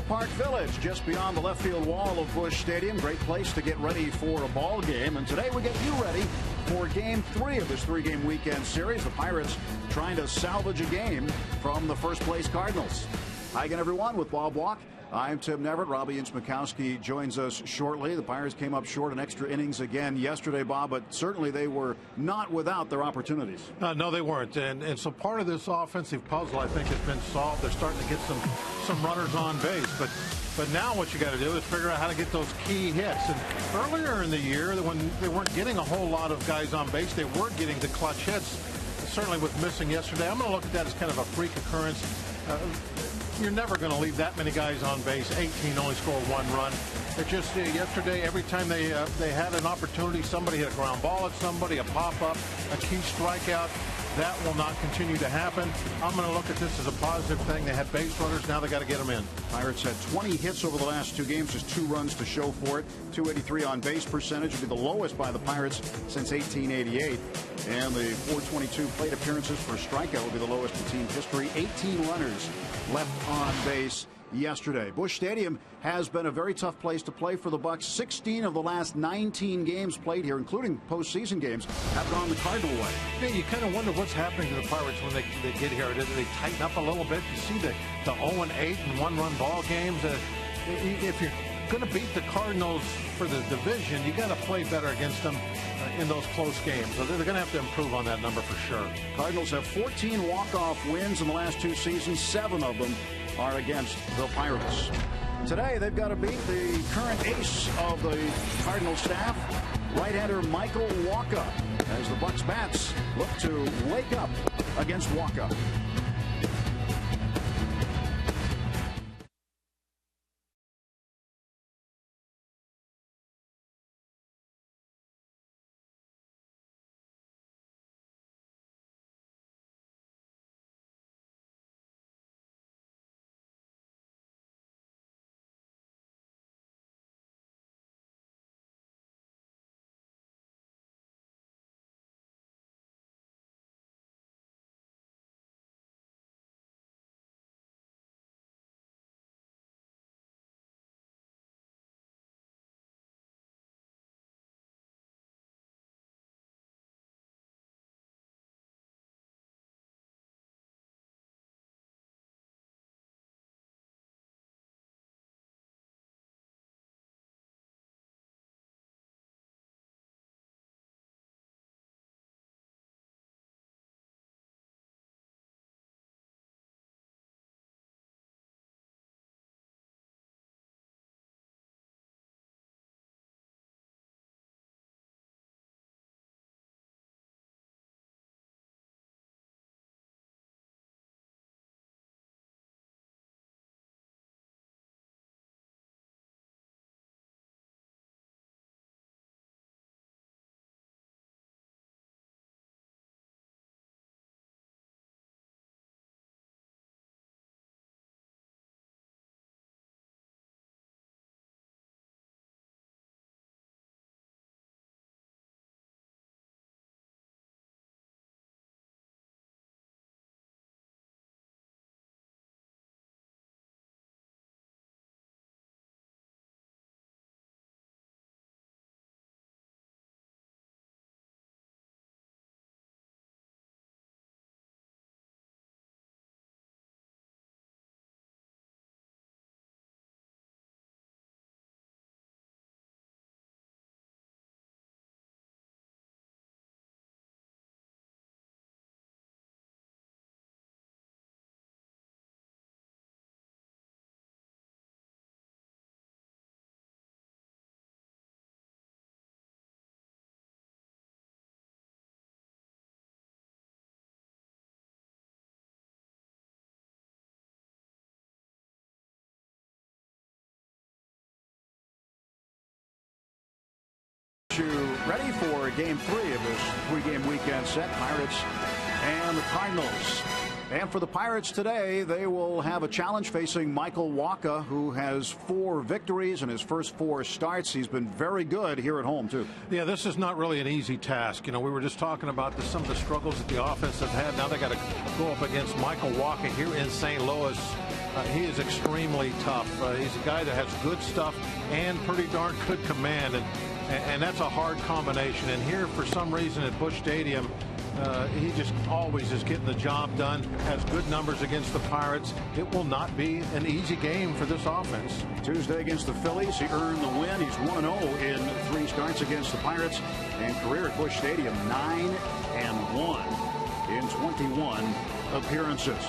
Ballpark Village, just beyond the left field wall of Busch Stadium. Great place to get ready for a ball game. And today we get you ready for Game 3 of this three-game weekend series. The Pirates trying to salvage a game from the first-place Cardinals. Hi again, everyone, with Bob Walk. I'm Tim Neverett. Robbie Inch-Mikowski joins us shortly. The Pirates came up short in extra innings again yesterday, Bob, but certainly they were not without their opportunities. No, they weren't. And so part of this offensive puzzle, I think, has been solved. They're starting to get some runners on base. But now what you got to do is figure out how to get those key hits. And earlier in the year, when they weren't getting a whole lot of guys on base, they were getting the clutch hits. Certainly with missing yesterday, I'm going to look at that as kind of a freak occurrence. You're never going to leave that many guys on base. 18 only score one run. It just yesterday, every time they had an opportunity, somebody hit a ground ball at somebody, a pop-up, a key strikeout. That will not continue to happen. I'm going to look at this as a positive thing. They had base runners. Now they got to get them in. Pirates had 20 hits over the last two games, just 2 runs to show for it. 283 on base percentage would be the lowest by the Pirates since 1888. And the 422 plate appearances for strikeout will be the lowest in team history. 18 runners left on base yesterday. Busch Stadium has been a very tough place to play for the Bucs. 16 of the last 19 games played here, including postseason games, have gone the Cardinal way. Yeah, you kind of wonder what's happening to the Pirates when they get here. Do they tighten up a little bit? You see the 0-8 and 1-run ball games. If you're going to beat the Cardinals for the division, you got to play better against them in those close games. So they're going to have to improve on that number for sure. Cardinals have 14 walk-off wins in the last 2 seasons. 7 of them are against the Pirates. Today, they've got to beat the current ace of the Cardinal staff, right-hander Michael Wacha, as the Bucs bats look to wake up against Wacha. Ready for Game 3 of this three-game weekend set, Pirates and the Cardinals. And for the Pirates today, they will have a challenge facing Michael Wacha, who has 4 victories in his first 4 starts. He's been very good here at home, too. Yeah, this is not really an easy task. You know, we were just talking about some of the struggles that the offense have had. Now they got to go up against Michael Wacha here in St. Louis. he is extremely tough. He's a guy that has good stuff and pretty darn good command, and that's a hard combination. And here, for some reason, at Busch Stadium, he just always is getting the job done, has good numbers against the Pirates. It will not be an easy game for this offense. Tuesday against the Phillies, he earned the win. He's 1-0 in 3 starts against the Pirates, and career at Busch Stadium 9-1 in 21 appearances.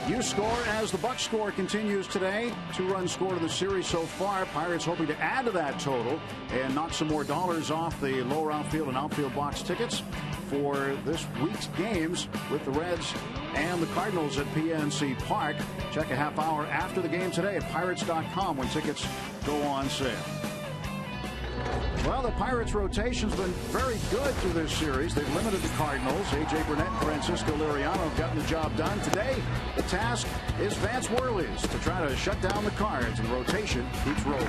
You score as the Bucs score continues today. 2-run score to the series so far. Pirates hoping to add to that total and knock some more dollars off the lower outfield and outfield box tickets for this week's games with the Reds and the Cardinals at PNC Park. Check a half hour after the game today at Pirates.com when tickets go on sale. Well, the Pirates' rotation's been very good through this series. They've limited the Cardinals. A.J. Burnett and Francisco Liriano have gotten the job done. Today, the task is Vance Worley's to try to shut down the Cards, and the rotation keeps rolling.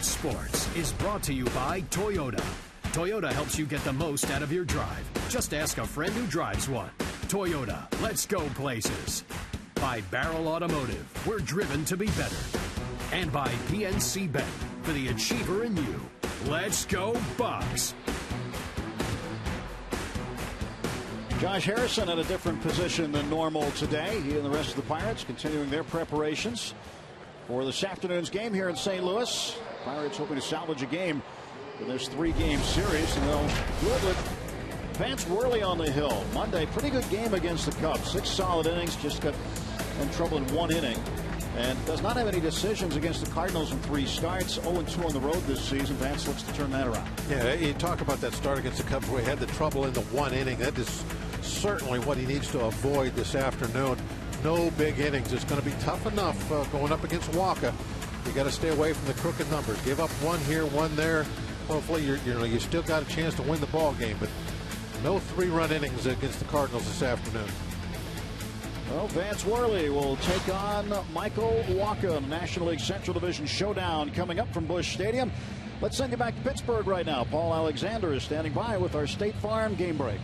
Sports is brought to you by Toyota. Toyota helps you get the most out of your drive. Just ask a friend who drives one. Toyota, let's go places. By Barrel Automotive, we're driven to be better. And by PNC Bank, for the achiever in you. Let's go Bucs. Josh Harrison at a different position than normal today. He and the rest of the Pirates continuing their preparations for this afternoon's game here in St. Louis. Pirates hoping to salvage a game in this 3-game series, and they'll do it with Vance Worley on the hill. Monday, pretty good game against the Cubs. 6 solid innings, just got in trouble in 1 inning, and does not have any decisions against the Cardinals in 3 starts. 0-2 on the road this season. Vance looks to turn that around. Yeah, you talk about that start against the Cubs where he had the trouble in the 1 inning. That is certainly what he needs to avoid this afternoon. No big innings. It's going to be tough enough going up against Walker. You got to stay away from the crooked numbers. Give up 1 here, 1 there. Hopefully, you still got a chance to win the ball game, but no 3-run innings against the Cardinals this afternoon. Well, Vance Worley will take on Michael Walker. National League Central Division showdown coming up from Busch Stadium. Let's send you back to Pittsburgh right now. Paul Alexander is standing by with our State Farm game break.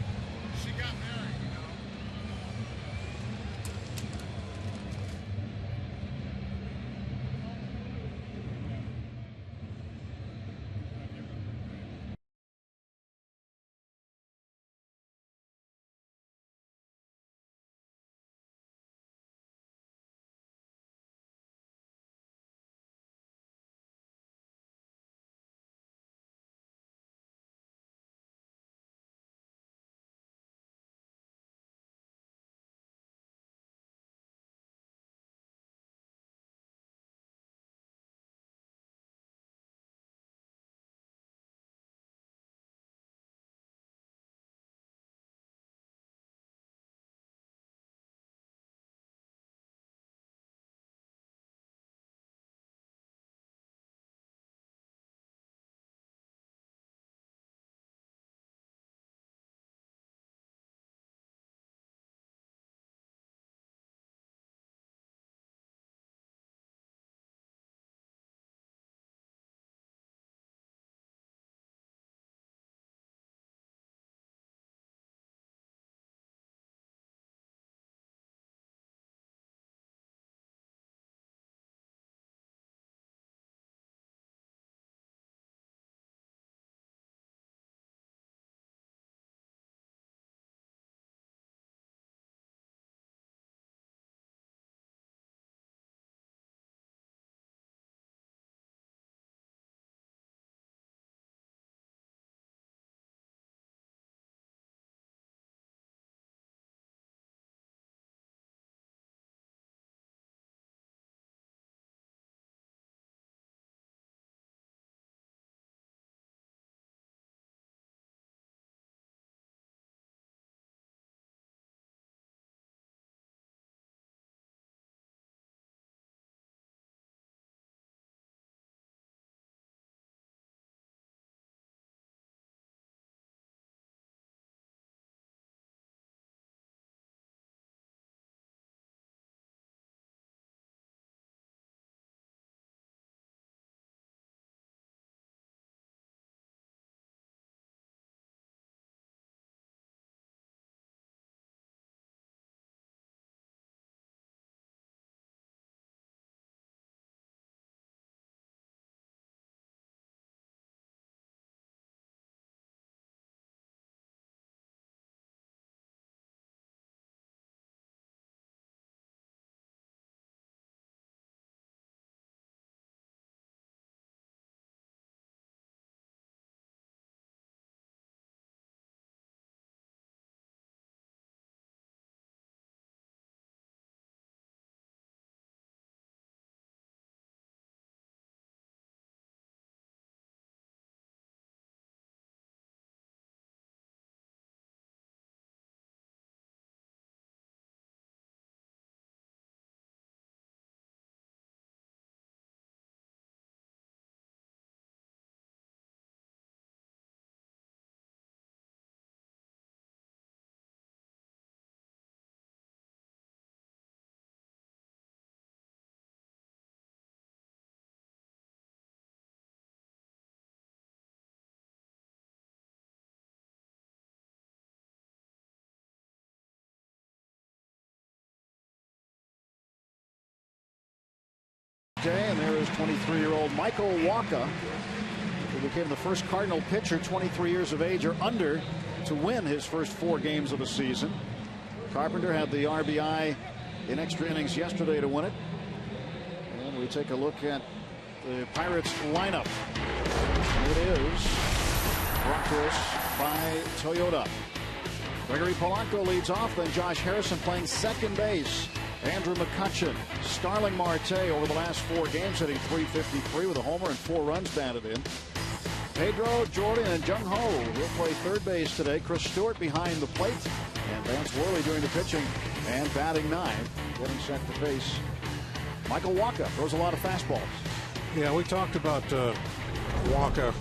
day, and there is 23-year-old Michael Wacha, who became the first Cardinal pitcher 23 years of age or under to win his first 4 games of the season. Carpenter had the RBI in extra innings yesterday to win it. And we take a look at the Pirates lineup. It is brought to us by Toyota. Gregory Polanco leads off, then Josh Harrison playing second base. Andrew McCutchen, Starling Marte over the last 4 games hitting .353 with a homer and 4 runs batted in. Pedro, Jordan, and Jung Ho will play third base today. Chris Stewart behind the plate, and Vance Worley doing the pitching and batting 9, getting set to face Michael Wacha. Throws a lot of fastballs. Yeah, we talked about Wacha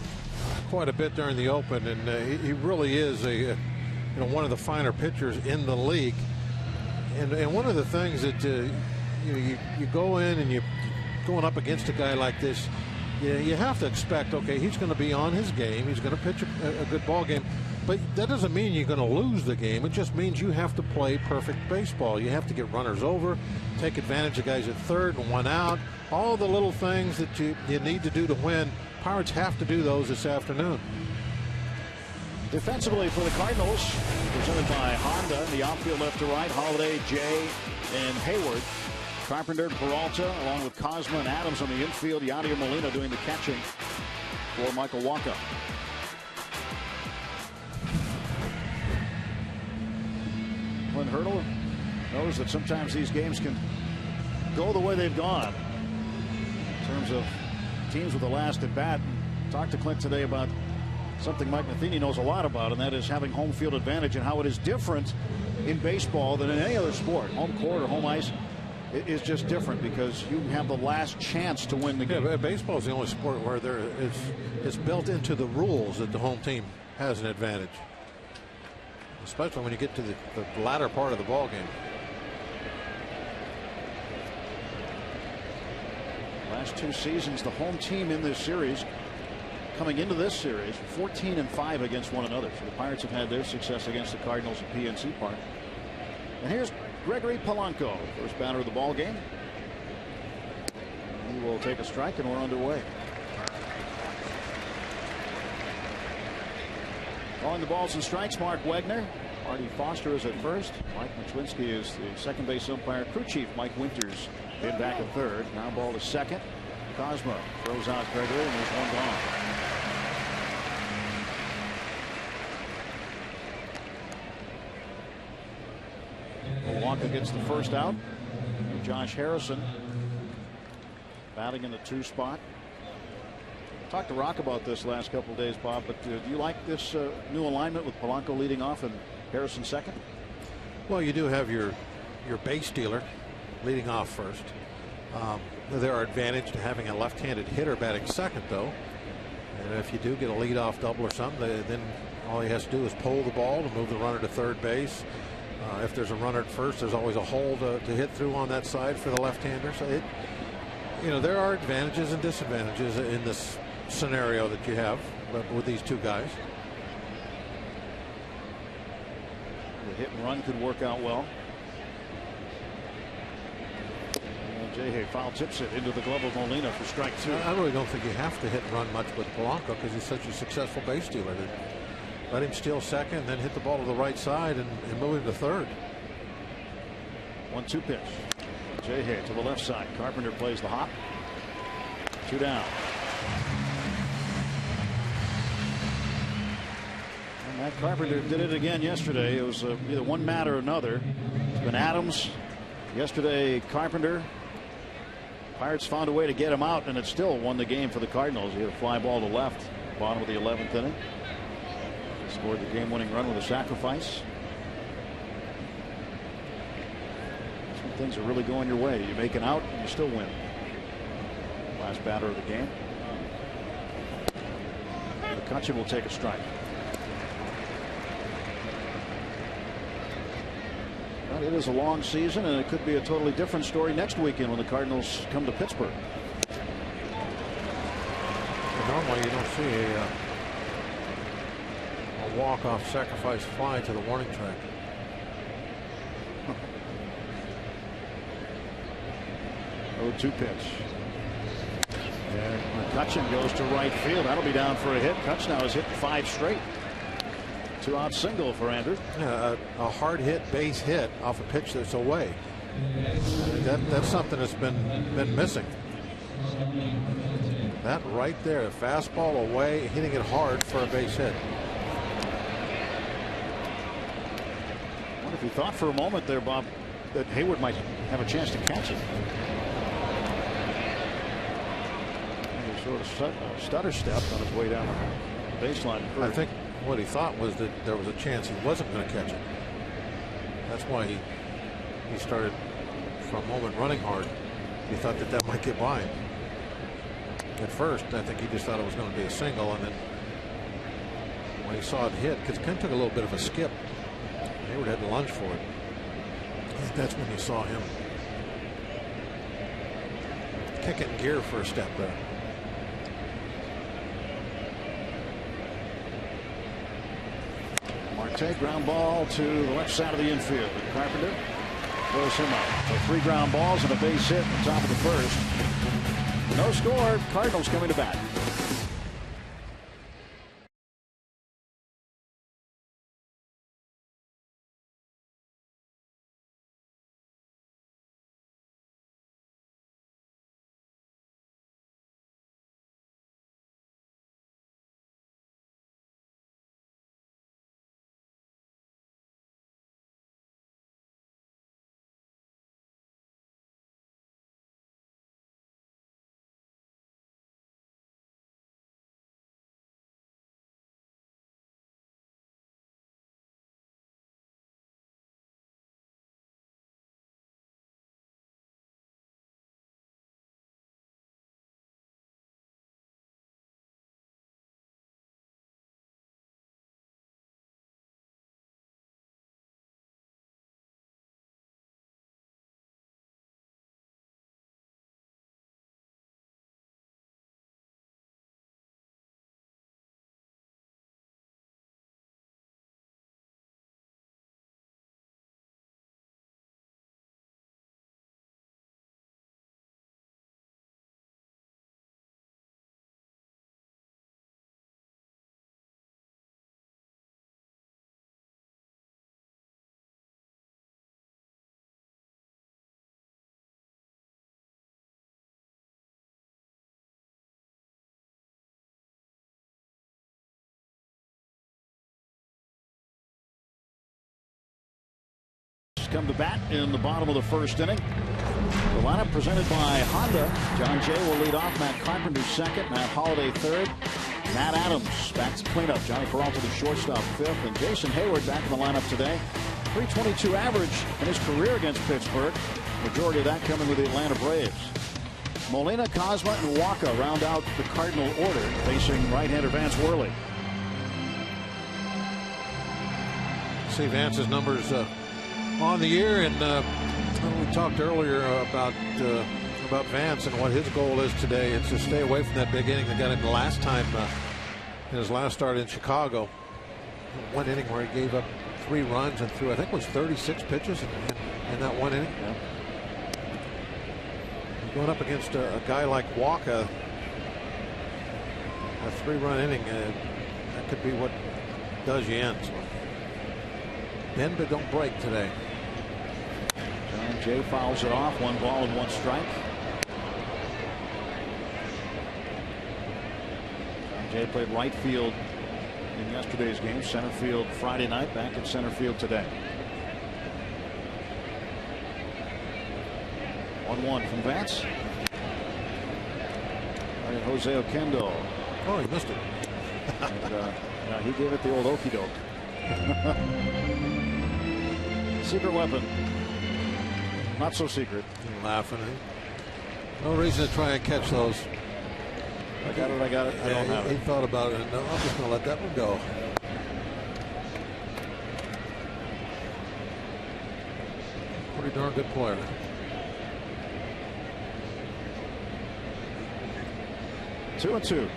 quite a bit during the open, and he really is one of the finer pitchers in the league. And one of the things that you go in and you're going up against a guy like this, you have to expect, okay, he's going to be on his game. He's going to pitch a good ball game. But that doesn't mean you're going to lose the game. It just means you have to play perfect baseball. You have to get runners over, take advantage of guys at third and 1 out. All the little things that you need to do to win, Pirates have to do those this afternoon. Defensively for the Cardinals, presented by Honda in the outfield left to right, Holiday, Jay, and Hayward. Carpenter, Peralta, along with Cosma and Adams on the infield. Yadier Molina doing the catching for Michael Wacha. Clint Hurdle knows that sometimes these games can go the way they've gone in terms of teams with the last at bat. Talked to Clint today about something Mike Matheny knows a lot about, and that is having home field advantage and how it is different in baseball than in any other sport. Home court or home ice is just different because you have the last chance to win the game. Yeah, baseball is the only sport where it's built into the rules that the home team has an advantage, especially when you get to the latter part of the ball game. Last 2 seasons, the home team in this series, coming into this series, 14-5 against one another. So the Pirates have had their success against the Cardinals at PNC Park. And here's Gregory Polanco, first batter of the ball game. He will take a strike, and we're underway. Calling the balls and strikes, Mark Wegner. Artie Foster is at first. Mike Maczwinski is the second base umpire. Crew chief Mike Winters in back at third. Now ball to second. Cosmo throws out Gregory, and there's one gone. Milwaukee gets the first out. Josh Harrison batting in the 2 spot. Talked to Rock about this last couple of days, Bob, but do you like this new alignment with Polanco leading off and Harrison second? Well, you do have your base stealer leading off first. There are advantages to having a left-handed hitter batting second, though. And if you do get a leadoff double or something, then all he has to do is pull the ball to move the runner to third base. If there's a runner at first, there's always a hole to hit through on that side for the left-hander. So there are advantages and disadvantages in this scenario that you have with these 2 guys. The hit and run could work out well. Jay foul tips it into the glove of Molina for strike 2. I really don't think you have to hit and run much with Polanco because he's such a successful base stealer. Let him steal second and then hit the ball to the right side and move him to third. 1-2 pitch. Jay Hay to the left side. Carpenter plays the hop. 2 down. And Matt Carpenter did it again yesterday. It was either one mat or another. It's been Adams. Yesterday, Carpenter. Pirates found a way to get him out, and it still won the game for the Cardinals. He had a fly ball to left, bottom of the 11th inning. Scored the game-winning run with a sacrifice. That's when things are really going your way. You make an out, and you still win. Last batter of the game. McCutchen will take a strike. But it is a long season, and it could be a totally different story next weekend when the Cardinals come to Pittsburgh. Normally, you don't see a walk-off sacrifice fly to the warning track. Oh, 2 pitch. McCutchen goes to right field. That'll be down for a hit. Kutch now has hit 5 straight. 2-out single for Andrew. Yeah, a hard hit base hit off a pitch that's away. That's something that's been missing. That right there, a fastball away, hitting it hard for a base hit. I wonder if you thought for a moment there, Bob, that Hayward might have a chance to catch it. He sort of stutter stepped on his way down the baseline. I think what he thought was that there was a chance he wasn't going to catch it. That's why he started for a moment running hard. He thought that might get by him. At first, I think he just thought it was going to be a single, and then when he saw it hit, because it kind of took a little bit of a skip, Hayward had to lunge for it. I think that's when you saw him kick it in gear for a step there. Marte ground ball to the left side of the infield. Carpenter throws him out. So 3 ground balls and a base hit at the top of the first. No score. Cardinals coming to bat. Come to bat in the bottom of the first inning. The lineup presented by Honda. John Jay will lead off. Matt Carpenter second. Matt Holliday third. Matt Adams back to cleanup. Johnny Peralta the shortstop fifth. And Jason Hayward back in the lineup today. .322 average in his career against Pittsburgh. Majority of that coming with the Atlanta Braves. Molina, Cosma, and Waka round out the Cardinal order, facing right-hander Vance Worley. See Vance's numbers on the year, and we talked earlier about Vance and what his goal is today. It's to stay away from that big inning that got him the last time in his last start in Chicago. One inning where he gave up 3 runs and threw, I think it was 36 pitches in that one inning. Yeah. Going up against a guy like Waka, a 3-run inning, that could be what does you in. So bend but don't break today. John Jay fouls it off. 1 ball and 1 strike. John Jay played right field in yesterday's game. Center field Friday night. Back at center field today. 1-1 from Vance. And Jose Oquendo. Oh, he missed it. And, he gave it the old okey doke. Secret weapon. Not so secret. You're laughing. No reason to try and catch those. I got it. I don't have it. He thought about it. No, I'm just going to let that one go. Pretty darn good player. Two and 2. In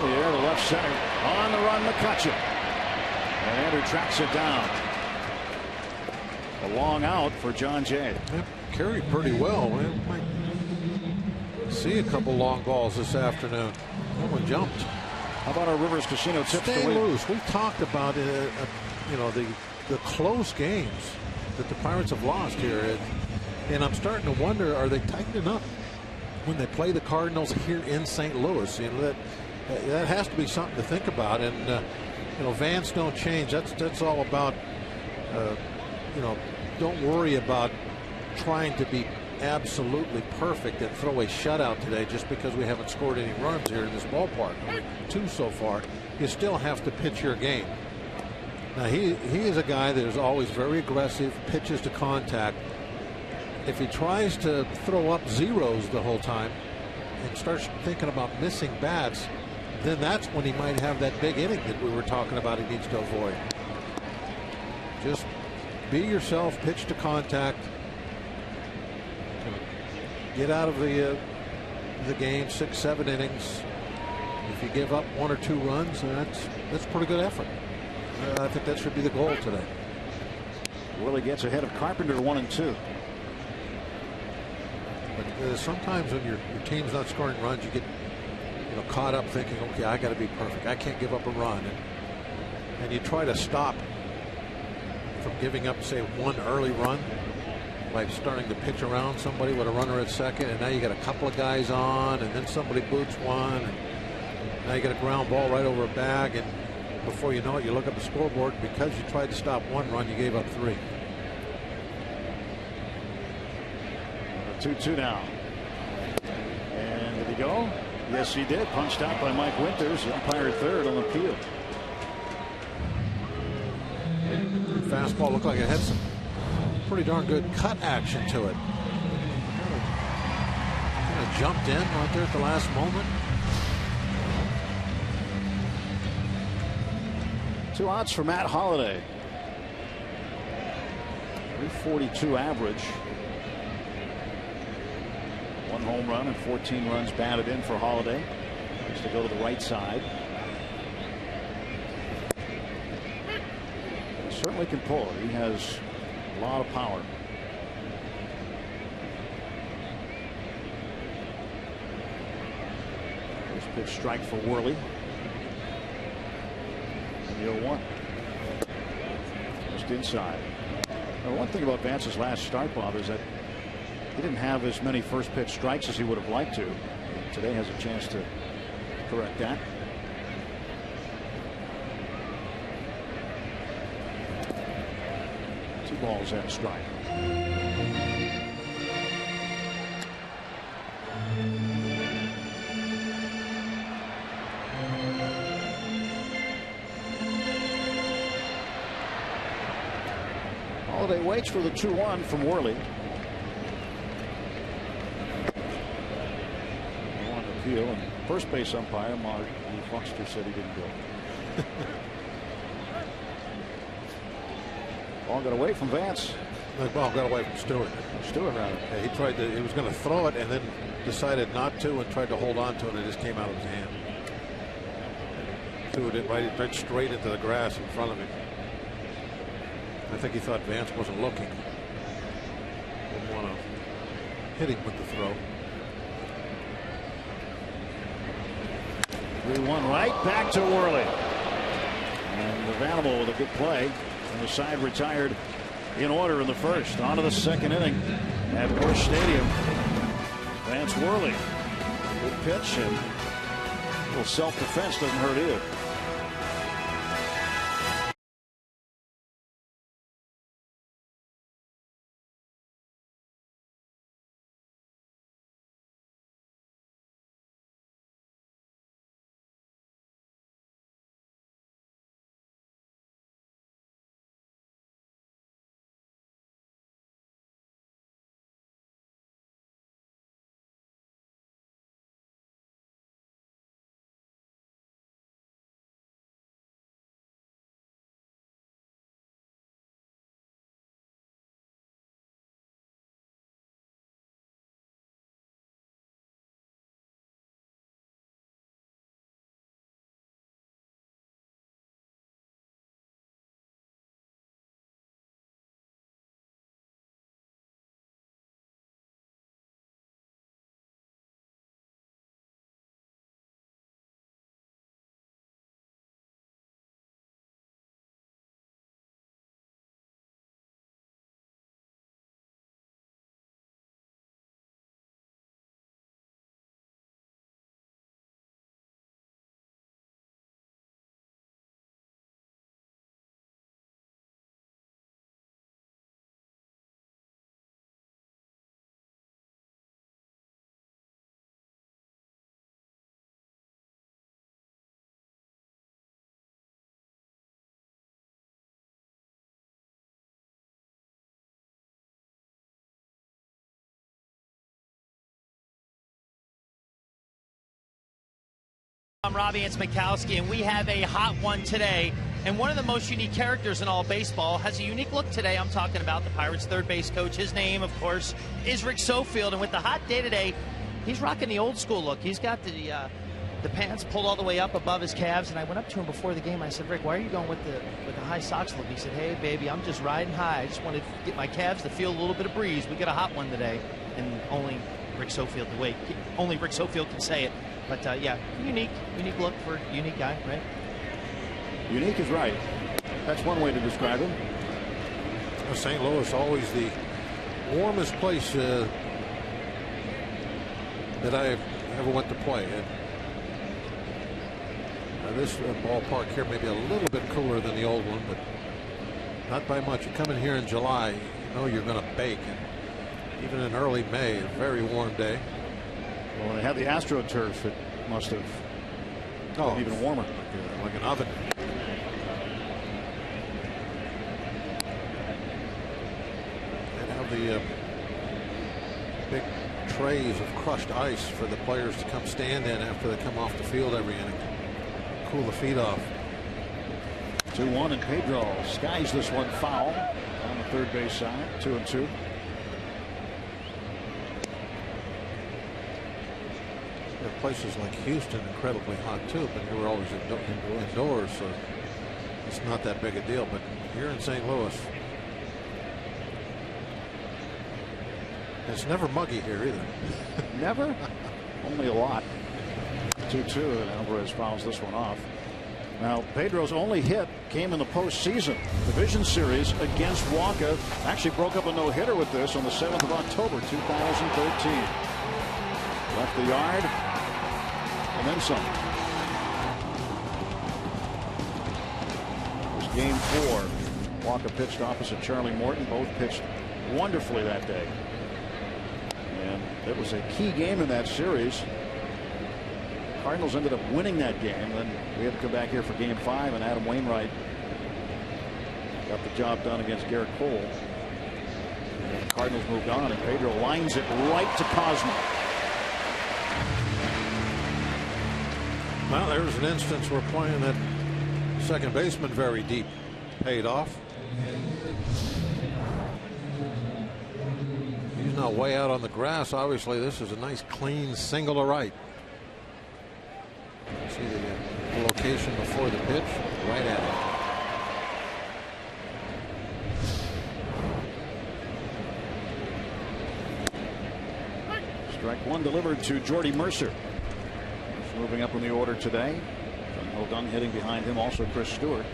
the air to left center. On the run, McCutchen. And Andrew tracks it down. A long out for John Jay. That carried pretty well. See a couple long balls this afternoon. That one jumped. How about our Rivers Casino tips Stay to win? loose. We've talked about it, the close games that the Pirates have lost here, and I'm starting to wonder, are they tightening up when they play the Cardinals here in St. Louis? That has to be something to think about. And Vance don't change. That's all about don't worry about trying to be absolutely perfect and throw a shutout today just because we haven't scored any runs here in this ballpark. 2 so far. You still have to pitch your game. Now he is a guy that is always very aggressive, pitches to contact. If he tries to throw up zeros the whole time and starts thinking about missing bats, then that's when he might have that big inning that we were talking about he needs to avoid. Just be yourself, pitch to contact. Get out of the game 6-7 innings. If you give up 1 or 2 runs, that's pretty good effort. I think that should be the goal today. Willie gets ahead of Carpenter 1-2. But sometimes when your team's not scoring runs, you get caught up thinking, okay, I got to be perfect. I can't give up a run, and you try to stop from giving up, say, 1 early run by starting to pitch around somebody with a runner at second, and now you got a couple of guys on, and then somebody boots one, and now you got a ground ball right over a bag, and before you know it, you look at the scoreboard. Because you tried to stop 1 run, you gave up 3. 2-2 now. And did he go? Yes, he did. Punched out by Mike Winters, the umpire third on the field. Fastball looked like it had some pretty darn good cut action to it. Kind of jumped in right there at the last moment. 2 outs for Matt Holliday. 342 average. 1 home run and 14 runs batted in for Holliday. Just to go to the right side. He certainly can pull it. He has a lot of power. First pitch strike for Worley. And the 0-1. Just inside. Now, one thing about Vance's last start, Bob, is that he didn't have as many first pitch strikes as he would have liked to. And today has a chance to correct that. Balls and a strike. Holliday waits for the 2-1 from Worley. On appeal, and first base umpire Mark Foxter said he didn't go. Ball got away from Vance. The ball got away from Stewart. Stewart, rather. Yeah, he was going to throw it and then decided not to and tried to hold on to it, and it just came out of his hand. Threw it right straight into the grass in front of him. I think he thought Vance wasn't looking. Didn't want to hit him with the throw. 3-1 right back to Worley. And the Vanimal with a good play. And the side retired in order in the first. On to the second inning at Busch Stadium. Vance Worley. Good pitch, and a little self-defense doesn't hurt either. I'm Robbie Mikowski, and we have a hot one today. And one of the most unique characters in all baseball has a unique look today. I'm talking about the Pirates' third base coach. His name, of course, is Rick Sofield. And with the hot day today, he's rocking the old school look. He's got the pants pulled all the way up above his calves. And I went up to him before the game. I said, Rick, why are you going with the high socks look? He said, hey, baby, I'm just riding high. I just wanted to get my calves to feel a little bit of breeze. We got a hot one today. And only Rick Sofield can say it. But, yeah, unique look for a unique guy, right? Unique is right. That's one way to describe him. St. Louis, always the warmest place that I ever went to play. And this ballpark here may be a little bit cooler than the old one, but not by much. You come in here in July, you know you're going to bake. And even in early May, a very warm day. Well, they had the AstroTurf. It must have been even warmer. Like an oven. The big trays of crushed ice for the players to come stand in after they come off the field every inning. Cool the feet off. 2-1, and Pedro skies this one foul on the third base side. 2-2. Places like Houston incredibly hot too, but we were always indoors, so it's not that big a deal. But here in St. Louis, it's never muggy here either. Never? Only a lot. 2-2, and Alvarez fouls this one off. Now, Pedro's only hit came in the postseason division series against Wonka. Actually broke up a no-hitter with this on the 7th of October, 2013. Left the yard, and then some. It was game 4. Wonka pitched opposite Charlie Morton. Both pitched wonderfully that day. And it was a key game in that series. Cardinals ended up winning that game. Then we had to come back here for game 5, and Adam Wainwright got the job done against Garrett Cole. And the Cardinals moved on, and Pedro lines it right to Cosmo. Well, there's an instance where playing that second baseman very deep paid off. He's now way out on the grass. Obviously, this is a nice, clean single to right. See the location before the pitch, right at it. Strike one delivered to Jordy Mercer. Moving up in the order today. Dunn hitting behind him, also Chris Stewart.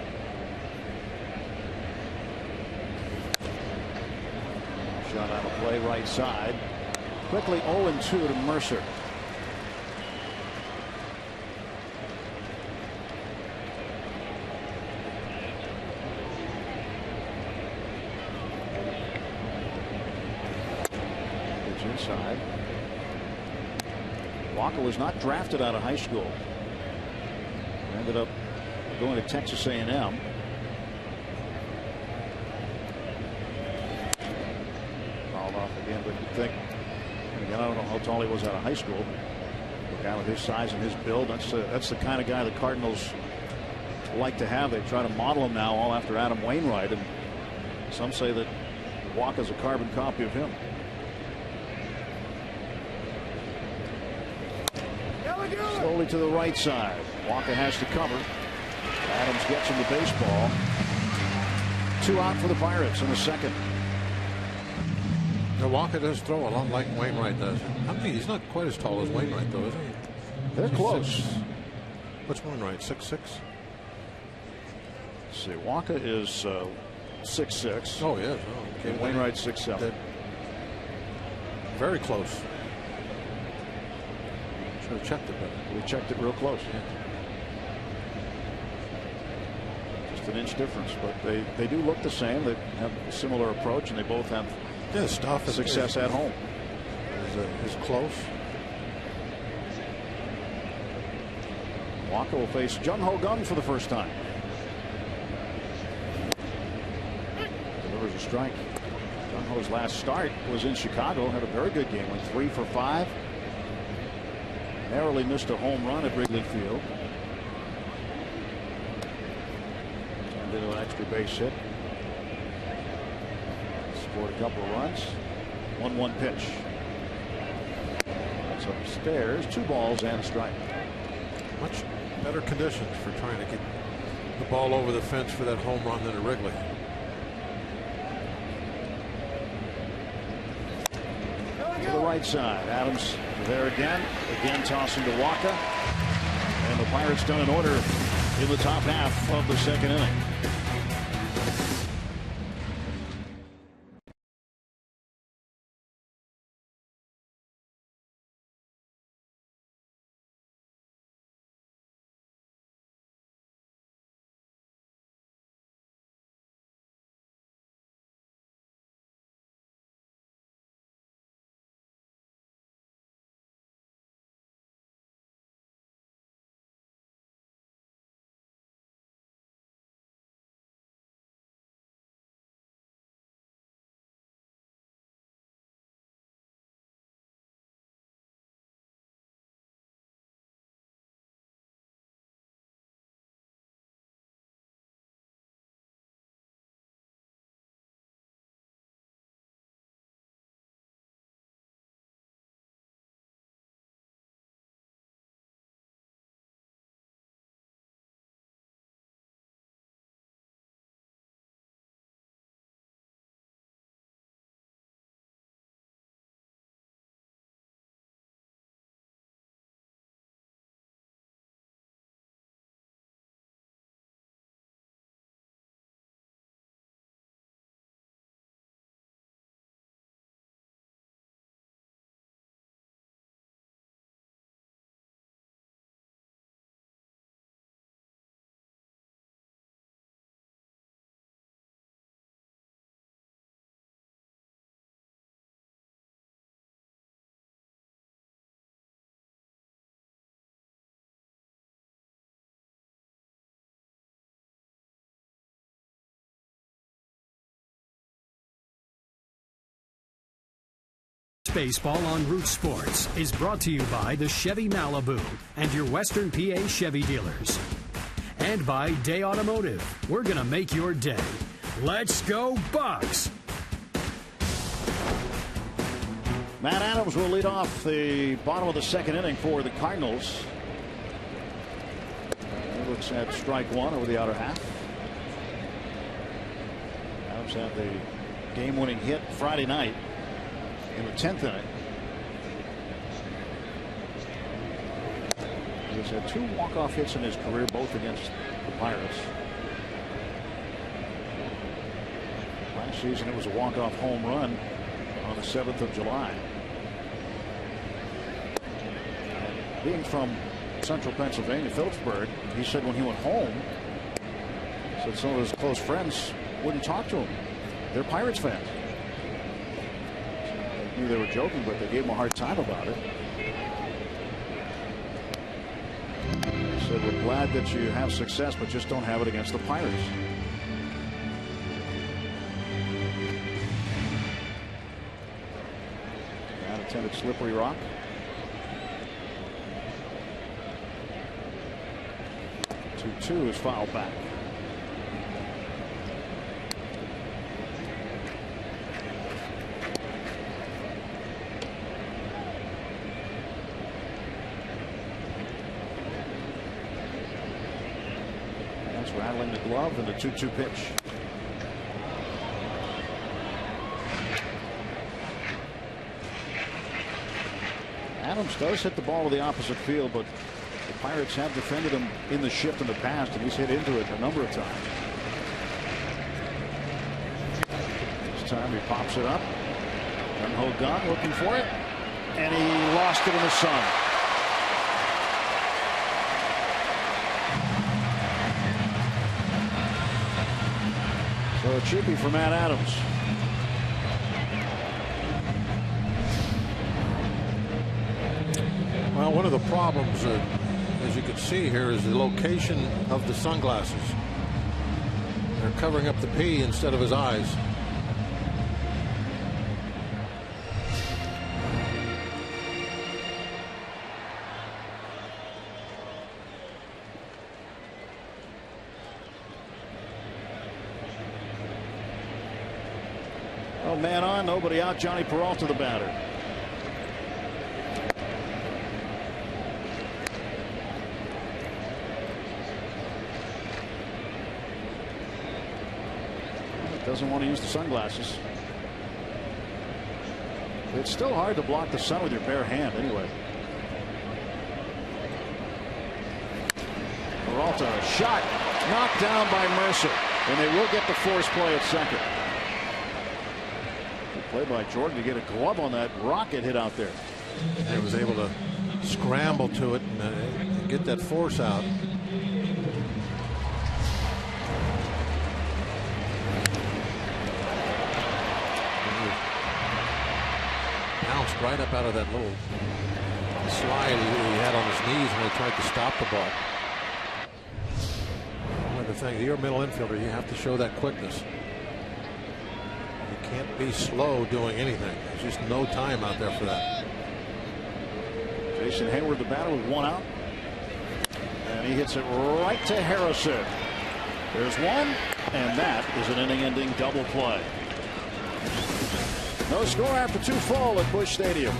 Shot out of play right side. Quickly 0-2 to Mercer. Pitch inside. Walker was not drafted out of high school. Ended up going to Texas A&M. Fouled off again, but you think, again, I don't know how tall he was out of high school. A guy with his size and his build, that's the kind of guy the Cardinals like to have. They try to model him now all after Adam Wainwright, and some say that Walker's a carbon copy of him. Slowly to the right side. Walker has to cover. Adams gets him the baseball. 2 out for the Pirates in the second. Now Walker does throw a lot like Wainwright does. I mean, he's not quite as tall as Wainwright, though, is he? They're close. What's Wainwright, 6'6"? Let's see, Walker is 6'6". Oh, yes. Oh, okay. And Wainwright's 6'7". Very close. Should have checked it, but we checked it real close. Yeah. Just an inch difference, but they do look the same. They have a similar approach, and they both have success at home. Is close. Walker will face Jung Ho Gun for the first time. Delivers a strike. Jung Ho's last start was in Chicago. Had a very good game. Went 3 for 5. Narrowly missed a home run at Wrigley Field. turned into an extra base hit. Scored a couple of runs. 1-1 pitch. That's upstairs. 2 balls and a strike. Much better conditions for trying to get the ball over the fence for that home run than at Wrigley. To the right side. Adams there again. Again tossing to Walker. And the Pirates done in order in the top half of the second inning. Baseball on Root Sports is brought to you by the Chevy Malibu and your Western PA Chevy dealers. And by Day Automotive. We're going to make your day. Let's go Bucks! Matt Adams will lead off the bottom of the second inning for the Cardinals. He looks at strike one over the outer half. Adams had the game-winning hit Friday night in the 10th inning. He's had 2 walk-off hits in his career, both against the Pirates. Last season it was a walk-off home run on the 7th of July. And being from central Pennsylvania, Phillipsburg, he said when he went home, said some of his close friends wouldn't talk to him. They're Pirates fans. Knew they were joking, but they gave him a hard time about it. They said, we're glad that you have success, but just don't have it against the Pirates. That attended Slippery Rock. Two is fouled back. Rattling the glove and the 2-2 pitch. Adams does hit the ball to the opposite field, but the Pirates have defended him in the shift in the past, and he's hit into it a number of times. This time he pops it up. Gun-ho gun looking for it, and he lost it in the sun. So a cheapie for Matt Adams. Well, one of the problems, as you can see here, is the location of the sunglasses. They're covering up the P instead of his eyes. man on, nobody out. Johnny Peralta, the batter. Doesn't want to use the sunglasses. It's still hard to block the sun with your bare hand anyway. Peralta, a shot knocked down by Mercer, and they will get the force play at second. Good play by Jordan to get a glove on that rocket hit out there. He was able to scramble to it and get that force out. Bounced right up out of that little slide he had on his knees when he tried to stop the ball. One of the things, you're a middle infielder, you have to show that quickness. You can't be slow doing anything. There's just no time out there for that. Jason Hayward, the batter, with one out. And he hits it right to Harrison. There's one, and that is an inning-ending double play. No score after 2 full at Busch Stadium.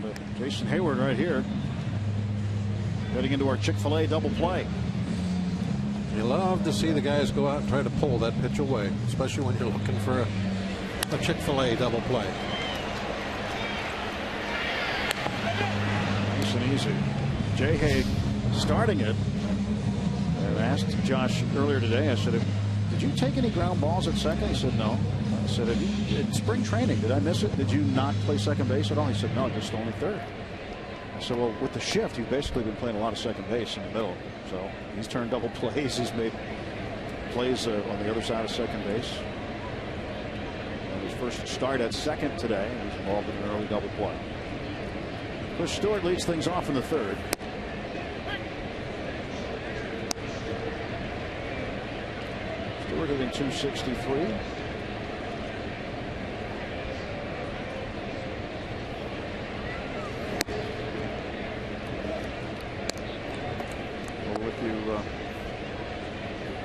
But Jason Hayward right here, heading into our Chick-fil-A double play. You love to see the guys go out and try to pull that pitch away, especially when you're looking for a Chick-fil-A double play. Nice and easy. Jay Haig starting it. I asked Josh earlier today, I said, did you take any ground balls at second? He said no. I said, in spring training, did I miss it? Did you not play second base at all? He said, no, just only third. I said, well, with the shift, you've basically been playing a lot of second base in the middle. So he's turned double plays. He's made plays on the other side of second base. And his first start at second today. He's involved in an early double play. Chris Stewart leads things off in the third. Stewart hitting .263.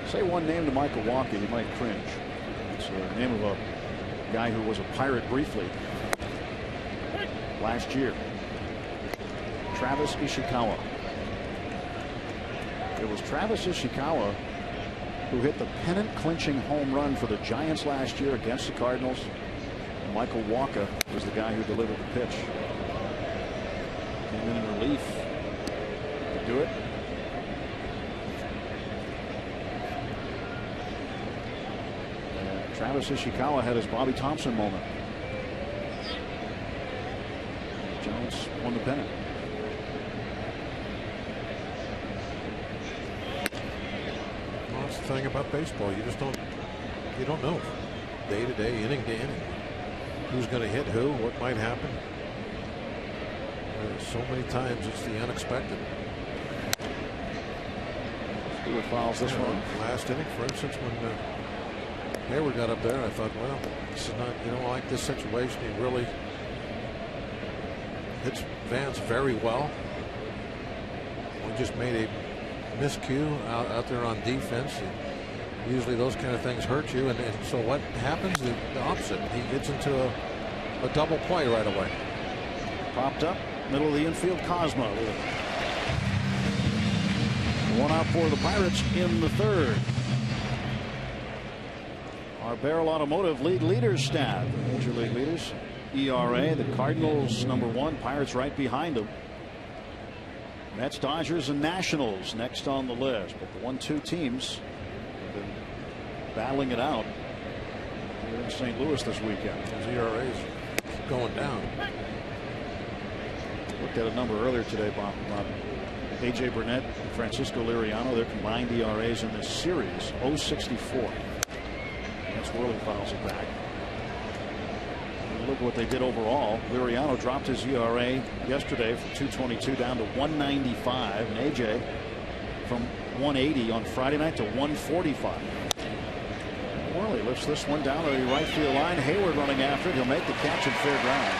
Say one name to Michael Walker, you might cringe. It's the name of a guy who was a Pirate briefly last year. Travis Ishikawa. It was Travis Ishikawa who hit the pennant-clinching home run for the Giants last year against the Cardinals. And Michael Walker was the guy who delivered the pitch. Came in relief to do it. Travis Ishikawa had his Bobby Thompson moment. The Giants won the pennant. Well, that's the thing about baseball. You just don't know day to day, inning to inning. who's going to hit who, what might happen. So many times it's the unexpected. Stewart fouls this one. Last inning, for instance, when Hayward got up there, I thought, well, this is not, you don't like this situation. He really hits Vance very well. We just made a miscue out there on defense. Usually those kind of things hurt you, and so what happens? The opposite. He gets into a double play right away. Popped up, middle of the infield, Cosmo. One out for the Pirates in the third. Our Barrel Automotive leaders stat, Major League leaders. ERA, the Cardinals #1, Pirates right behind them. Mets, Dodgers, and Nationals next on the list. But the 1-2 teams have been battling it out here in St. Louis this weekend. Those ERAs going down. Looked at a number earlier today, Bob. A.J. Burnett and Francisco Liriano, their combined ERAs in this series, 0.64. That's Worley fouls it back. Look what they did overall. Liriano dropped his ERA yesterday from 2.22 down to 1.95, and AJ from 1.80 on Friday night to 1.45. Worley lifts this one down to the right field line. Hayward running after it. He'll make the catch in fair ground.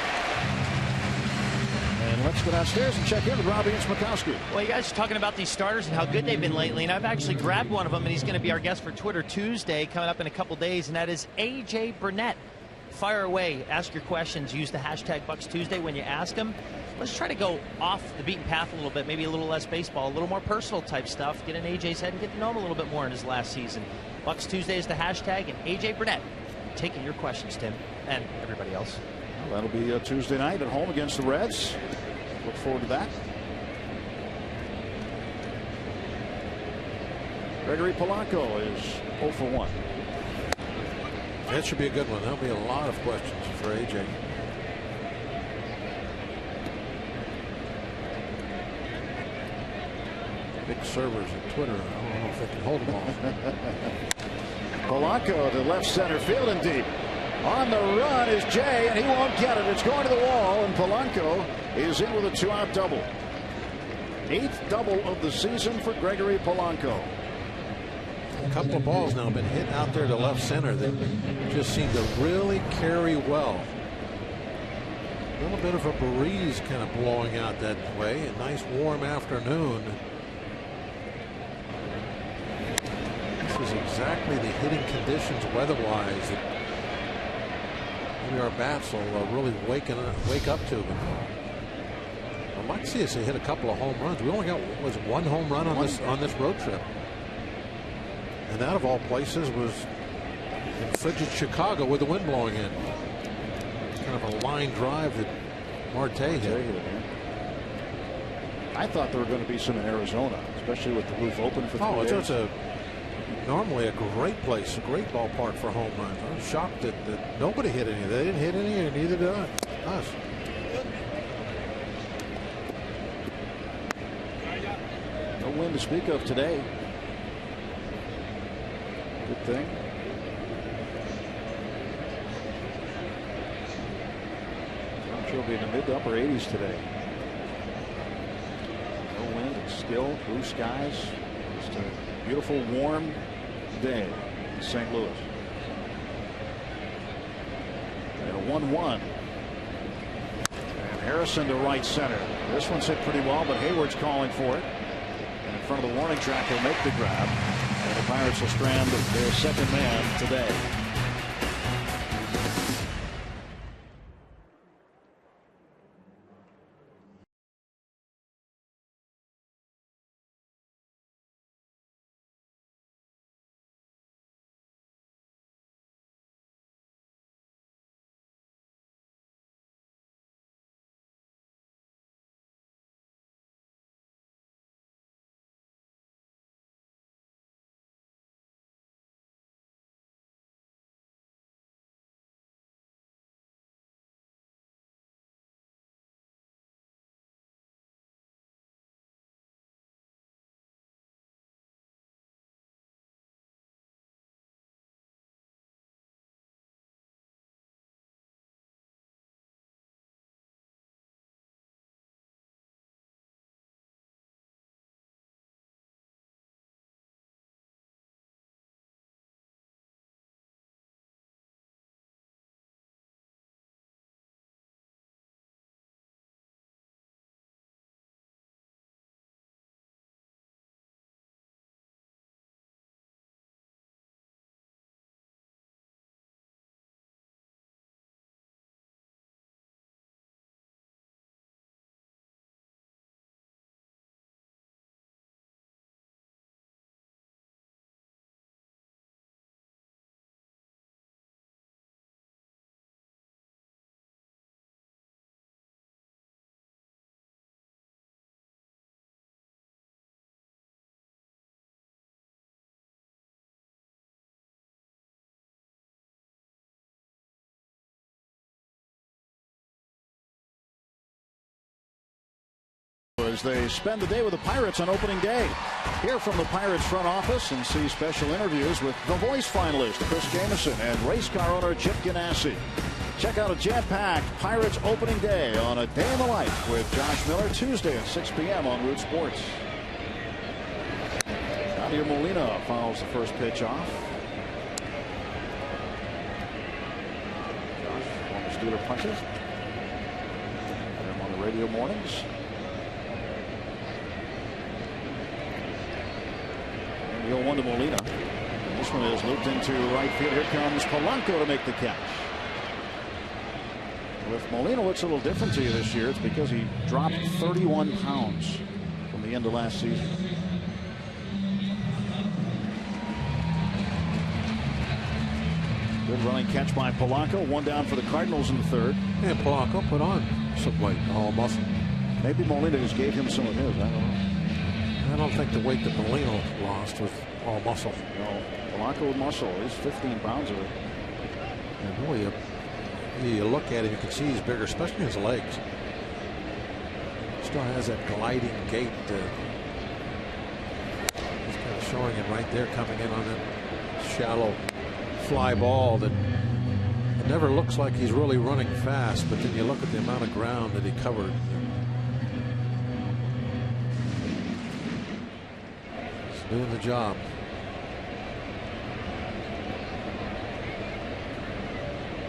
And let's go downstairs and check in with Robbie and Smokowski. Well, you guys are talking about these starters and how good they've been lately, and I've actually grabbed one of them, and he's going to be our guest for Twitter Tuesday coming up in a couple days, and that is AJ Burnett. Fire away, ask your questions, use the hashtag Bucks Tuesday when you ask them. Let's try to go off the beaten path a little bit, maybe a little less baseball, a little more personal type stuff, get in AJ's head and get to know him a little bit more in his last season. Bucks Tuesday is the hashtag, and AJ Burnett taking your questions, Tim, and everybody else. Well, that'll be Tuesday night at home against the Reds. Look forward to that. Gregory Polanco is 0 for 1. That should be a good one. There'll be a lot of questions for AJ. Big servers at Twitter. I don't know if they can hold them all. Polanco to left center field and deep. On the run is Jay, and he won't get it. It's going to the wall, and Polanco is in with a 2-out double. 8th double of the season for Gregory Polanco. A couple of balls now have been hit out there to left center that just seem to really carry well. A little bit of a breeze kind of blowing out that way. A nice warm afternoon. This is exactly the hitting conditions weather-wise that maybe our bats will really wake up to. I'd like to see us hit a couple of home runs. We only got one home run on this road trip. And that, of all places, was in frigid Chicago with the wind blowing in. Kind of a line drive that Marte hit. I thought there were going to be some in Arizona, especially with the roof open for 3 days. It's normally a great place, a great ballpark for home runs. I was shocked that nobody hit any. They didn't hit any, and neither did us. No wind to speak of today. Good thing. I'm sure it'll be in the mid to upper 80s today. No wind, it's still, blue skies. Just a beautiful warm day in St. Louis. And a 1-1. And Harrison to right center. This one's hit pretty well, but Hayward's calling for it. And in front of the warning track, he'll make the grab. And the Pirates will strand their second man today. as they spend the day with the Pirates on opening day. Hear from the Pirates front office and see special interviews with The Voice finalist Chris Jameson and race car owner Chip Ganassi. Check out a jam-packed Pirates opening day on A Day in the Life with Josh Miller Tuesday at 6 p.m. on Root Sports. Yadier Molina fouls the first pitch off. Josh, former Steeler punches. On the radio mornings. And the 0-1 to Molina. And this one is looped into right field. Here comes Polanco to make the catch. Well, if Molina looks a little different to you this year, it's because he dropped 31 pounds from the end of last season. Good running catch by Polanco. One down for the Cardinals in the third. And Polanco put on some weight, all muscle. Maybe Molina just gave him some of his. I don't know. I don't think the weight that Molina lost was all muscle. No, Polanco with muscle. He's 15 pounds of it. And really, you look at him, you can see he's bigger, especially his legs. Still has that gliding gait. He's kind of showing it right there, coming in on that shallow fly ball that it never looks like he's really running fast, but then you look at the amount of ground that he covered. He's doing the job.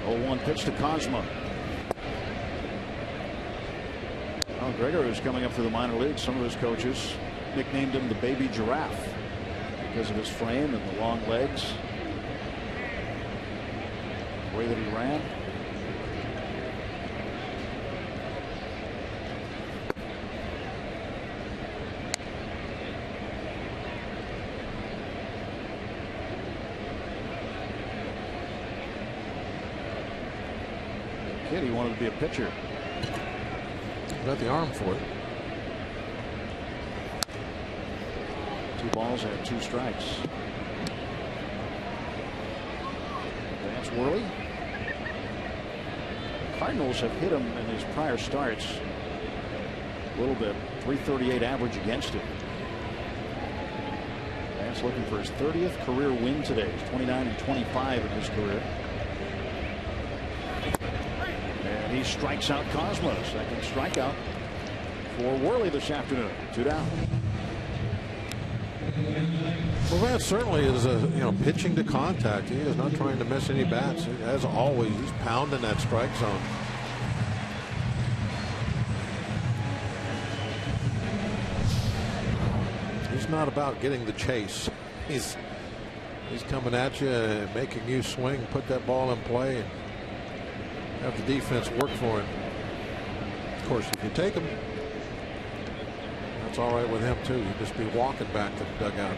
Oh, 1 pitch to Cosma. Well, Gregory was coming up through the minor leagues. Some of his coaches nicknamed him the baby giraffe because of his frame and the long legs. The way that he ran. Kid, he wanted to be a pitcher. Got the arm for it. 2 balls and 2 strikes. That's Worley. Cardinals have hit him in his prior starts a little bit. 338 average against him. Vance looking for his 30th career win today. He's 29-25 in his career. And he strikes out Cosma. Second strikeout for Worley this afternoon. 2 down. Well, Vance certainly is pitching to contact. He is not trying to miss any bats. As always, he's pounding that strike zone. He's not about getting the chase. He's coming at you, making you swing, put that ball in play, and have the defense work for him. Of course, if you take him, that's all right with him too. You just be walking back to the dugout.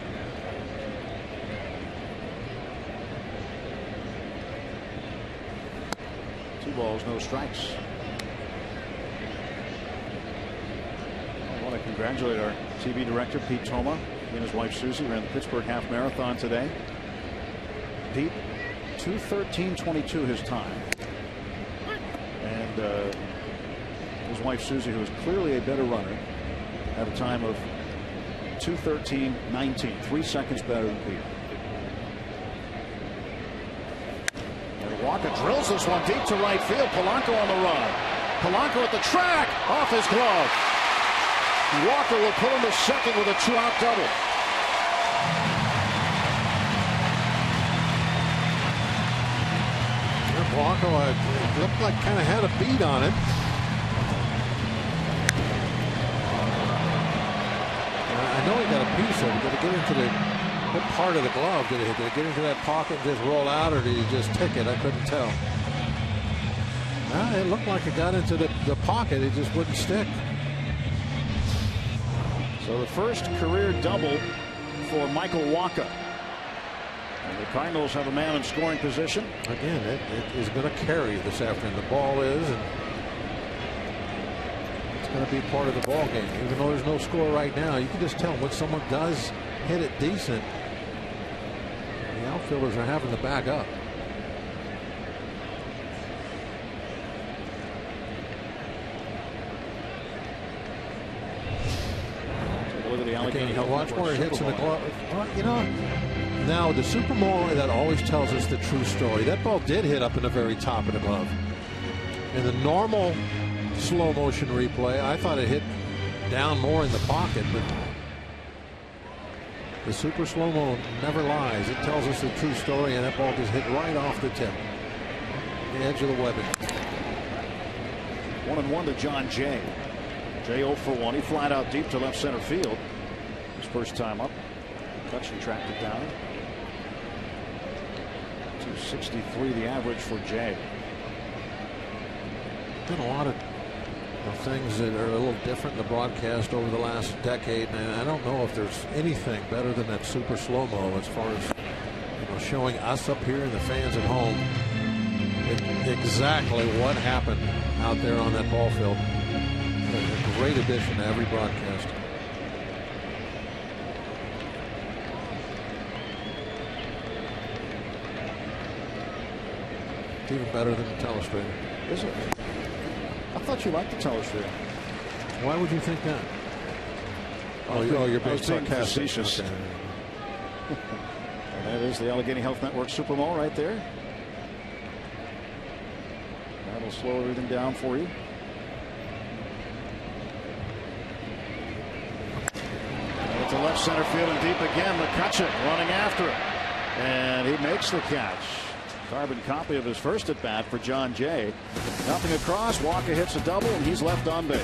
Two balls, no strikes. I want to congratulate our TV director, Pete Toma. He and his wife, Susie, ran the Pittsburgh Half Marathon today. Pete, 2:13:22 his time. And his wife, Susie, who is clearly a better runner, had a time of 2:13:19, 3 seconds better than Pete. And Walker drills this one deep to right field. Polanco on the run. Polanco at the track, off his glove. Walker will put him to second with a 2-out double. Polanco looked like kind of had a beat on it. I know he got a piece of it. Did it get into what part of the glove? Did it get into that pocket and just roll out, or did he just tick it? I couldn't tell. It looked like it got into the pocket. It just wouldn't stick. So the first career double for Michael Wacha. And the Cardinals have a man in scoring position. Again, it is going to carry this afternoon. The ball is, and it's going to be part of the ball game. Even though there's no score right now, you can just tell when someone does hit it decent, the outfielders are having to back up. Allegheny Health watch Network where it hits in the Super Bowl. glove. Well, you know, now the Super Bowl, that always tells us the true story. That ball did hit up in the very top of the glove. In the normal slow motion replay, I thought it hit down more in the pocket, but the super slow-mo never lies. It tells us the true story, and that ball just hit right off the tip, the edge of the webbing. 1-1 to John Jay. Jay 0 for 1. He flied out deep to left center field. His first time up. McCutchen tracked it down. 263 the average for Jay. Been a lot of things that are a little different in the broadcast over the last decade, and I don't know if there's anything better than that super slow-mo as far as showing us up here and the fans at home exactly what happened out there on that ball field. A great addition to every broadcast. It's even better than the telestrator. Is it? I thought you liked the telestrator. Why would you think that? Oh, you're being sarcastic. Facetious. And that is the Allegheny Health Network Super Bowl right there. That'll slow everything down for you. To left center field and deep again. McCutchen running after it, and he makes the catch. Carbon copy of his first at bat for John Jay. Nothing across. Walker hits a double, and he's left on base.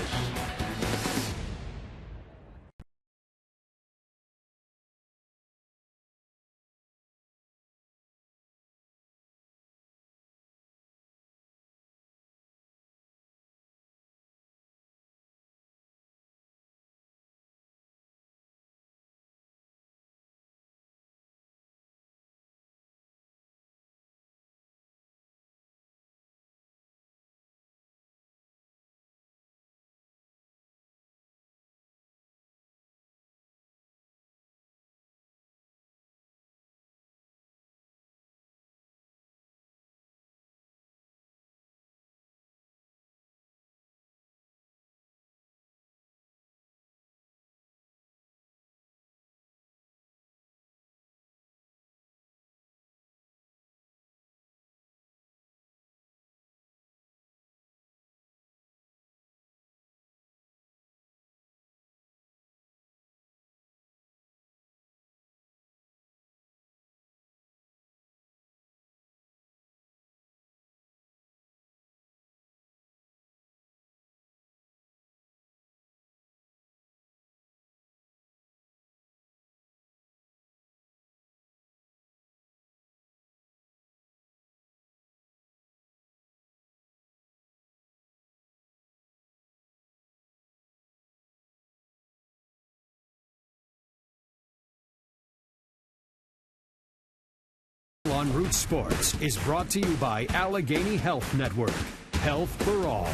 On Root Sports is brought to you by Allegheny Health Network. Health for all.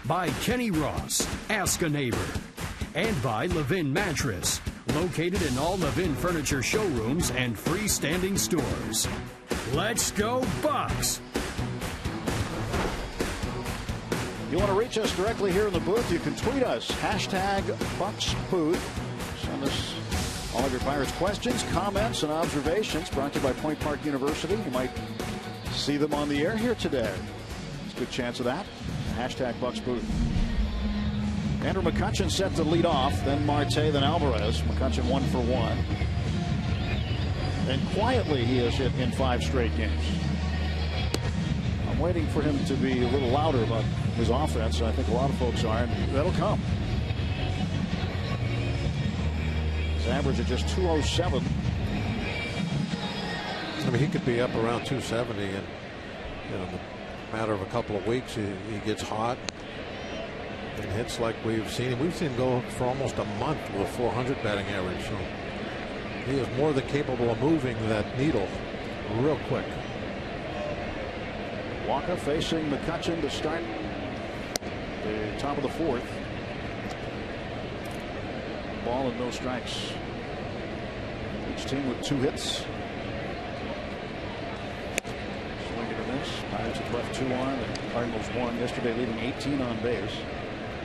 By Kenny Ross, Ask a Neighbor. And by Levin Mattress, located in all Levin furniture showrooms and freestanding stores. Let's go Bucks! You want to reach us directly here in the booth? You can tweet us. #BucksBooth. Send us all of your Pirates questions, comments, and observations. Brought to you by Point Park University. You might see them on the air here today. There's a good chance of that. #BucksBooth. Andrew McCutchen set to lead off, then Marte, then Alvarez. McCutchen 1 for 1. And quietly he has hit in 5 straight games. I'm waiting for him to be a little louder about his offense. I think a lot of folks are, and that'll come. His average of just 207. I mean, he could be up around 270, and in a matter of a couple of weeks, he gets hot and hits like we've seen him. We've seen him go for almost a month with a 400 batting average. So he is more than capable of moving that needle real quick. Walker facing McCutchen to start the top of the 4th. Ball and no strikes. Each team with 2 hits. Swing and a miss. Pirates have left 2 on. The Cardinals won yesterday, leaving 18 on base.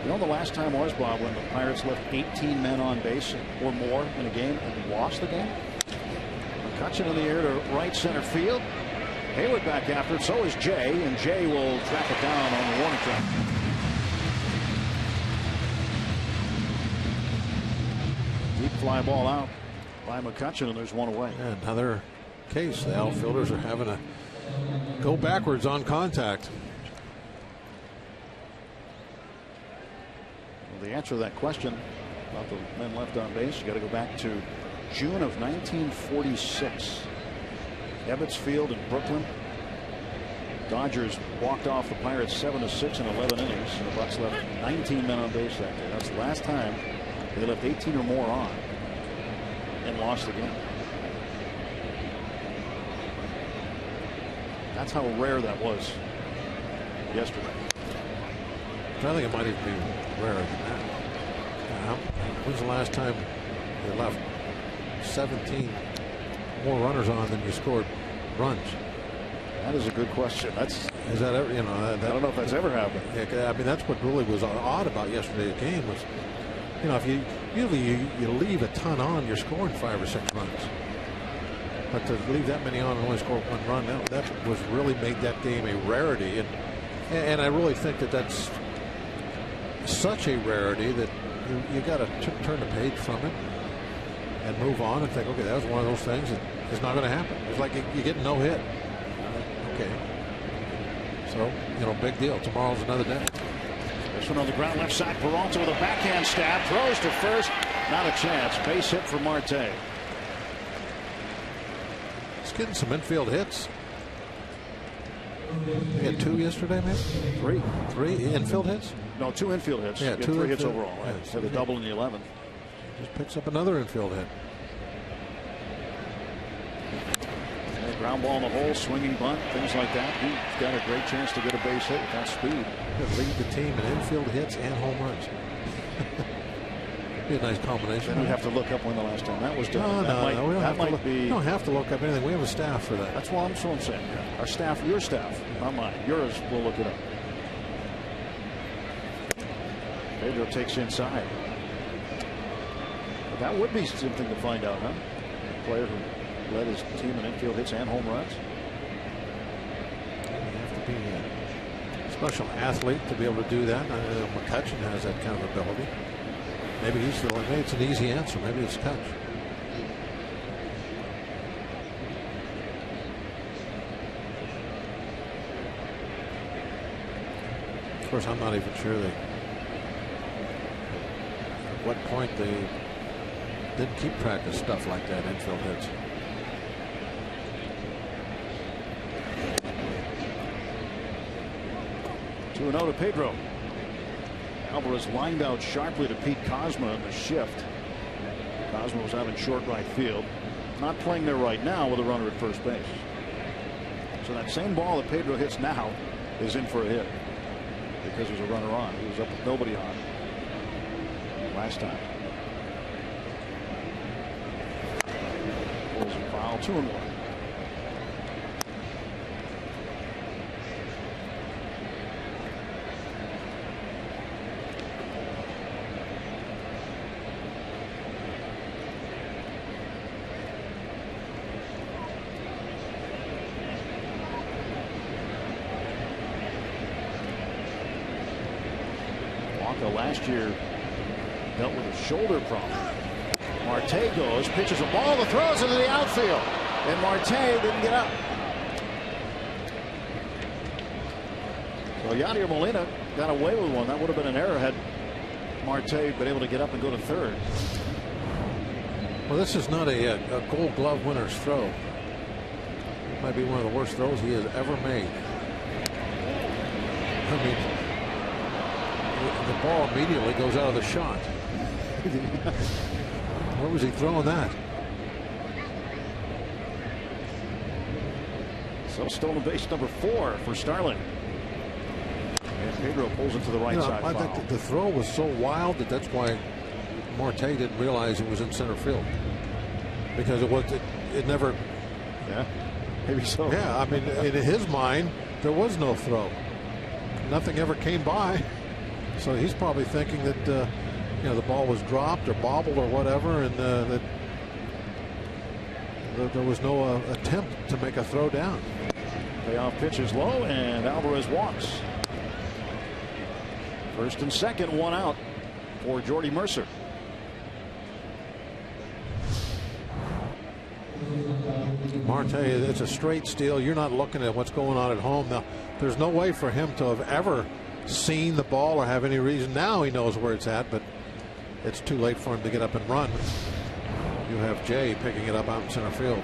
You know, the last time was, Bob, when the Pirates left 18 men on base or more in a game and lost the game. McCutchen in the air to right center field. Hayward back after it. So is Jay, and Jay will track it down on the warning track. Deep fly ball out by McCutchen, and there's one away. And another case. The outfielders are having to go backwards on contact. The answer to that question about the men left on base, you got to go back to June of 1946. Ebbets Field in Brooklyn. Dodgers walked off the Pirates 7-6 in 11 innings, and the Bucs left 19 men on base that day. That's the last time they left 18 or more on and lost the game. That's how rare that was yesterday. I think it might even be rarer than that. When's the last time you left 17 more runners on than you scored runs? That is a good question. Is that ever, you know? I don't know if that's ever happened. Yeah, I mean, that's what really was odd about yesterday's game was, you know, if you usually you leave a ton on, you're scoring 5 or 6 runs. But to leave that many on and only score 1 run, that was really made that game a rarity. And I really think that's such a rarity that you got to turn the page from it and move on and think, okay, that was one of those things that is not going to happen. It's like you get no hit. Okay. So, you know, big deal. Tomorrow's another day. This one on the ground, left side. Peralta with a backhand stab. Throws to first. Not a chance. Base hit for Marte. He's getting some infield hits. He had 2 yesterday, maybe? 3 infield hits? No, 2 infield hits. Yeah, 2 3 hits overall. Right? Yeah, so the double in the 11th. Just picks up another infield hit. And ground ball in the hole, swinging bunt, things like that. He's got a great chance to get a base hit with that speed. He'll lead the team in infield hits and home runs. Be a nice combination. Then we have to look up when the last time that was done. No, we don't have to look. Be... We don't have to look up anything. We have a staff for that. That's what I'm saying. Yeah. Our staff, your staff, not mine. Yours, we'll look it up. Pedro takes inside. But that would be something to find out, huh? A player who led his team in infield hits and home runs. You have to be a special athlete to be able to do that. McCutchen has that kind of ability. Maybe maybe it's an easy answer. Maybe it's touch. Of course, I'm not even sure at what point they didn't keep track of stuff like that, infield hits. To an 0 to Pedro. Alvarez lined out sharply to Pete Kozma in the shift. Kozma was out in short right field. Not playing there right now with a runner at first base. So that same ball that Pedro hits now is in for a hit because there's a runner on. He was up with nobody on last time. Pulls a foul, 2-1. Last year dealt with a shoulder problem. Marte goes, pitches a ball, the throws into the outfield, and Marte didn't get up. So Yadier Molina got away with one. That would have been an error had Marte been able to get up and go to third. Well, this is not a Gold Glove winner's throw. It might be one of the worst throws he has ever made. I mean, the ball immediately goes out of the shot. Where was he throwing that? So stolen base number 4 for Starling. And Pedro pulls it to the right side. I think the throw was so wild that's why Marte didn't realize it was in center field. Because it never. Yeah, maybe so. Yeah, I mean, in his mind, there was no throw. Nothing ever came by. So he's probably thinking that the ball was dropped or bobbled or whatever, and that there was no attempt to make a throw down. Payoff pitch is low, and Alvarez walks. First and second, one out for Jordy Mercer. Marte, it's a straight steal. You're not looking at what's going on at home. Now, there's no way for him to have ever seen the ball or have any reason. Now he knows where it's at, but it's too late for him to get up and run. You have Jay picking it up out in center field.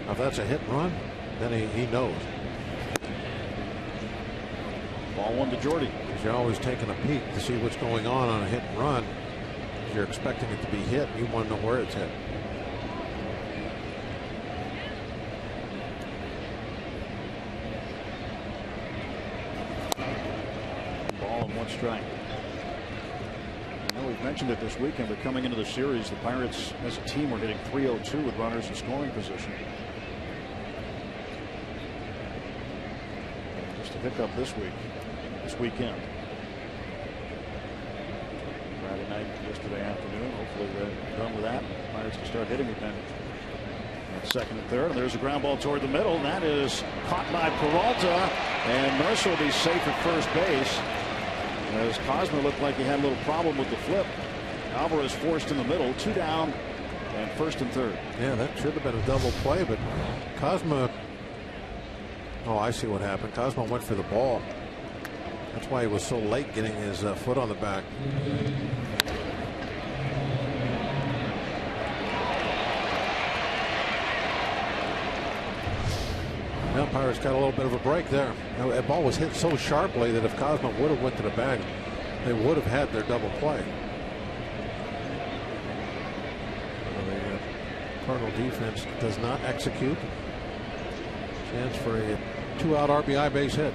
Now, if that's a hit and run, then he knows. Ball one to Jordy. Because you're always taking a peek to see what's going on a hit and run. You're expecting it to be hit. You want to know where it's hit. Ball and one strike. I know we've mentioned it this weekend, but coming into the series, the Pirates as a team were hitting .302 with runners in scoring position. Just a hiccup this weekend. Friday night, yesterday afternoon. Hopefully they're done with that. Pirates can start hitting again. Second and third, and there's a ground ball toward the middle, and that is caught by Peralta, and Mercer will be safe at first base. As Cosmo looked like he had a little problem with the flip. Alvarez forced in the middle, two down, and first and third. Yeah, that should have been a double play, but Cosmo. Oh, I see what happened. Cosmo went for the ball. That's why he was so late getting his foot on the back. Now Pirates got a little bit of a break there. Now, that ball was hit so sharply that if Cosmo would have went to the bag, they would have had their double play. The Cardinal defense does not execute. Chance for a 2-out RBI base hit.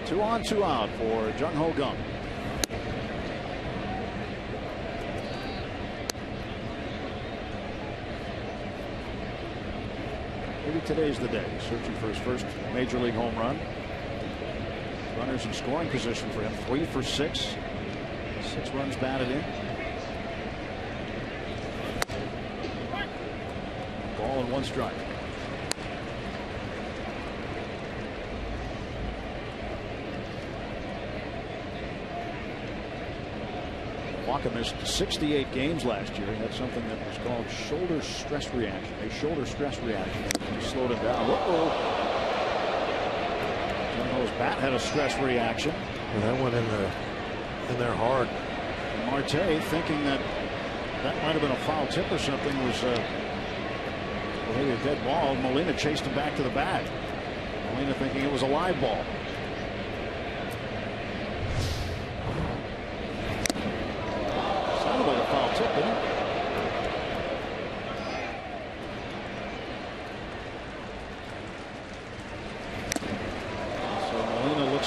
Two on, two out for Jung Ho Kang. Maybe today's the day. Searching for his first major league home run. Runners in scoring position for him. 3 for 6. 6 runs batted in. Ball and one strike. Walker missed 68 games last year. He had something that was called shoulder stress reaction. A shoulder stress reaction. He slowed him down. Uh-oh. Jung Ho's bat had a stress reaction. Well, that went in there hard. And Marte, thinking that might have been a foul tip or something, was maybe a dead ball. Molina chased him back to the bag. Molina thinking it was a live ball.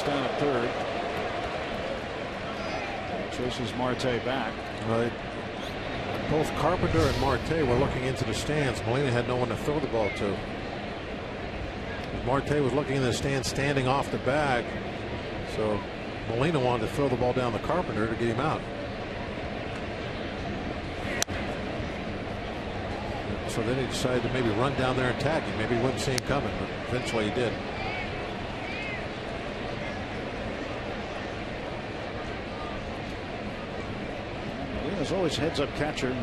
Down at third. Chases Marte back. Right. Both Carpenter and Marte were looking into the stands. Molina had no one to throw the ball to. Marte was looking in the stands, standing off the bag. So Molina wanted to throw the ball down to Carpenter to get him out. So then he decided to maybe run down there and tag him. Maybe he wouldn't see him coming, but eventually he did. Molina's always heads-up catcher.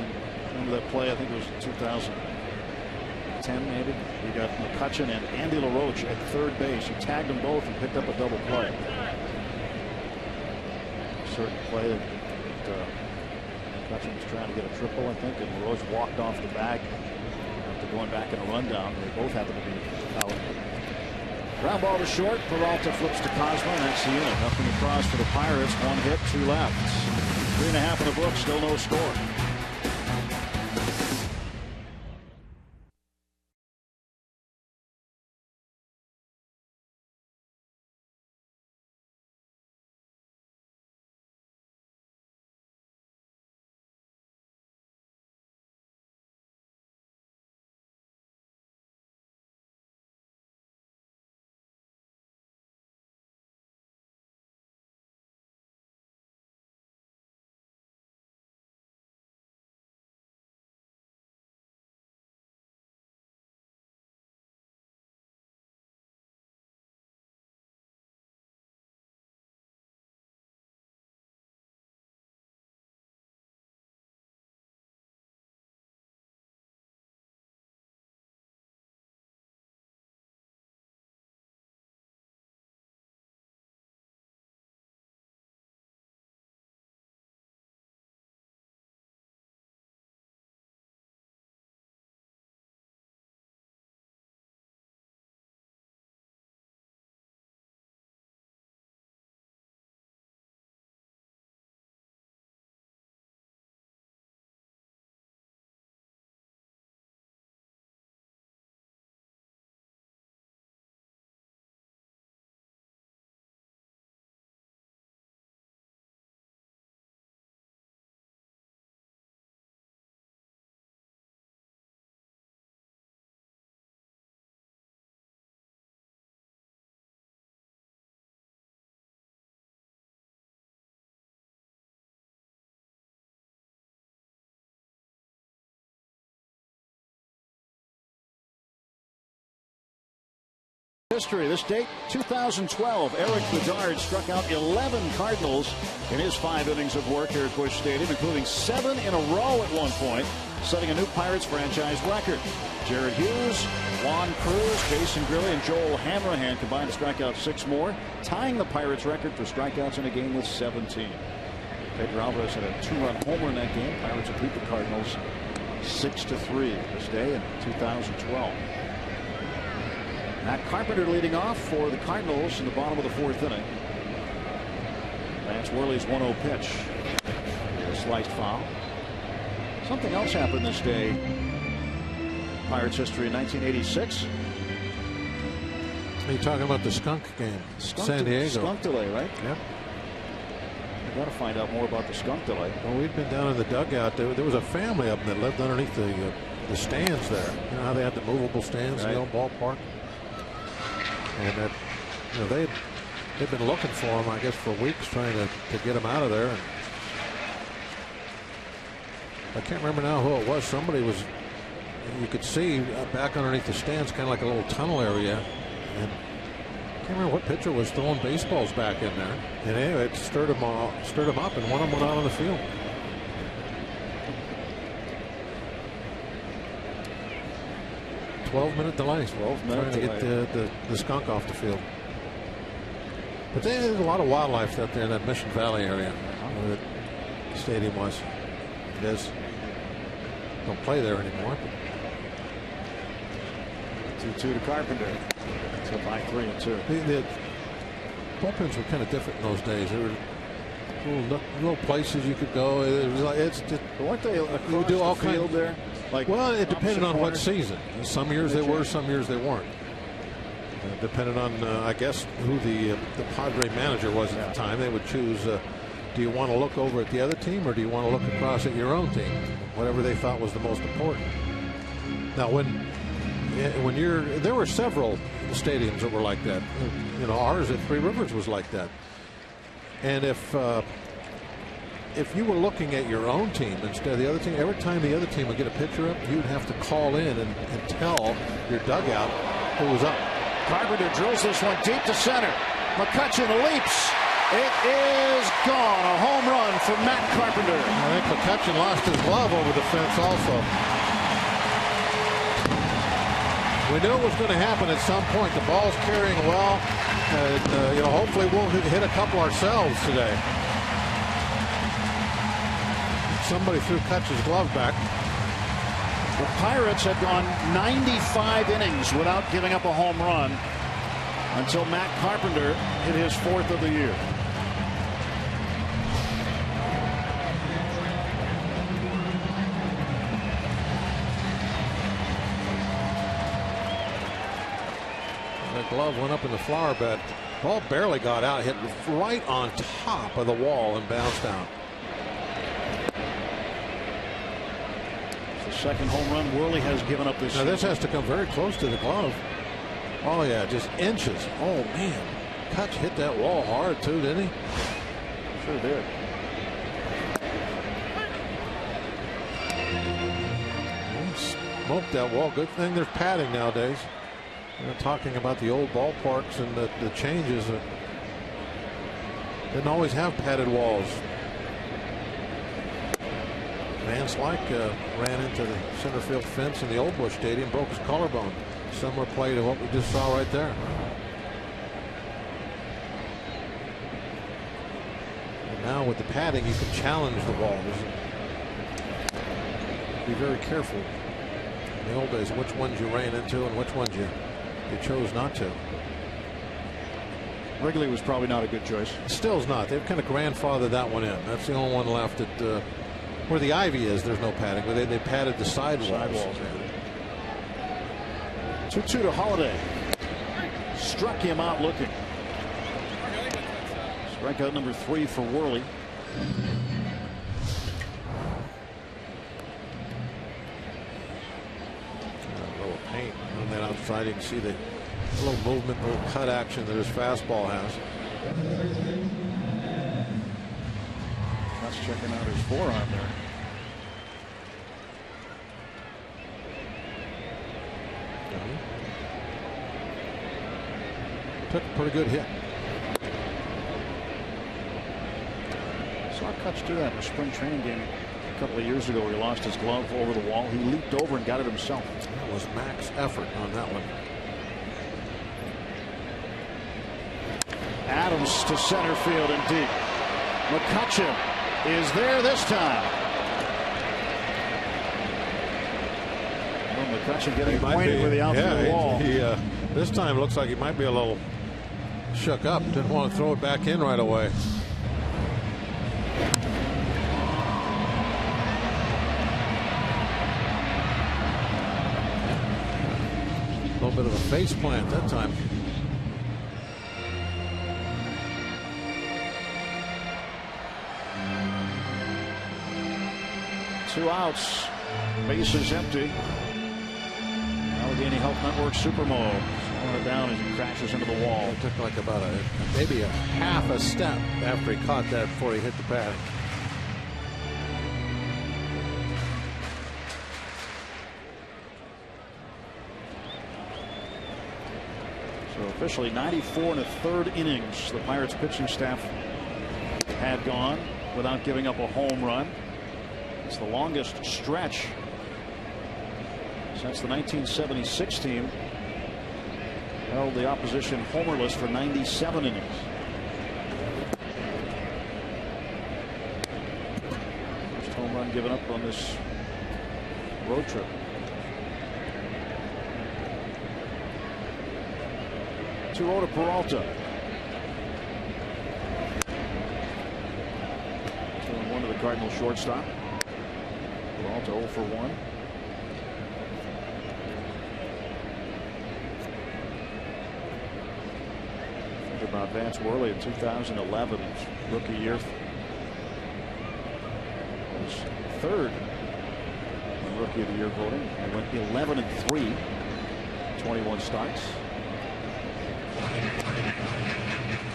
Remember that play? I think it was 2010, maybe. He got McCutchen and Andy LaRoche at third base. He tagged them both and picked up a double play. A certain play that McCutchen was trying to get a triple, I think, and LaRoche walked off the bag after going back in a rundown. They both happened to be out. Ground ball to short. Peralta flips to Cosmo, and that's the inning. Nothing across for the Pirates. 1 hit, 2 left. 3.5 in the book. Still no score. history. This date, 2012. Eric Bedard struck out 11 Cardinals in his 5 innings of work here at Busch Stadium, including 7 in a row at one point, setting a new Pirates franchise record. Jared Hughes, Juan Cruz, Jason Grilli, and Joel Hammerhand combined to strike out 6 more, tying the Pirates record for strikeouts in a game with 17. Pedro Alvarez had a 2-run homer in that game. Pirates would beat the Cardinals 6-3 this day in 2012. Matt Carpenter leading off for the Cardinals in the bottom of the 4th inning. Lance Worley's 1-0 pitch. A sliced foul. Something else happened this day. Pirates history in 1986. Are you talking about the skunk game? San Diego. Skunk delay, right? Yep. I've got to find out more about the skunk delay. Well, we'd been down in the dugout. There was a family up that lived underneath the stands there. You know how they had the movable stands in the old ballpark? And that, you know, they've been looking for him, I guess, for weeks, trying to get him out of there. And I can't remember now who it was. Somebody was, you could see back underneath the stands, kind of like a little tunnel area. And I can't remember what pitcher was throwing baseballs back in there. And anyway, it stirred him up, and one of them went out on the field. -12-minute delay. 12-minute delay. Trying to get the skunk off the field. But there's a lot of wildlife out there in that Mission Valley area where the stadium was. It is. Don't play there anymore. 2-2 to Carpenter. It's up by 3-2. The bullpens were kind of different in those days. There were little places you could go. It was like, it's just, weren't they across you do all the field there? Like, well, it depended on what season. Some years they were, some years they weren't. Depending on, I guess, who the Padre manager was at the time. They would choose, do you want to look over at the other team or do you want to look across at your own team? Whatever they thought was the most important. Now, there were several stadiums that were like that. You know, ours at Three Rivers was like that. And if you were looking at your own team instead of the other team, every time the other team would get a pitcher up, you'd have to call in and tell your dugout who was up. Carpenter drills this one deep to center. McCutchen leaps. It is gone. A home run for Matt Carpenter. I think McCutchen lost his glove over the fence also. We knew it was going to happen at some point. The ball's carrying well. You know, hopefully we'll hit a couple ourselves today. Somebody threw Kutch's glove back. The Pirates had gone 95 innings without giving up a home run until Matt Carpenter hit his 4th of the year. The glove went up in the flower bed. Ball barely got out, hit right on top of the wall and bounced out. The second home run Worley has given up this season. Now this has to come very close to the glove. Oh yeah, just inches. Oh man, Kutch hit that wall hard too, didn't he? Sure did. He smoked that wall. Good thing there's padding nowadays. We're talking about the old ballparks and the changes. Didn't always have padded walls. Van Slyke ran into the center field fence in the old Busch Stadium, broke his collarbone. Similar play to what we just saw right there. And now with the padding, you can challenge the walls. Be very careful. In the old days, which ones you ran into and which ones you chose not to. Wrigley was probably not a good choice. Still's not. They've kind of grandfathered that one in. That's the only one left at where the ivy is. There's no padding, but they padded the sidewalls. 2-2 to Holiday. Struck him out looking. Strikeout number 3 for Worley. A little paint on that outside. You can see the little movement, little cut action that his fastball has. That's checking out his forearm there. took a pretty good hit. Saw Kutch do that in a spring training game a couple of years ago where he lost his glove over the wall. He leaped over and got it himself. That was max effort on that one. Adams to center field and deep. McCutchen is there this time. Well, McCutchen getting acquainted with the outfield wall. This time looks like he might be a little shook up. Didn't want to throw it back in right away. A little bit of a face plant that time. Two outs, bases empty. Allegheny Health Network Super Mode. Slowing it down as he crashes into the wall. It took like about maybe a half a step after he caught that before he hit the pad. So officially 94 1/3 innings the Pirates pitching staff had gone without giving up a home run. It's the longest stretch since the 1976 team held the opposition homerless for 97 innings. First home run given up on this road trip. 2-0 to Peralta. 2-1 to the Cardinals shortstop. Peralta 0 for 1. Think about Vance Worley in 2011, his rookie year. Was third in Rookie of the Year voting. He went 11-3, 21 starts.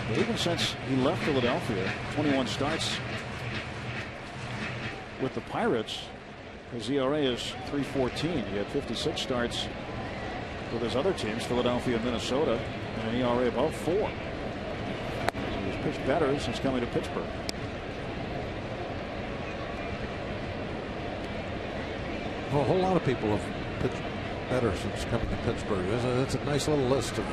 But even since he left Philadelphia, 21 starts with the Pirates, his ERA is 3.14. He had 56 starts with his other teams, Philadelphia and Minnesota, and an ERA above 4. So he's pitched better since coming to Pittsburgh. Well, a whole lot of people have pitched better since coming to Pittsburgh. That's a nice little list of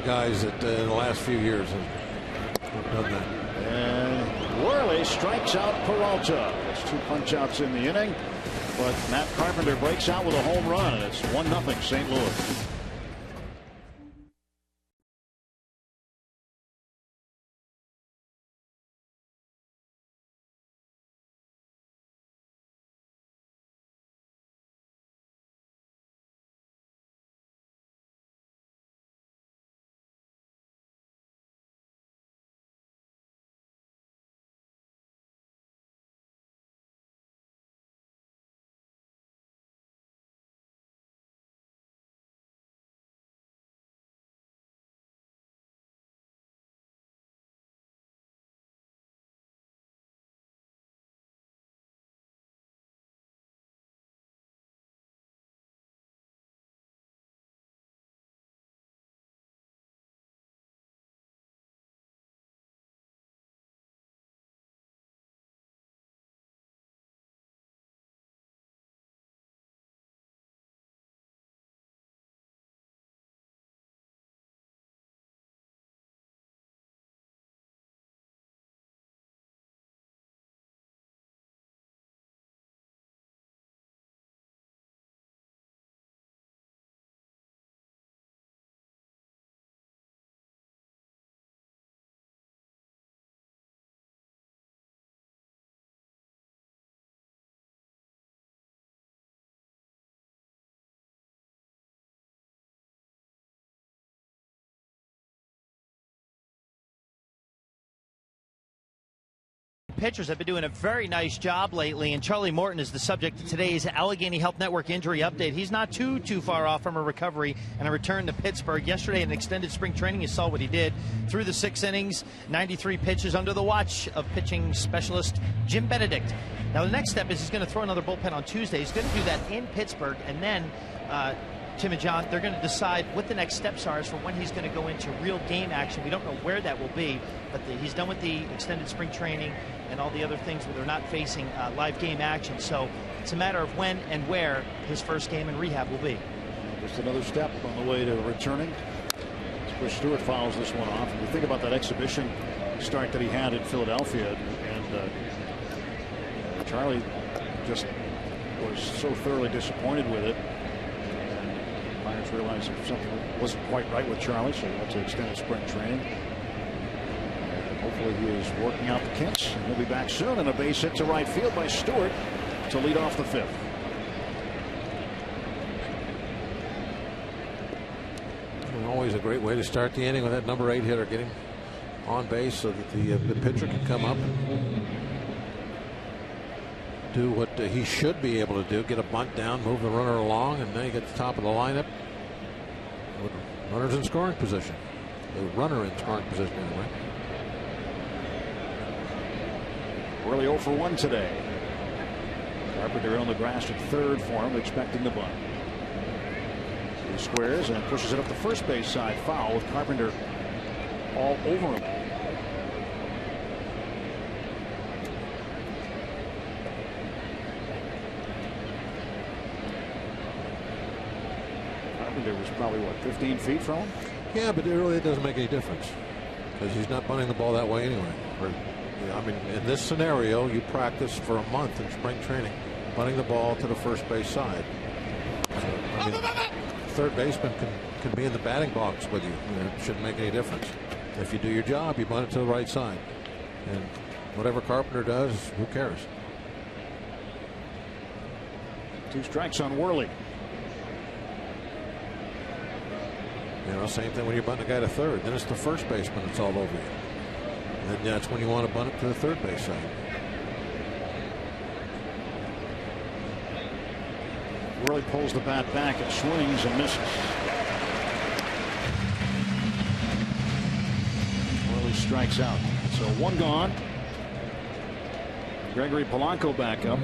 guys that in the last few years have done that. And Worley strikes out Peralta. That's 2 punch-outs in the inning, but Matt Carpenter breaks out with a home run, and it's 1-0 St. Louis. Pitchers have been doing a very nice job lately, and Charlie Morton is the subject of today's Allegheny Health Network injury update. He's not too far off from a recovery and a return to Pittsburgh. Yesterday in extended spring training, you saw what he did through the 6 innings, 93 pitches under the watch of pitching specialist Jim Benedict. Now the next step is he's going to throw another bullpen on Tuesday. He's going to do that in Pittsburgh, and then Tim and John, they're going to decide what the next steps are as for when he's going to go into real game action. We don't know where that will be, but he's done with the extended spring training and all the other things where they're not facing live game action. So it's a matter of when and where his first game in rehab will be. Just another step on the way to returning. Chris Stewart fouls this one off. And you think about that exhibition start that he had in Philadelphia, and Charlie just was so thoroughly disappointed with it. And Pirates realized that something wasn't quite right with Charlie, so he went to extended spring training. And hopefully he is working out the kinks, and he'll be back soon. And a base hit to right field by Stewart to lead off the fifth. Always a great way to start the inning with that number 8 hitter getting on base so that the pitcher can come up and do what he should be able to do, get a bunt down, move the runner along, and then you get the top of the lineup with runners in scoring position. The runner in scoring position anyway. Early 0 for 1 today. Carpenter on the grass at third for him, expecting the bunt. He squares and pushes it up the first base side, foul with Carpenter all over him. Carpenter was probably, what, 15 feet from him? Yeah, but it really doesn't make any difference because he's not bunting the ball that way anyway. I mean, in this scenario, you practice for a month in spring training, bunting the ball to the first base side. So, I mean, third baseman can be in the batting box with you. It shouldn't make any difference. If you do your job, you bunt it to the right side. And whatever Carpenter does, who cares? 2 strikes on Worley. You know, same thing when you bunt a guy to third. Then it's the first baseman that's all over you. And that's when you want to bunt it to the third base side. Worley pulls the bat back and swings and misses. Worley strikes out. So 1 gone. Gregory Polanco back up.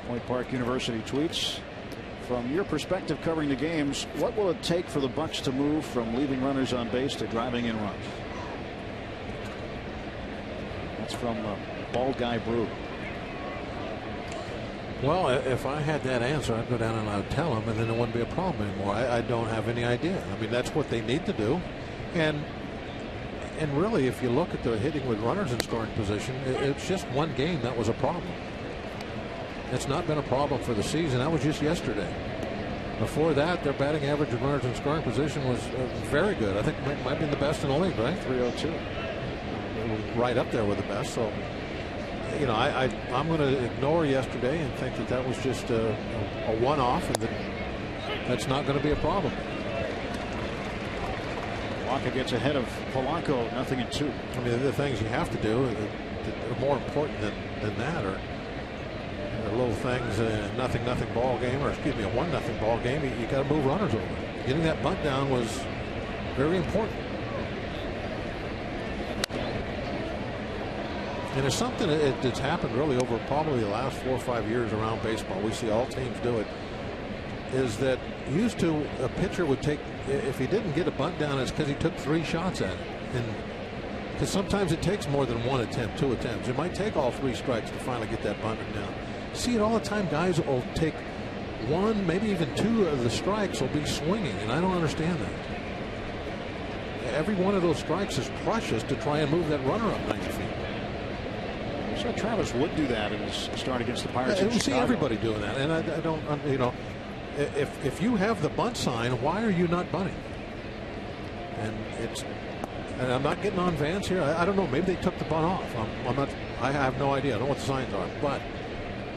Point Park University tweets, from your perspective covering the games, what will it take for the Bucs to move from leaving runners on base to driving in runs? That's from Bald Guy Brew. Well, if I had that answer, I'd go down and I'd tell them, and then it wouldn't be a problem anymore. I don't have any idea. I mean, that's what they need to do. And really, if you look at the hitting with runners in scoring position, it's just one game that was a problem. It's not been a problem for the season. That was just yesterday. Before that, their batting average of runners in scoring position was very good. I think it might be the best in the league, right? 302. Right up there with the best. So, you know, I'm going to ignore yesterday and think that that was just a one-off, and that's not going to be a problem. Walker gets ahead of Polanco, 0-2. I mean, the things you have to do that are more important than that are little things, nothing ball game, or excuse me, a 1-0 ball game. You got to move runners over. Getting that bunt down was very important. And it's something that's happened really over probably the last 4 or 5 years around baseball. We see all teams do it. Is that used to a pitcher would take, if he didn't get a bunt down, it's because he took 3 shots at it. And because sometimes it takes more than 1 attempt, 2 attempts. It might take all 3 strikes to finally get that bunt down. See it all the time. Guys will take 1, maybe even 2 of the strikes will be swinging, and I don't understand that. Every one of those strikes is precious to try and move that runner up 90 feet. So Travis would do that in his start against the Pirates. Yeah, we see everybody doing that, and I don't, you know, if you have the bunt sign, why are you not bunting? And I'm not getting on Vance here. I don't know. Maybe they took the bunt off. I'm not. I have no idea. I don't know what the signs are, but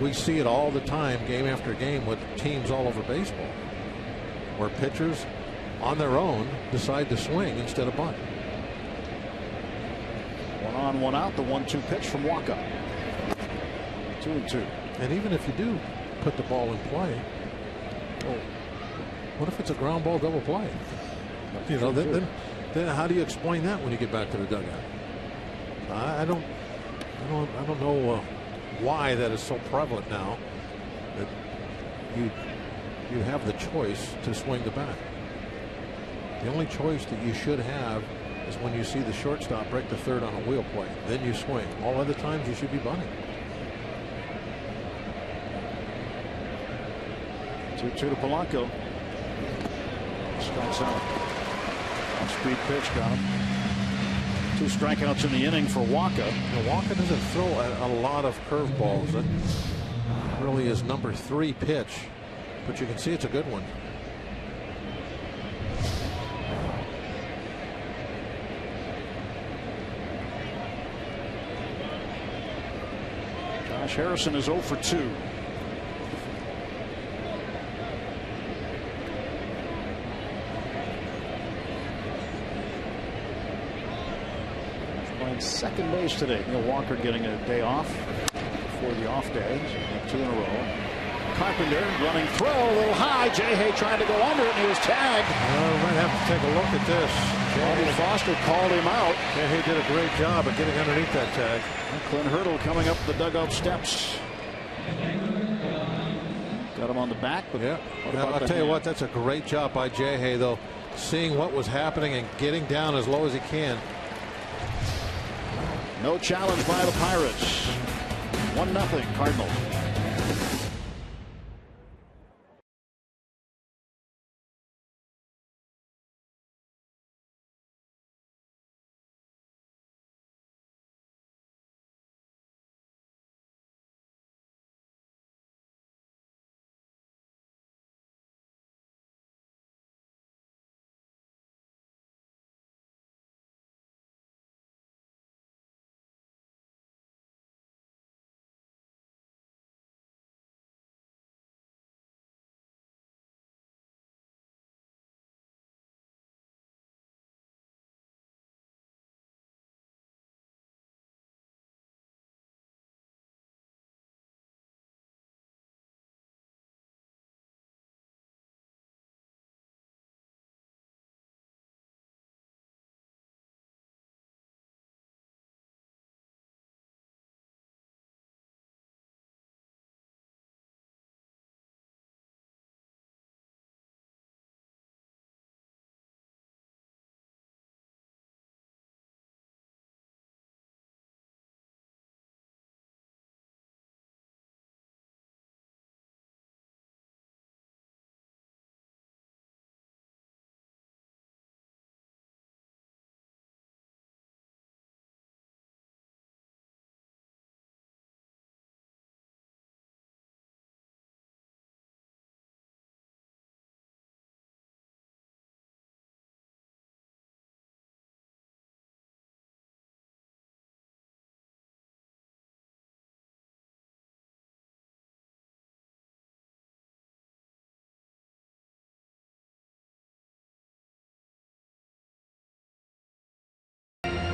we see it all the time, game after game, with teams all over baseball, where pitchers on their own decide to swing instead of bunt. 1 on, 1 out. The 1-2 pitch from Walker. 2-2. And even if you do put the ball in play, well, what if it's a ground ball double play? You know, then how do you explain that when you get back to the dugout? I don't know why that is so prevalent now, that you have the choice to swing the bat. The only choice that you should have is when you see the shortstop break the third on a wheel play. Then you swing. All other times you should be bunting. 2-2 to Polanco. Strikes out. On-speed pitch got him. 2 strikeouts in the inning for Wacha. Wacha doesn't throw a lot of curveballs. That really is number 3 pitch. But you can see it's a good one. Josh Harrison is 0 for 2. Playing second base today. Neil Walker getting a day off before the off day. So 2 in a row. Carpenter running throw a little high. J-Hay trying to go under it, and he was tagged. We might have to take a look at this. Bobby Foster called him out. J-Hay did a great job of getting underneath that tag. Clint Hurdle coming up the dugout steps. Got him on the back. But yeah, I'll tell you what, that's a great job by J-Hay, though, seeing what was happening and getting down as low as he can. No challenge by the Pirates. 1-0 Cardinals.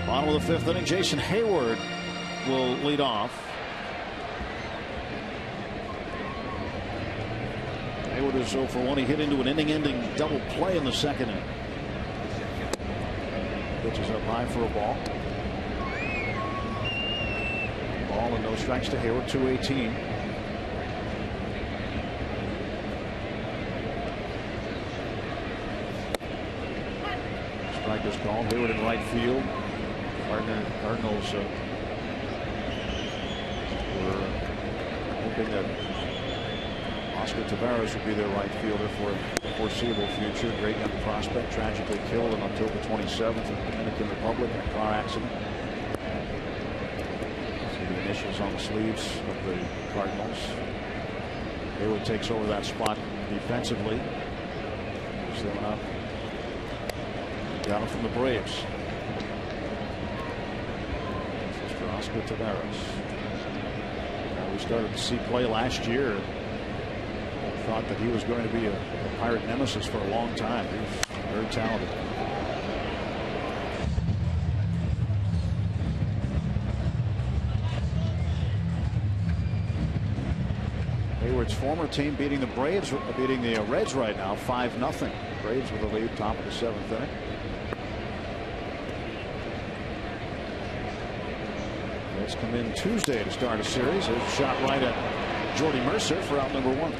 Bottom of the 5th inning, Jason Hayward will lead off. Hayward is 0 for 1. He hit into an inning-ending double play in the 2nd inning. Pitches up high for a ball. Ball and no strikes to Hayward. 2-18. Strike is called. Hayward in right field. Cardinals were hoping that Oscar Taveras would be their right fielder for the foreseeable future. Great young prospect, tragically killed on October 27th in the Dominican Republic in a car accident. See the initials on the sleeves of the Cardinals. Hayward takes over that spot defensively. Puts them up. Got him from the Braves. Oscar Taveras. We started to see play last year. Thought that he was going to be a Pirate nemesis for a long time. He's very talented. Hayward's former team beating the Braves, beating the Reds right now, 5-0. Braves with a lead, top of the 7th inning. Let's come in Tuesday to start a series. There's a shot right at Jordy Mercer for out number 1.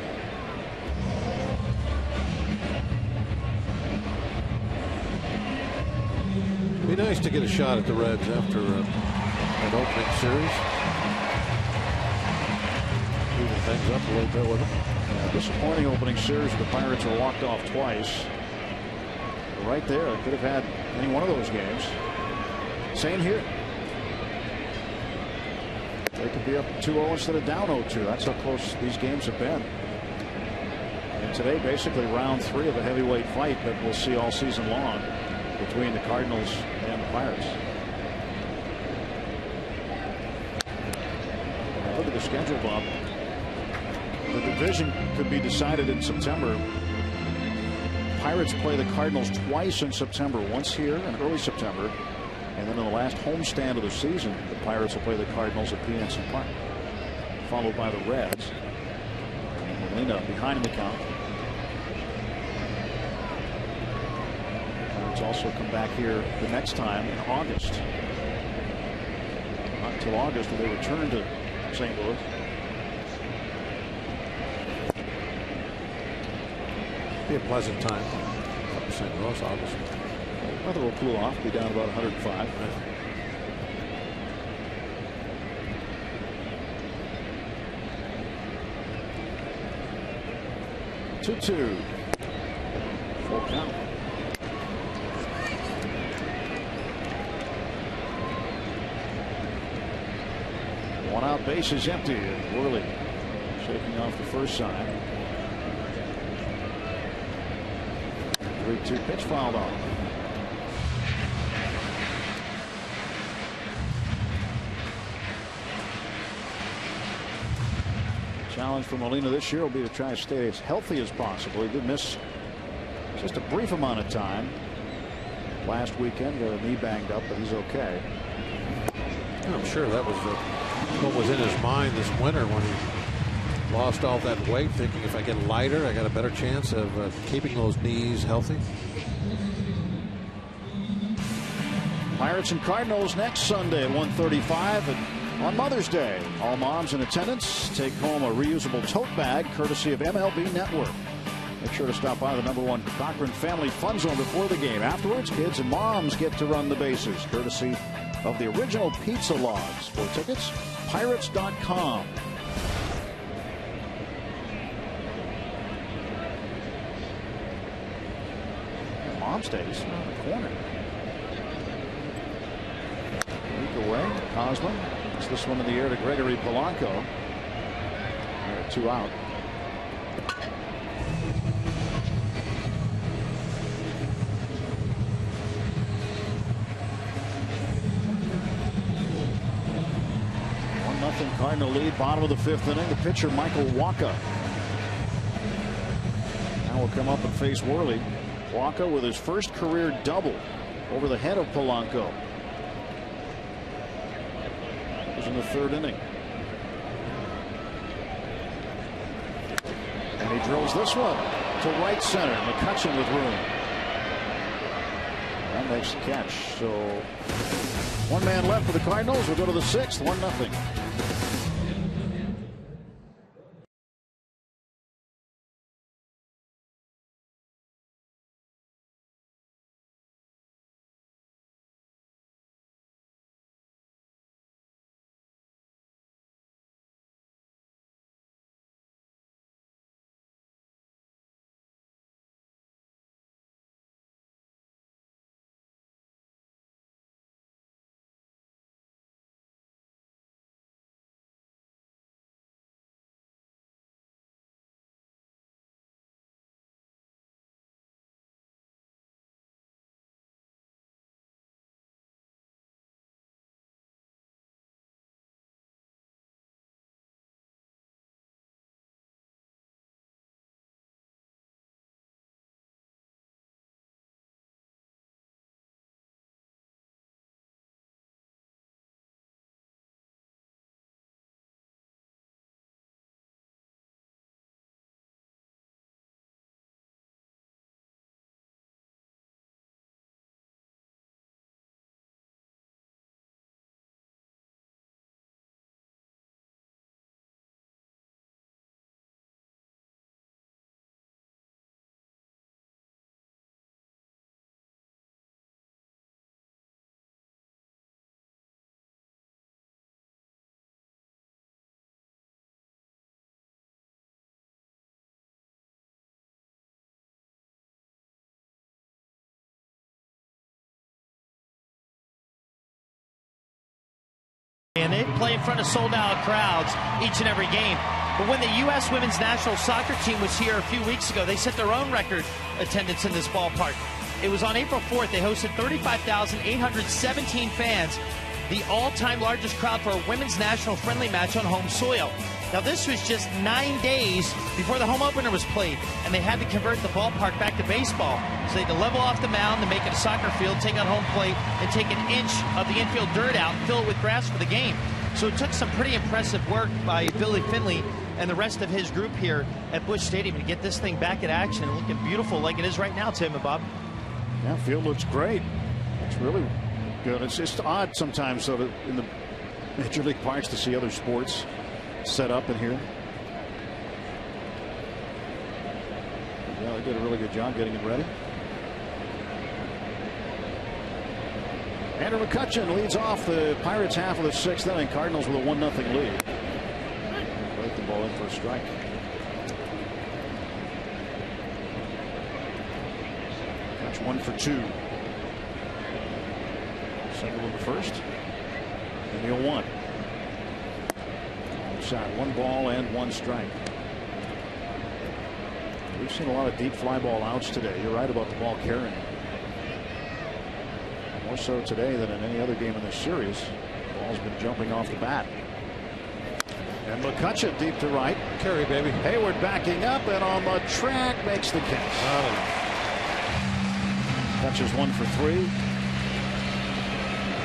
Be nice to get a shot at the Reds after an opening series. Even things up a little bit with them. Yeah, disappointing opening series. The Pirates were walked off twice. But right there, could have had any one of those games. Same here. They could be up 2-0 instead of down 0-2. That's how close these games have been. And today, basically round 3 of a heavyweight fight that we'll see all season long between the Cardinals and the Pirates. Now look at the schedule, Bob. The division could be decided in September. Pirates play the Cardinals twice in September, once here in early September, and then in the last homestand of the season, the Pirates will play the Cardinals at PNC Park, followed by the Reds. And Molina behind in the count. Also come back here the next time in August. Not until August will they return to St. Louis. Be a pleasant time up in St. Louis, August. Weather will cool off, be down about 105. 2-2. Full count. One out, base is empty, and Worley shaking off the first sign. 3-2 pitch fouled off. The challenge for Molina this year will be to try to stay as healthy as possible. He did miss just a brief amount of time last weekend, got a knee banged up, but he's okay. I'm sure that was what was in his mind this winter when he lost all that weight, thinking if I get lighter, I got a better chance of keeping those knees healthy. Pirates and Cardinals next Sunday at 1:35, and on Mother's Day, all moms in attendance take home a reusable tote bag courtesy of MLB Network. Make sure to stop by the #1 Cochran Family Fun Zone before the game. Afterwards, kids and moms get to run the bases courtesy of the original pizza logs. For tickets, pirates.com. Mom's Day is around the corner. Week away, Cosman. It's this one in the air to Gregory Polanco. 2 out. Cardinal lead, bottom of the 5th inning. The pitcher, Michael Wacha. Now will come up and face Worley. Wacha with his first career double over the head of Polanco. It was in the 3rd inning. And he drills this one to right center. McCutchen with room. That makes the catch. So 1 man left for the Cardinals. We'll go to the 6th, 1-0. And they play in front of sold-out crowds each and every game. But when the U.S. women's national soccer team was here a few weeks ago, they set their own record attendance in this ballpark. It was on April 4th. They hosted 35,817 fans, the all-time largest crowd for a women's national friendly match on home soil. Now, this was just 9 days before the home opener was played, and they had to convert the ballpark back to baseball. So they had to level off the mound to make it a soccer field, take out home plate, and take an inch of the infield dirt out and fill it with grass for the game. So it took some pretty impressive work by Billy Finley and the rest of his group here at Busch Stadium to get this thing back in action and looking beautiful like it is right now, Tim and Bob. Yeah, field looks great. It's really good. It's just odd sometimes, though, in the Major League parks to see other sports set up in here. Yeah, they did a really good job getting it ready. Andrew McCutchen leads off the Pirates half of the sixth inning. Cardinals with a 1-0 lead. Right the ball in for a strike. That's 1 for 2. Single in the first. And the 0-1. Outside, 1 ball and 1 strike. We've seen a lot of deep fly ball outs today. You're right about the ball carrying. More so today than in any other game in this series. The ball's been jumping off the bat. And McCutchen deep to right. Carry, baby. Hayward backing up and on the track makes the catch. Catches 1 for 3.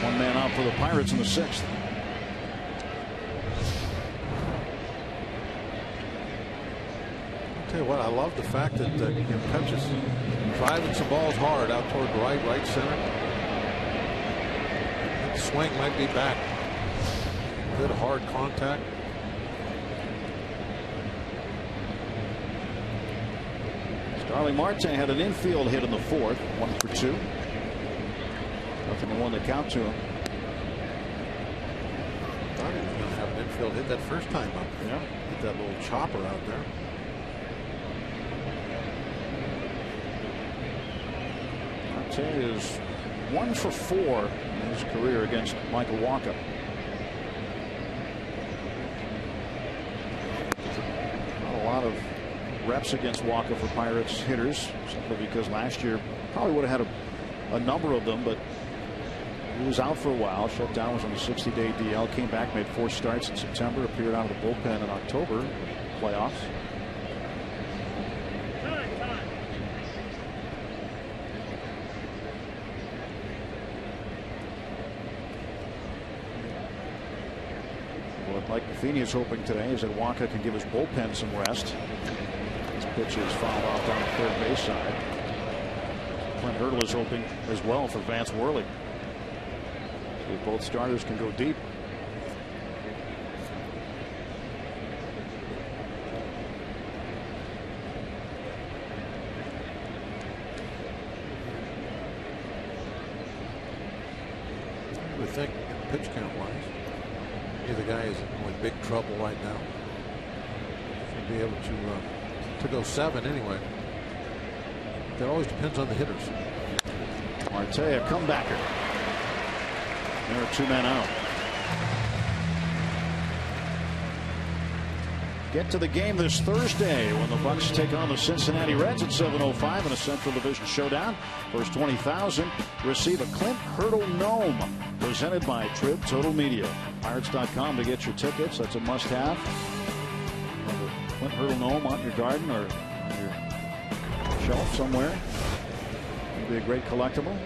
1 man out for the Pirates in the sixth. I'll tell you what, I love the fact that McCutchen's driving some balls hard out toward the right center. The swing might be back. Good hard contact. Starling Marte had an infield hit in the fourth. 1 for 2. Nothing to 1 to count to him. Thought he was going to have an infield hit that first time up. Yeah. Hit that little chopper out there. Marte is 1 for 4 in his career against Michael Wacha. Not a lot of reps against Wacha for Pirates hitters, simply because last year probably would have had a number of them, but he was out for a while. Shut down, was on a 60-day DL, came back, made 4 starts in September, appeared out of the bullpen in October, playoffs. What Mike Matheny is hoping today is that Wacha can give his bullpen some rest. This pitch is fouled off down the third base side. Clint Hurdle is hoping as well for Vance Worley. So both starters can go deep. I would think pitch count wise, the guy is in big trouble right now. Should be able to go 7 anyway. That always depends on the hitters. Marte, a comebacker. There are 2 men out. Get to the game this Thursday when the Bucks take on the Cincinnati Reds at 7:05 in a Central Division showdown. First 20,000 receive a Clint Hurdle gnome presented by Trib Total Media. Pirates.com to get your tickets. That's a must-have. Clint Hurdle gnome on your garden or your shelf somewhere. It'll be a great collectible.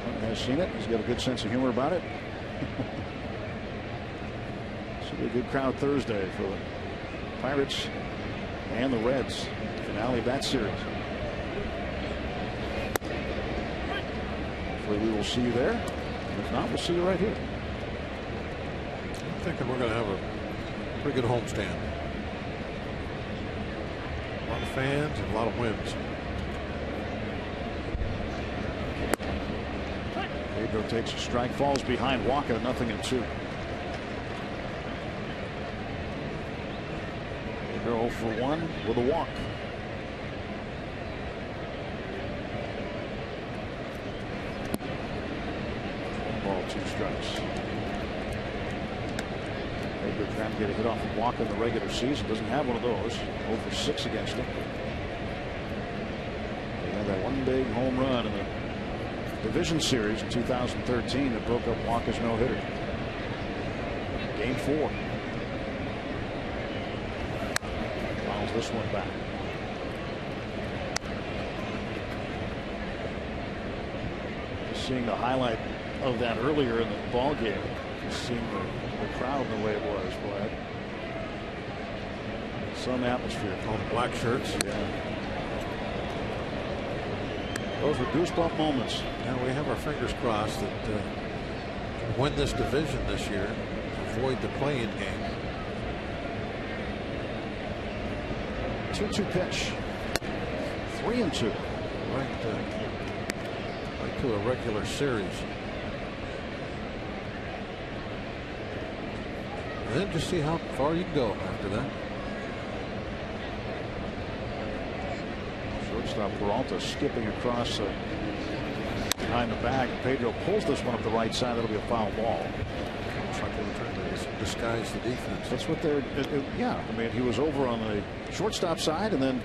Clinton has seen it. He's got a good sense of humor about it. Should be a good crowd Thursday for the Pirates and the Reds. Finale of that series. Hopefully we will see you there. If not, we'll see you right here. I'm thinking we're going to have a pretty good homestand. A lot of fans and a lot of wins. Pedro takes a strike, falls behind Wacha, 0-2. Pedro 0 for 1 with a walk. Ball strikes. Baker trying to get a hit off a walk in the regular season. Doesn't have one of those. 0 for 6 against him. They had that one big home run in the division series in 2013 that broke up Walker's no-hitter. Game 4. Fouls this one back. Just seeing the highlight of that earlier in the ball game. Just seeing the crowd the way it was, boy. Some atmosphere. All the black shirts. Yeah. Those were goosebump moments. Now we have our fingers crossed that win this division this year, avoid the play-in game. 2-2 pitch. 3-2. Right to a regular series. And then just see how far you can go after that. Shortstop Peralta skipping across behind the bag. Pedro pulls this one up the right side. That'll be a foul ball. Looks like they were trying to disguise the defense. That's what they're. Yeah, I mean, he was over on the shortstop side, and then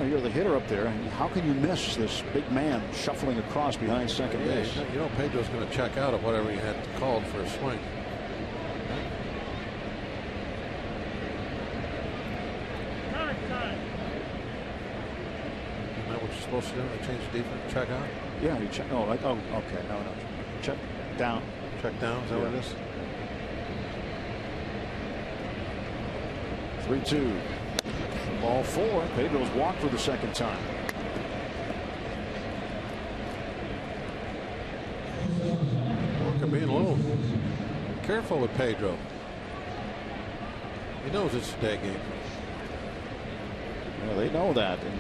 you're the hitter up there. How can you miss this big man shuffling across behind second base? You know Pedro's going to check out of whatever he had called for a swing. Supposed to do? They change the defense. Check out. Yeah, you check. Oh, okay. No. Check down. Check down. Is that what it is? 3-2. Ball 4. Pedro's walked for the second time. Walker being a little careful with Pedro. He knows it's a day game. Yeah, they know that. And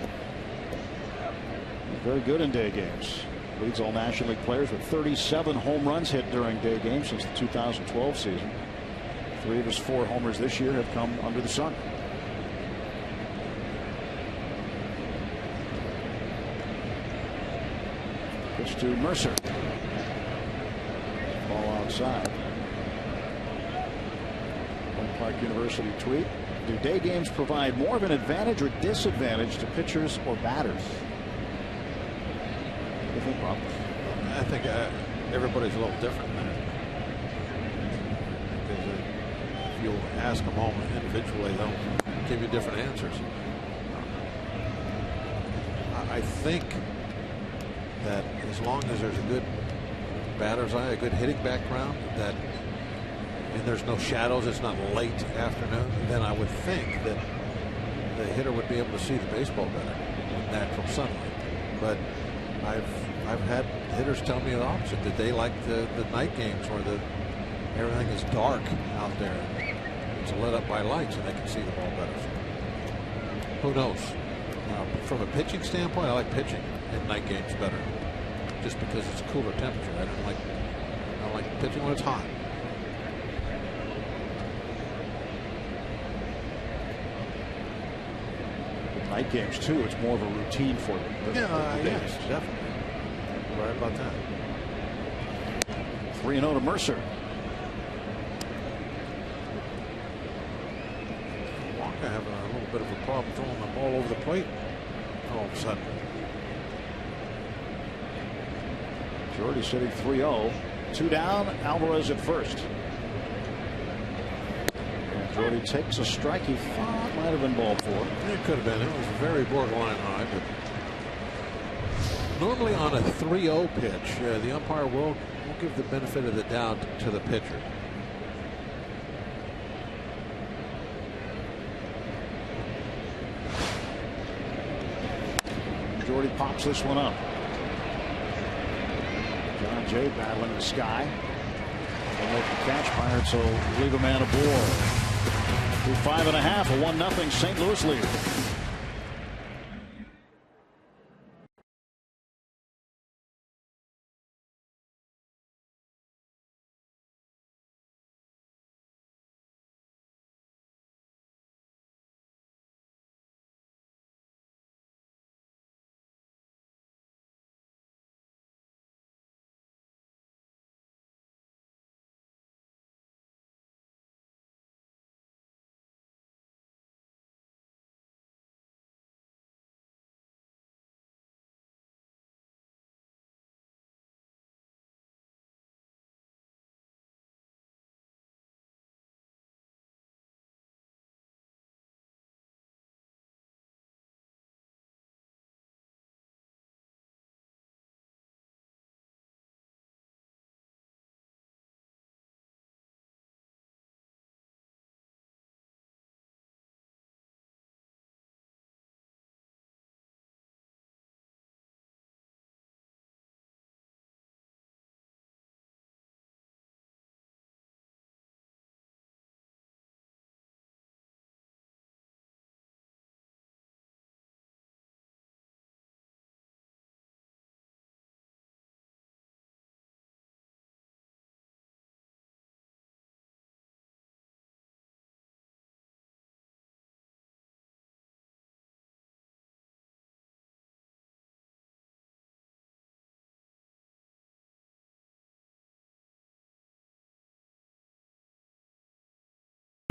very good in day games. Leads all National League players with 37 home runs hit during day games since the 2012 season. 3 of his 4 homers this year have come under the sun. Pitch to Mercer. Ball outside. Home Park University tweet. Do day games provide more of an advantage or disadvantage to pitchers or batters? I think everybody's a little different than it. Because if you ask them all individually, they'll give you different answers. I think that as long as there's a good batter's eye, a good hitting background, and there's no shadows, it's not late afternoon, then I would think that the hitter would be able to see the baseball better with natural sunlight. But I've had hitters tell me the opposite, that they like the night games where everything is dark out there. It's lit up by lights and they can see the ball better. Who knows? From a pitching standpoint, I like pitching in night games better, just because it's a cooler temperature. I don't like pitching when it's hot. Night games too, it's more of a routine for them. Yes, definitely. Right about that. 3-0 to Mercer. Walker having a little bit of a problem throwing the ball over the plate all of a sudden. Jordy sitting 3-0. 2 down. Alvarez at first. And Jordy takes a strike. He thought might have been ball 4. It could have been. It was very borderline high, but normally on a 3-0 pitch, the umpire will give the benefit of the doubt to the pitcher. Jordy pops this one up. John Jay battling the sky. They'll make the catch. Pirates will leave a man aboard. Through 5.5, a 1-0 St. Louis lead.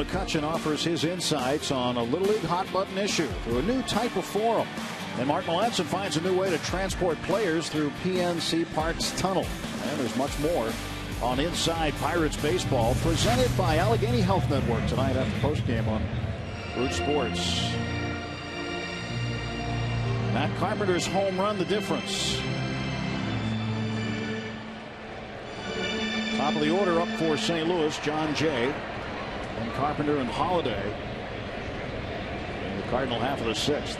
McCutcheon offers his insights on a Little League hot button issue through a new type of forum. And Mark Melanson finds a new way to transport players through PNC Park's tunnel. And there's much more on Inside Pirates Baseball, presented by Allegheny Health Network tonight after postgame on Root Sports. Matt Carpenter's home run, the difference. Top of the order up for St. Louis, John Jay, and Carpenter and Holiday in the Cardinal half of the sixth.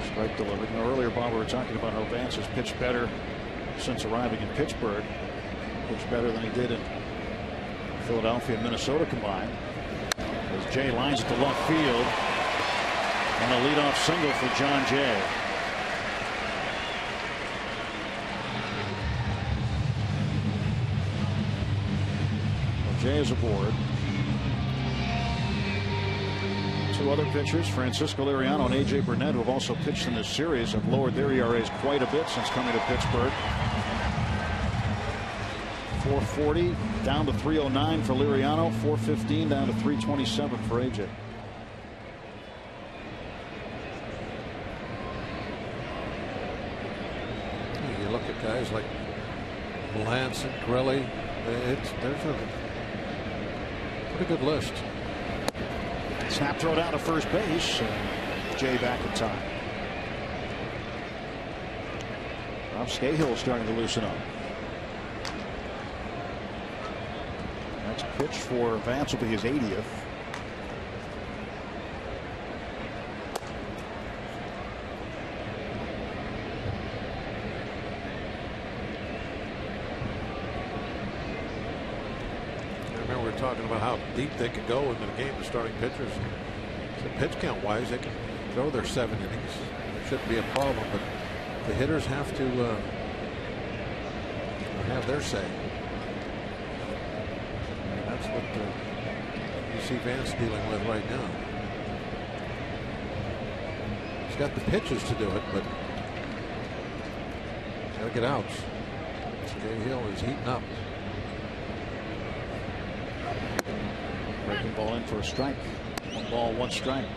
Strike delivered. Earlier, Bob, we were talking about how Vance has pitched better since arriving in Pittsburgh. Pitched better than he did in Philadelphia and Minnesota combined. As Jay lines it to left field, and a leadoff single for John Jay. Jay is aboard. Two other pitchers, Francisco Liriano and A.J. Burnett, who have also pitched in this series, have lowered their ERAs quite a bit since coming to Pittsburgh. 440 down to 309 for Liriano, 415 down to 327 for A.J. You look at guys like Melanson, Grelly. There's a pretty good list. Snap throw down to first base. Jay back in time. Rob Scahill starting to loosen up. Next pitch for Vance will be his 80th. Talking about how deep they could go in the game of starting pitchers. So pitch count wise, they can throw their 7 innings. It shouldn't be a problem, but the hitters have to have their say. And that's what you see Vance dealing with right now. He's got the pitches to do it, but he's got to get outs. Cahill is heating up. Breaking ball in for a strike. 1 ball, 1 strike.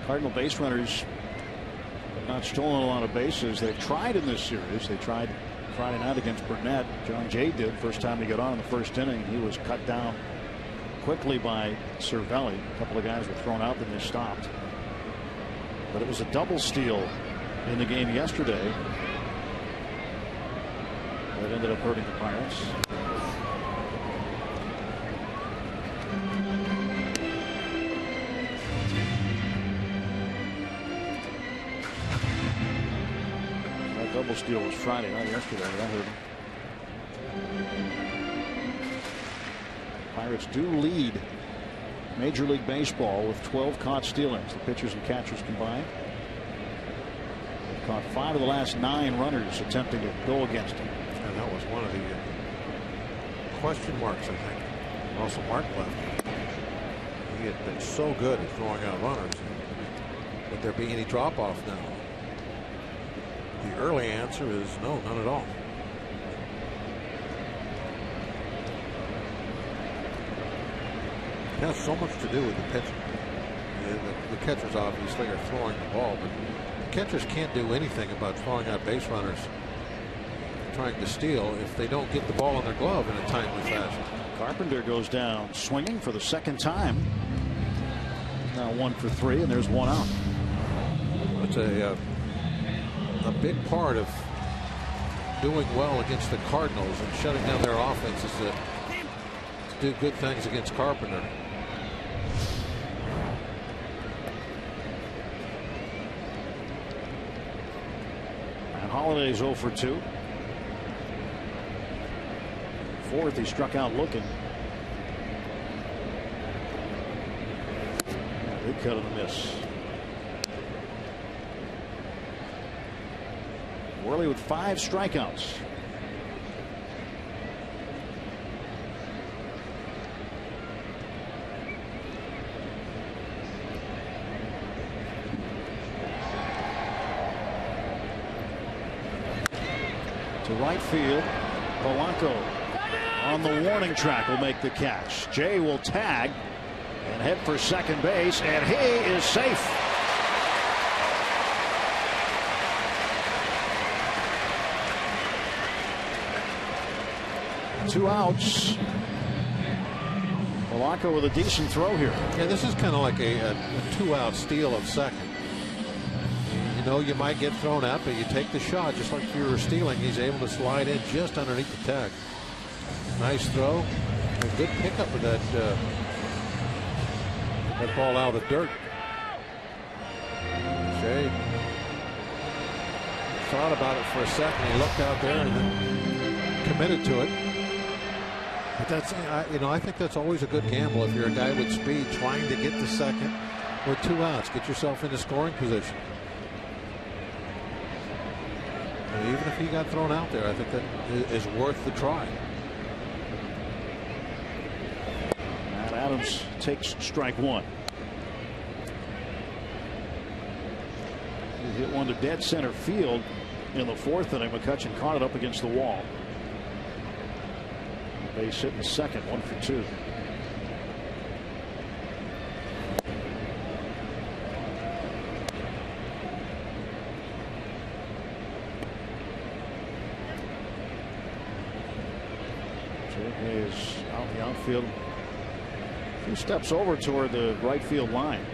Cardinal base runners have not stolen a lot of bases. They've tried in this series. They tried Friday night against Burnett. John Jay did. First time he got on in the first inning. He was cut down quickly by Cervelli. A couple of guys were thrown out, then they stopped. But it was a double steal in the game yesterday that ended up hurting the Pirates. Double steal was Friday, not yesterday. That hurt him. Pirates do lead Major League Baseball with 12 caught stealings. The pitchers and catchers combined. They've caught 5 of the last 9 runners attempting to go against him. And that was one of the question marks, I think. Also, Mark left. He had been so good at throwing out runners. Would there be any drop off now? The early answer is no, none at all. It has so much to do with the pitcher. The catchers obviously are throwing the ball, but the catchers can't do anything about throwing out base runners trying to steal if they don't get the ball in their glove in a timely fashion. Carpenter goes down swinging for the second time. Now 1 for 3, and there's 1 out. It's a big part of doing well against the Cardinals and shutting down their offense is to do good things against Carpenter. And Holiday's 0 for 2. 4th, he struck out looking. Big cut of the miss. Worley with 5 strikeouts. To right field. Polanco on the warning track will make the catch. Jay will tag and head for second base, and he is safe. Two outs. Polanco with a decent throw here. Yeah, this is kind of like a two-out steal of second. You know you might get thrown out, but you take the shot just like if you were stealing. He's able to slide in just underneath the tag. Nice throw. A good pickup of that ball out of the dirt. Jay thought about it for a second. He looked out there and then committed to it. But that's, I think that's always a good gamble if you're a guy with speed trying to get the second with two outs. Get yourself into scoring position. And even if he got thrown out there, I think that is worth the try. Matt Adams takes strike one. He hit one to dead center field in the fourth inning. McCutchen caught it up against the wall. Base hit in the second, 1 for 2. Jay is out in the outfield, a few steps over toward the right field line.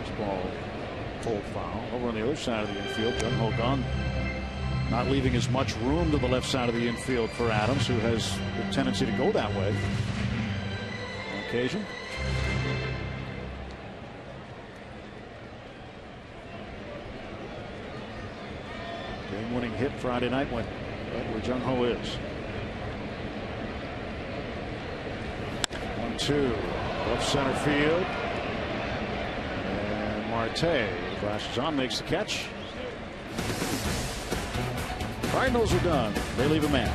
This ball pulled foul over on the other side of the infield. Jung Ho Kang not leaving as much room to the left side of the infield for Adams, who has the tendency to go that way on occasion. Game-winning hit Friday night went right where Jung Ho is. 1-2 left center field. Marte, glasses on, makes the catch. Cardinals are done. They leave a man.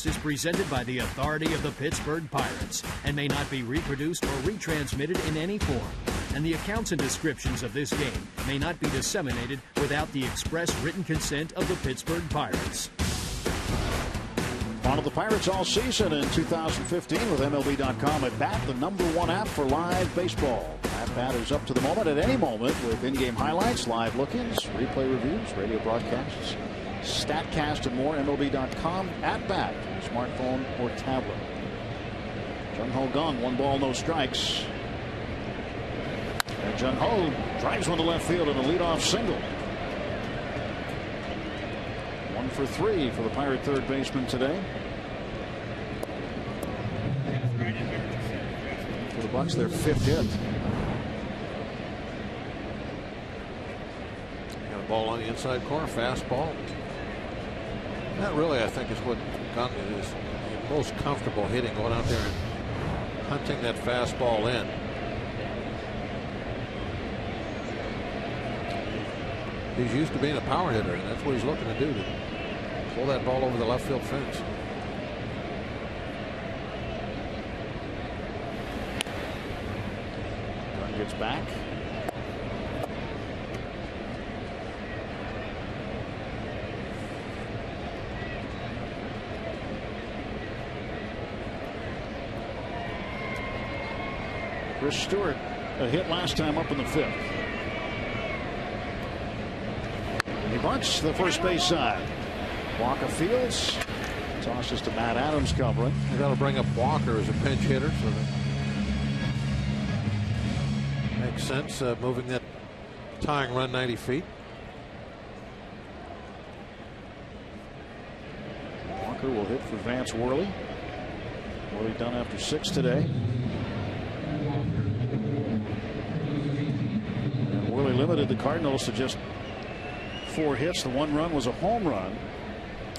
Is presented by the authority of the Pittsburgh Pirates and may not be reproduced or retransmitted in any form. And the accounts and descriptions of this game may not be disseminated without the express written consent of the Pittsburgh Pirates. One of the Pirates all season in 2015 with MLB.com at Bat, the #1 app for live baseball. At Bat is up to the moment at any moment with in-game highlights, live look-ins, replay reviews, radio broadcasts, StatCast, and more. MLB.com at Bat, smartphone or tablet. Jung Ho Kang, 1 ball, no strikes. And Jung Ho drives one to left field in a leadoff single. 1 for 3 for the Pirate third baseman today. Bucks their 5th hit. Got a ball on the inside corner, fastball. That really, I think, is what got me is most comfortable hitting, going out there and hunting that fastball in. He's used to being a power hitter, and that's what he's looking to do, to pull that ball over the left field fence. Gunn gets back. Chris Stewart, a hit last time up in the 5th. He bunts the first base side. Walker fields. Tosses to Matt Adams covering. They got to bring up Walker as a pinch hitter, so that makes sense. Moving that tying run 90 feet. Walker will hit for Vance Worley. Worley done after 6 today. And Worley limited the Cardinals to just 4 hits. The 1 run was a home run.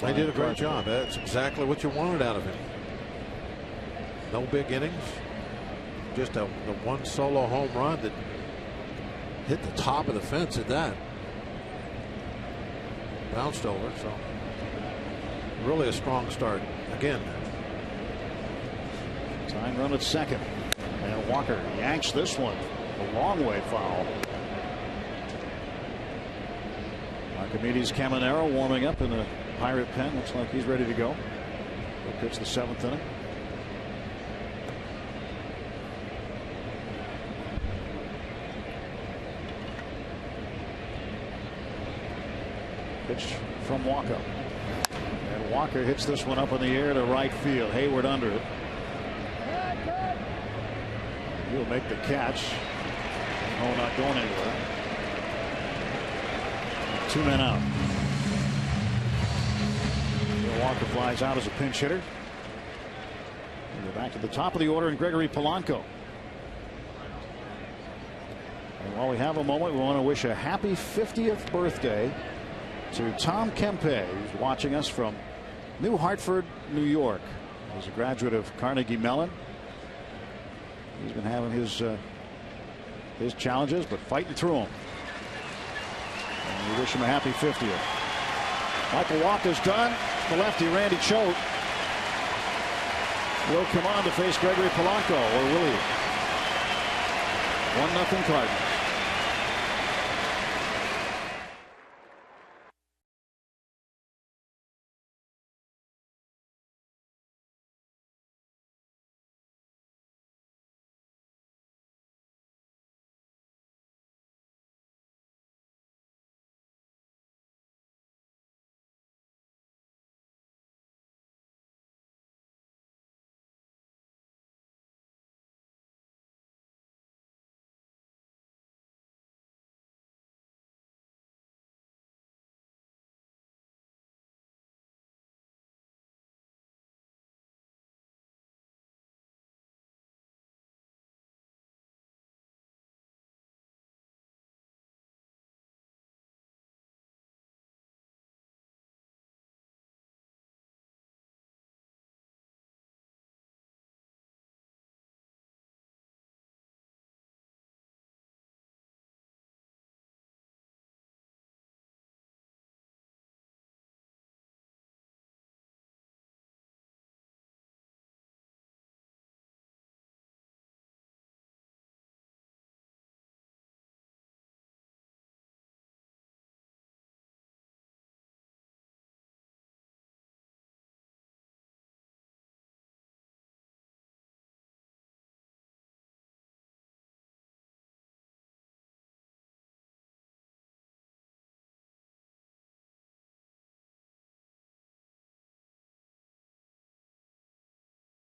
They did a great job. That's exactly what you wanted out of him. No big innings. Just the 1 solo home run that hit the top of the fence at that. Bounced over. So really a strong start. Again. Tying run at second. And Walker yanks this one a long way foul. Archimedes Caminero warming up in the Pirate pen. Looks like he's ready to go. He'll pitch the 7th inning. Pitch from Walker. And Walker hits this one up in the air to right field. Hayward under it. He'll make the catch. No, not going anywhere. 2 men out. Walker flies out as a pinch hitter. And we're back to the top of the order, and Gregory Polanco. And while we have a moment, we want to wish a happy 50th birthday to Tom Kempe, who's watching us from New Hartford, New York. He's a graduate of Carnegie Mellon. He's been having his challenges, but fighting through them. And we wish him a happy 50th. Michael Walker's done. The lefty Randy Choate will come on to face Gregory Polanco, or will he? 1-0 Cardinals.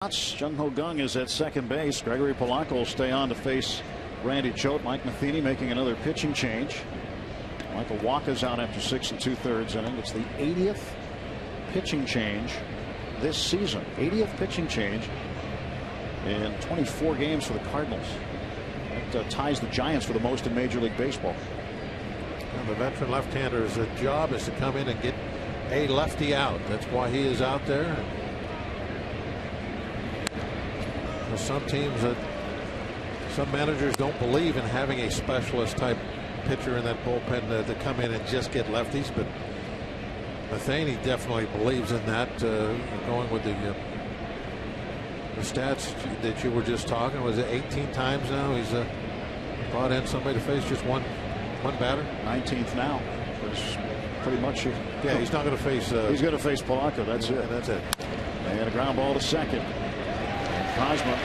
Jung Ho Gung is at second base. Gregory Polanco will stay on to face Randy Choate. Mike Matheny making another pitching change. Michael Walker's out after 6 2/3 inning. It's the 80th pitching change this season. 80th pitching change in 24 games for the Cardinals. That ties the Giants for the most in Major League Baseball. And the veteran left-hander's job is to come in and get a lefty out. That's why he is out there. Some teams, some managers don't believe in having a specialist type pitcher in that bullpen to come in and just get lefties, but Matheny definitely believes in that. Going with the stats that you were just talking, was it 18 times now he's brought in somebody to face just one batter? 19th now. It's pretty much. Yeah, he's not going to face. He's going to face Polanco. That's it. That's it. And a ground ball to second. Cosma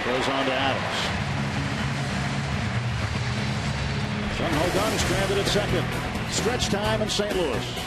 goes on to Adams. Sung Ho Gun stranded at second. Stretch time in St. Louis.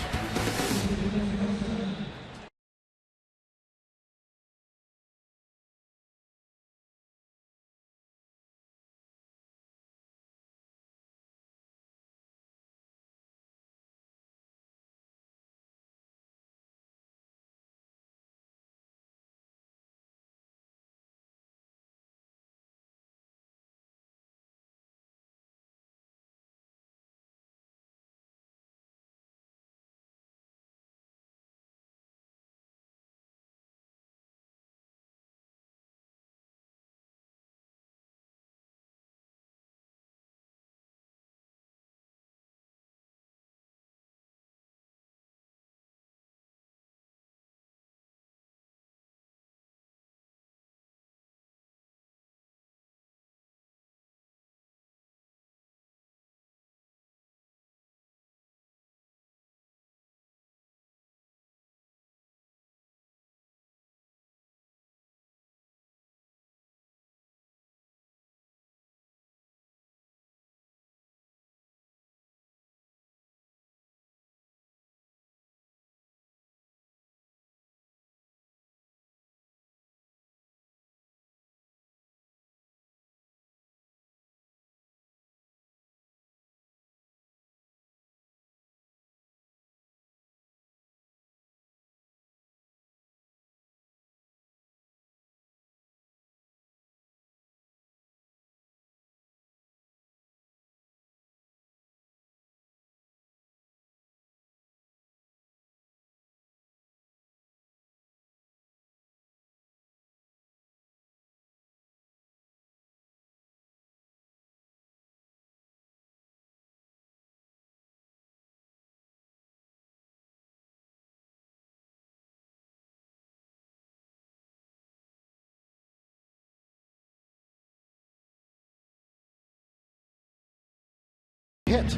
Hit.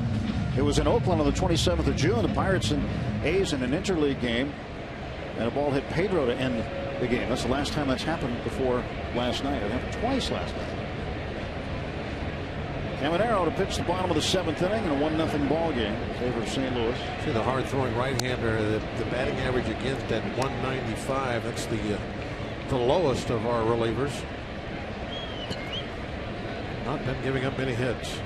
It was in Oakland on the 27th of June. The Pirates and A's in an interleague game, and a ball hit Pedro to end the game. That's the last time that's happened before last night. It happened twice last night. Caminero to pitch the bottom of the 7th inning in a 1-0 ball game in favor of St. Louis. See the hard-throwing right-hander. The batting average against at 195. That's the lowest of our relievers. Not been giving up many hits.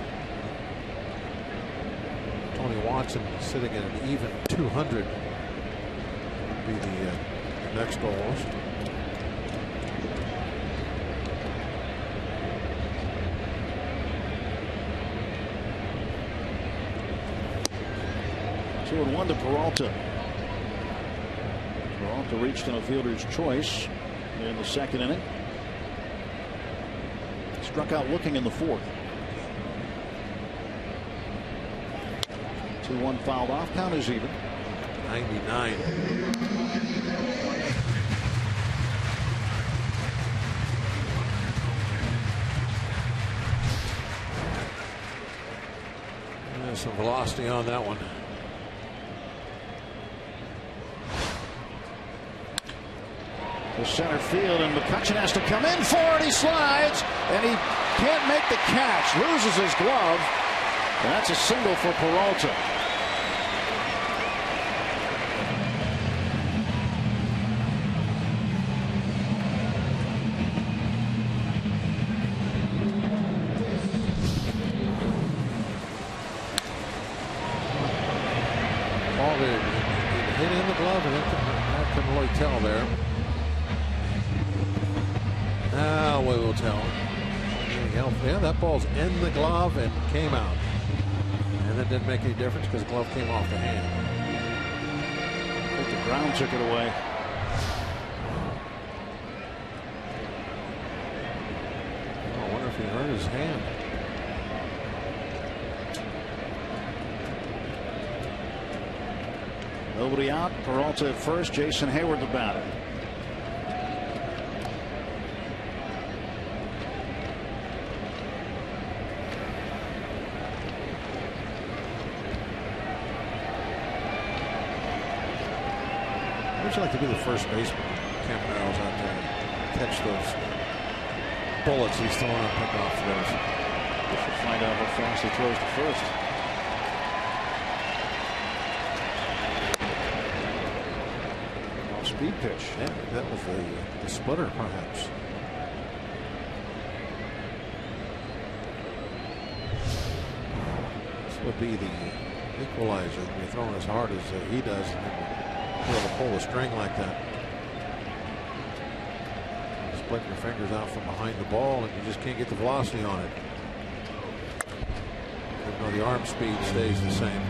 Tony Watson sitting at an even 200. Would be the next lowest. Two and one to Peralta. Peralta reached in a fielder's choice in the 2nd inning. Struck out looking in the 4th. 2-1 fouled off. Count is even. 99. There's some velocity on that one. To center field, and McCutchen has to come in for it. He slides, and he can't make the catch. Loses his glove. And that's a single for Peralta. Ball hit in the glove, and I couldn't really tell there. we will tell. Yeah, that ball's in the glove and came out. And that didn't make any difference because the glove came off the hand. I think the ground took it away. I wonder if he hurt his hand. Nobody out. Peralta at first. Jason Hayward the batter. How would you like to be the first baseman? Campanero's out there and catch those bullets he's throwing on pickoff throws. We should find out how fast he throws to first. Speed pitch. Yeah, that was the splitter, perhaps. This would be the equalizer when you're throwing as hard as he does, and then be able to pull the string like that. Split your fingers out from behind the ball, and you just can't get the velocity on it. Even though the arm speed stays the same.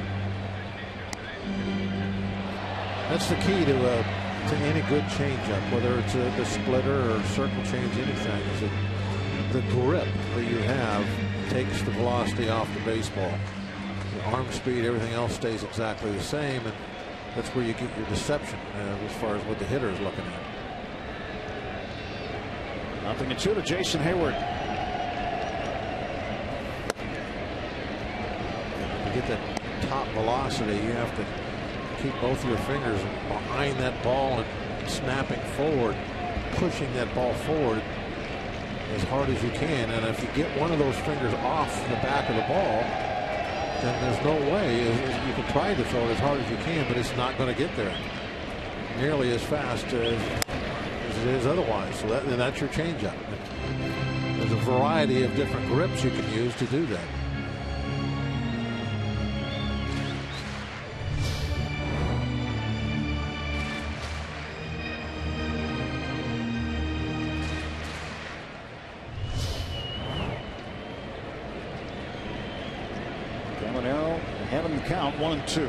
That's the key to any good changeup, whether it's a splitter or circle change, anything, is that the grip that you have takes the velocity off the baseball. The arm speed, everything else stays exactly the same, and that's where you get your deception as far as what the hitter is looking at. 0-2 to Jason Hayward. To get that top velocity, you have to keep both of your fingers behind that ball and snapping forward, pushing that ball forward as hard as you can. And if you get one of those fingers off the back of the ball, then there's no way. You can try to throw it as hard as you can, but it's not going to get there nearly as fast as it is otherwise. So that's your changeup. There's a variety of different grips you can use to do that. Having the count 1-2.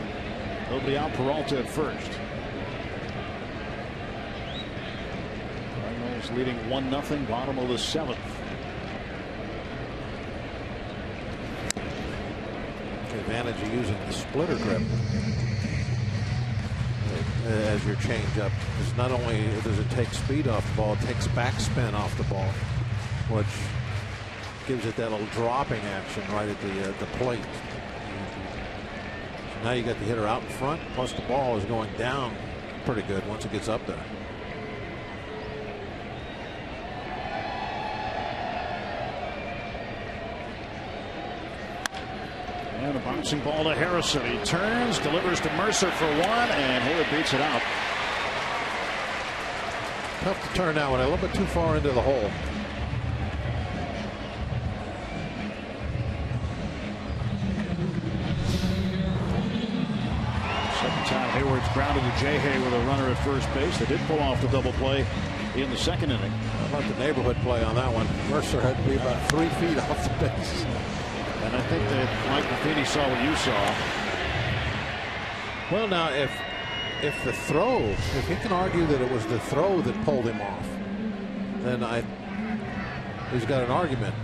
Nobody out. Peralta at first. Cardinals leading 1-0. Bottom of the 7th. The advantage of using the splitter grip as your changeup is not only does it take speed off the ball, it takes backspin off the ball, which gives it that little dropping action right at the plate. Now you got the hitter out in front, plus the ball is going down pretty good once it gets up there. And a bouncing ball to Harrison. He turns, delivers to Mercer for one, and Hayward beats it out. Tough to turn that one a little bit too far into the hole. Hayward's grounded to J-Hay with a runner at first base. They did pull off the double play in the second inning. How about the neighborhood play on that one? Mercer had to be about 3 feet off the base. And I think that Mike Matheny saw what you saw. Well, now, if the throw, if he can argue that it was the throw that pulled him off, then he's got an argument.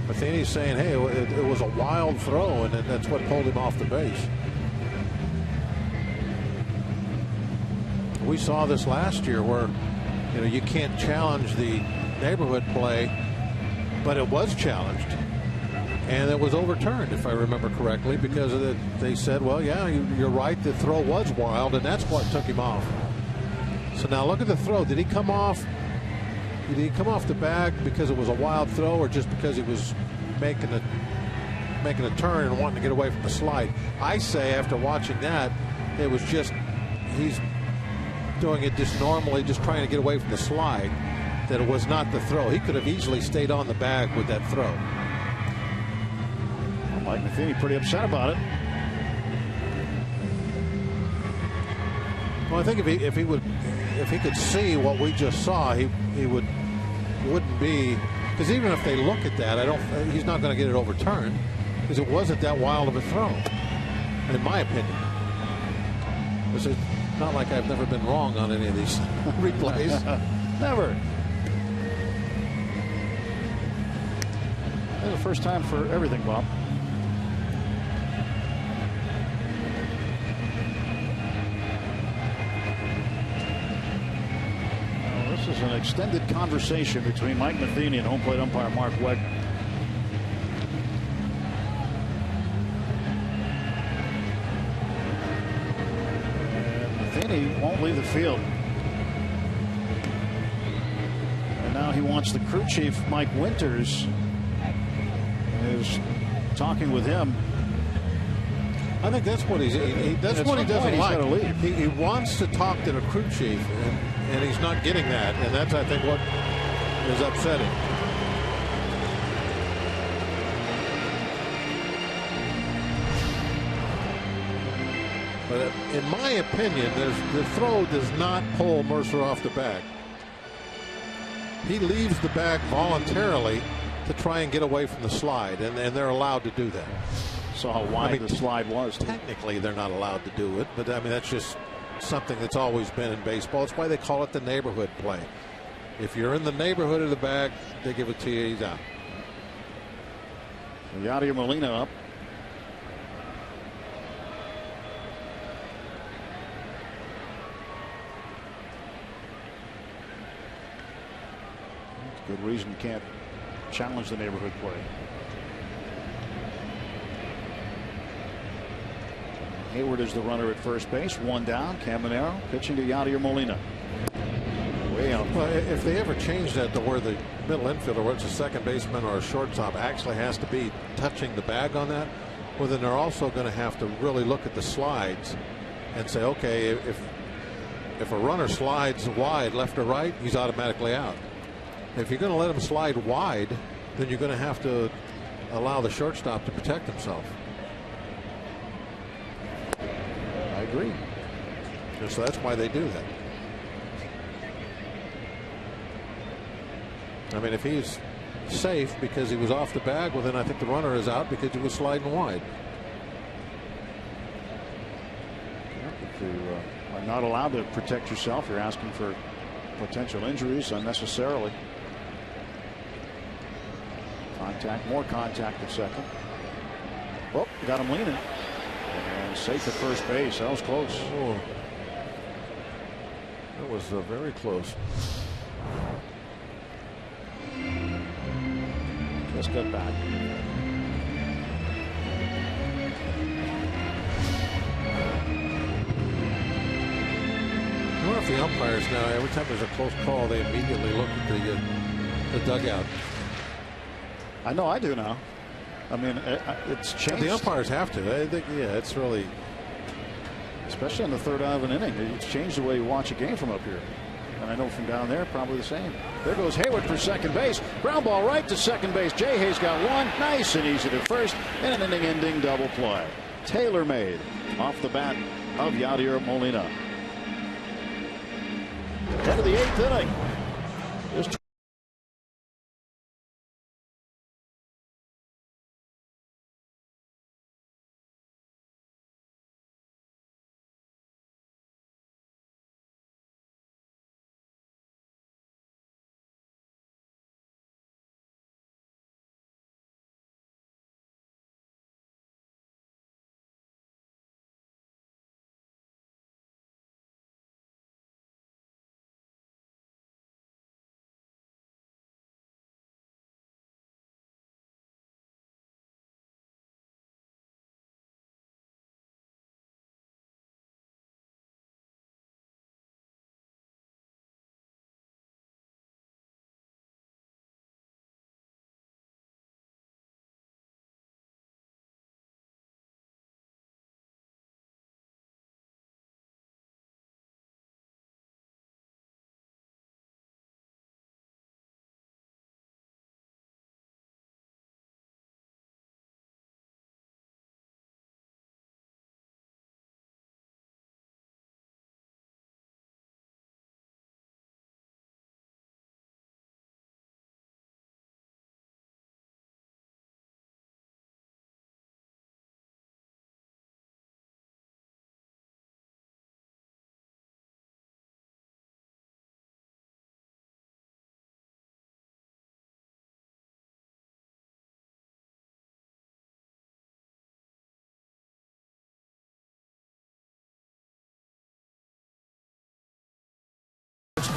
Matheny's saying, hey, it was a wild throw, and that's what pulled him off the base. We saw this last year where, you can't challenge the neighborhood play, but it was challenged, and it was overturned, if I remember correctly, because they said, well, yeah, you're right, the throw was wild, and that's what took him off. So now look at the throw. Did he come off? Did he come off the bag because it was a wild throw, or just because he was making a turn and wanting to get away from the slide? I say, after watching that, it was just he's doing it just normally, just trying to get away from the slide, that it was not the throw. He could have easily stayed on the bag with that throw. Well, Mike Matheny pretty upset about it. Well, I think if he would if he could see what we just saw, he wouldn't be, because even if they look at that, he's not going to get it overturned because it wasn't that wild of a throw, in my opinion. This is not like I've never been wrong on any of these replays. Never. This is the first time for everything, Bob. This is an extended conversation between Mike Matheny and home plate umpire Mark Wegner. And Matheny won't leave the field. And now he wants the crew chief, Mike Winters, is talking with him. I think that's what that's what he doesn't like. He wants to talk to the crew chief, and he's not getting that, and that's, I think, what is upsetting. But in my opinion, the throw does not pull Mercer off the bag. He leaves the bag voluntarily to try and get away from the slide, and they're allowed to do that. Saw how wide the slide was. Technically, they're not allowed to do it, but I mean, that's just something that's always been in baseball. It's why they call it the neighborhood play. If you're in the neighborhood of the bag, they give it to you. He's out. Yadier Molina up. Good reason you can't challenge the neighborhood play. Hayward is the runner at first base. One down. Caminero pitching to Yadier Molina. Way out. Well, if they ever change that to where the middle infielder, whether it's a second baseman or a shortstop, actually has to be touching the bag on that, well, then they're also going to have to really look at the slides and say, okay, if a runner slides wide left or right, he's automatically out. If you're going to let him slide wide, then you're going to have to allow the shortstop to protect himself. I agree. And so that's why they do that. I mean, if he's safe because he was off the bag, well, then I think the runner is out because he was sliding wide. If you are not allowed to protect yourself, you're asking for potential injuries unnecessarily. Contact, more contact at second. Oh, got him leaning. And safe at first base. That was close. Oh, that was very close. Just got back. I wonder if the umpires now, every time there's a close call, they immediately look at the dugout. I know I do now. I mean, it's changed. The umpires have to. I think, yeah, it's really. Especially in the third out of an inning. It's changed the way you watch a game from up here. And I know from down there, probably the same. There goes Hayward for second base. Ground ball right to second base. Jay Hayes got one. Nice and easy to first. And an inning-ending double play. Tailor-made off the bat of Yadier Molina. End of the 8th inning. Just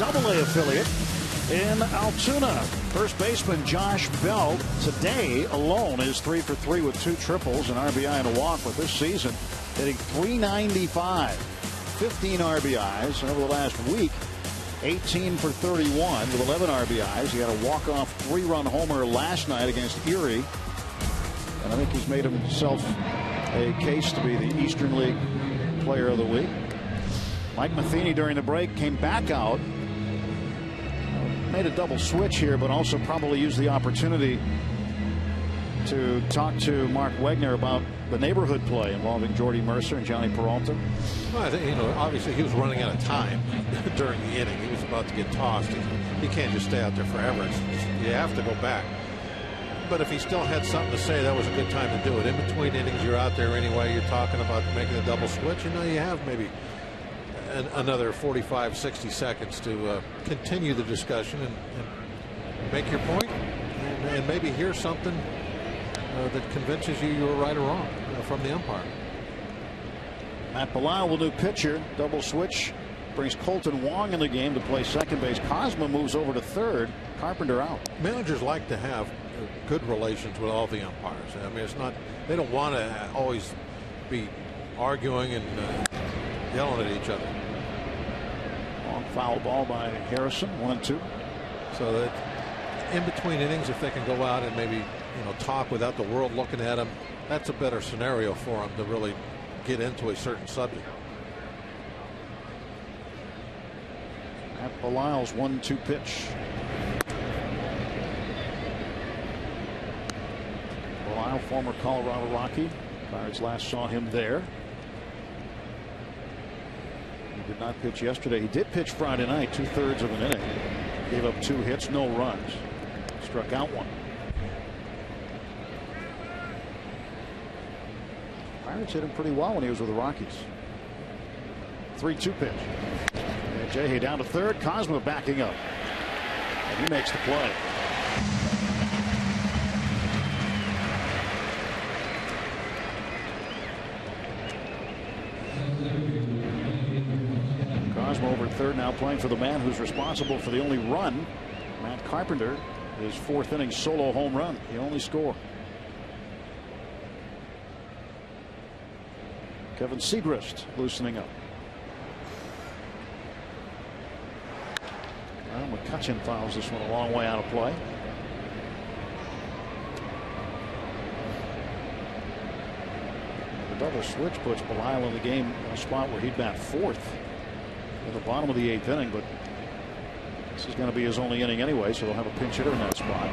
AA affiliate in Altoona. First baseman Josh Bell today alone is 3 for 3 with 2 triples, an RBI and a walk with this season, hitting .395, 15 RBIs, and over the last week 18 for 31 with 11 RBIs. He had a walk-off 3-run homer last night against Erie, and I think he's made himself a case to be the Eastern League Player of the Week. Mike Matheny during the break came back out, made a double switch here, but also probably used the opportunity to talk to Mark Wegner about the neighborhood play involving Jordy Mercer and Johnny Peralta. Well, I think, obviously he was running out of time during the inning. He was about to get tossed. He can't just stay out there forever. You have to go back. But if he still had something to say, that was a good time to do it. In between innings, you're out there anyway. You're talking about making a double switch. You have maybe another 45, 60 seconds to continue the discussion and make your point and maybe hear something that convinces you were right or wrong from the umpire. Matt Belisle, the new pitcher, double switch, brings Colton Wong in the game to play second base. Cosma moves over to third. Carpenter out. Managers like to have good relations with all the umpires. I mean, it's not, they don't want to always be arguing and yelling at each other. Long foul ball by Harrison, 1-2. So that in between innings, if they can go out and maybe talk without the world looking at them, that's a better scenario for them to really get into a certain subject. Matt Belisle's 1-2 pitch. Belisle, former Colorado Rocky. Pirates last saw him there. He did not pitch yesterday. He did pitch Friday night, 2/3 of an inning. Gave up 2 hits, no runs. Struck out 1. Pirates hit him pretty well when he was with the Rockies. 3-2 pitch. And Jay down to third. Cosma backing up. And he makes the play. Cosma over at third now, playing for the man who's responsible for the only run. Matt Carpenter, his 4th inning solo home run, the only score. Kevin Segrist loosening up. Well, McCutchen fouls this one a long way out of play. The double switch puts Belisle in the game in a spot where he'd bat 4th at the bottom of the 8th inning, but this is going to be his only inning anyway, so they'll have a pinch hitter in that spot.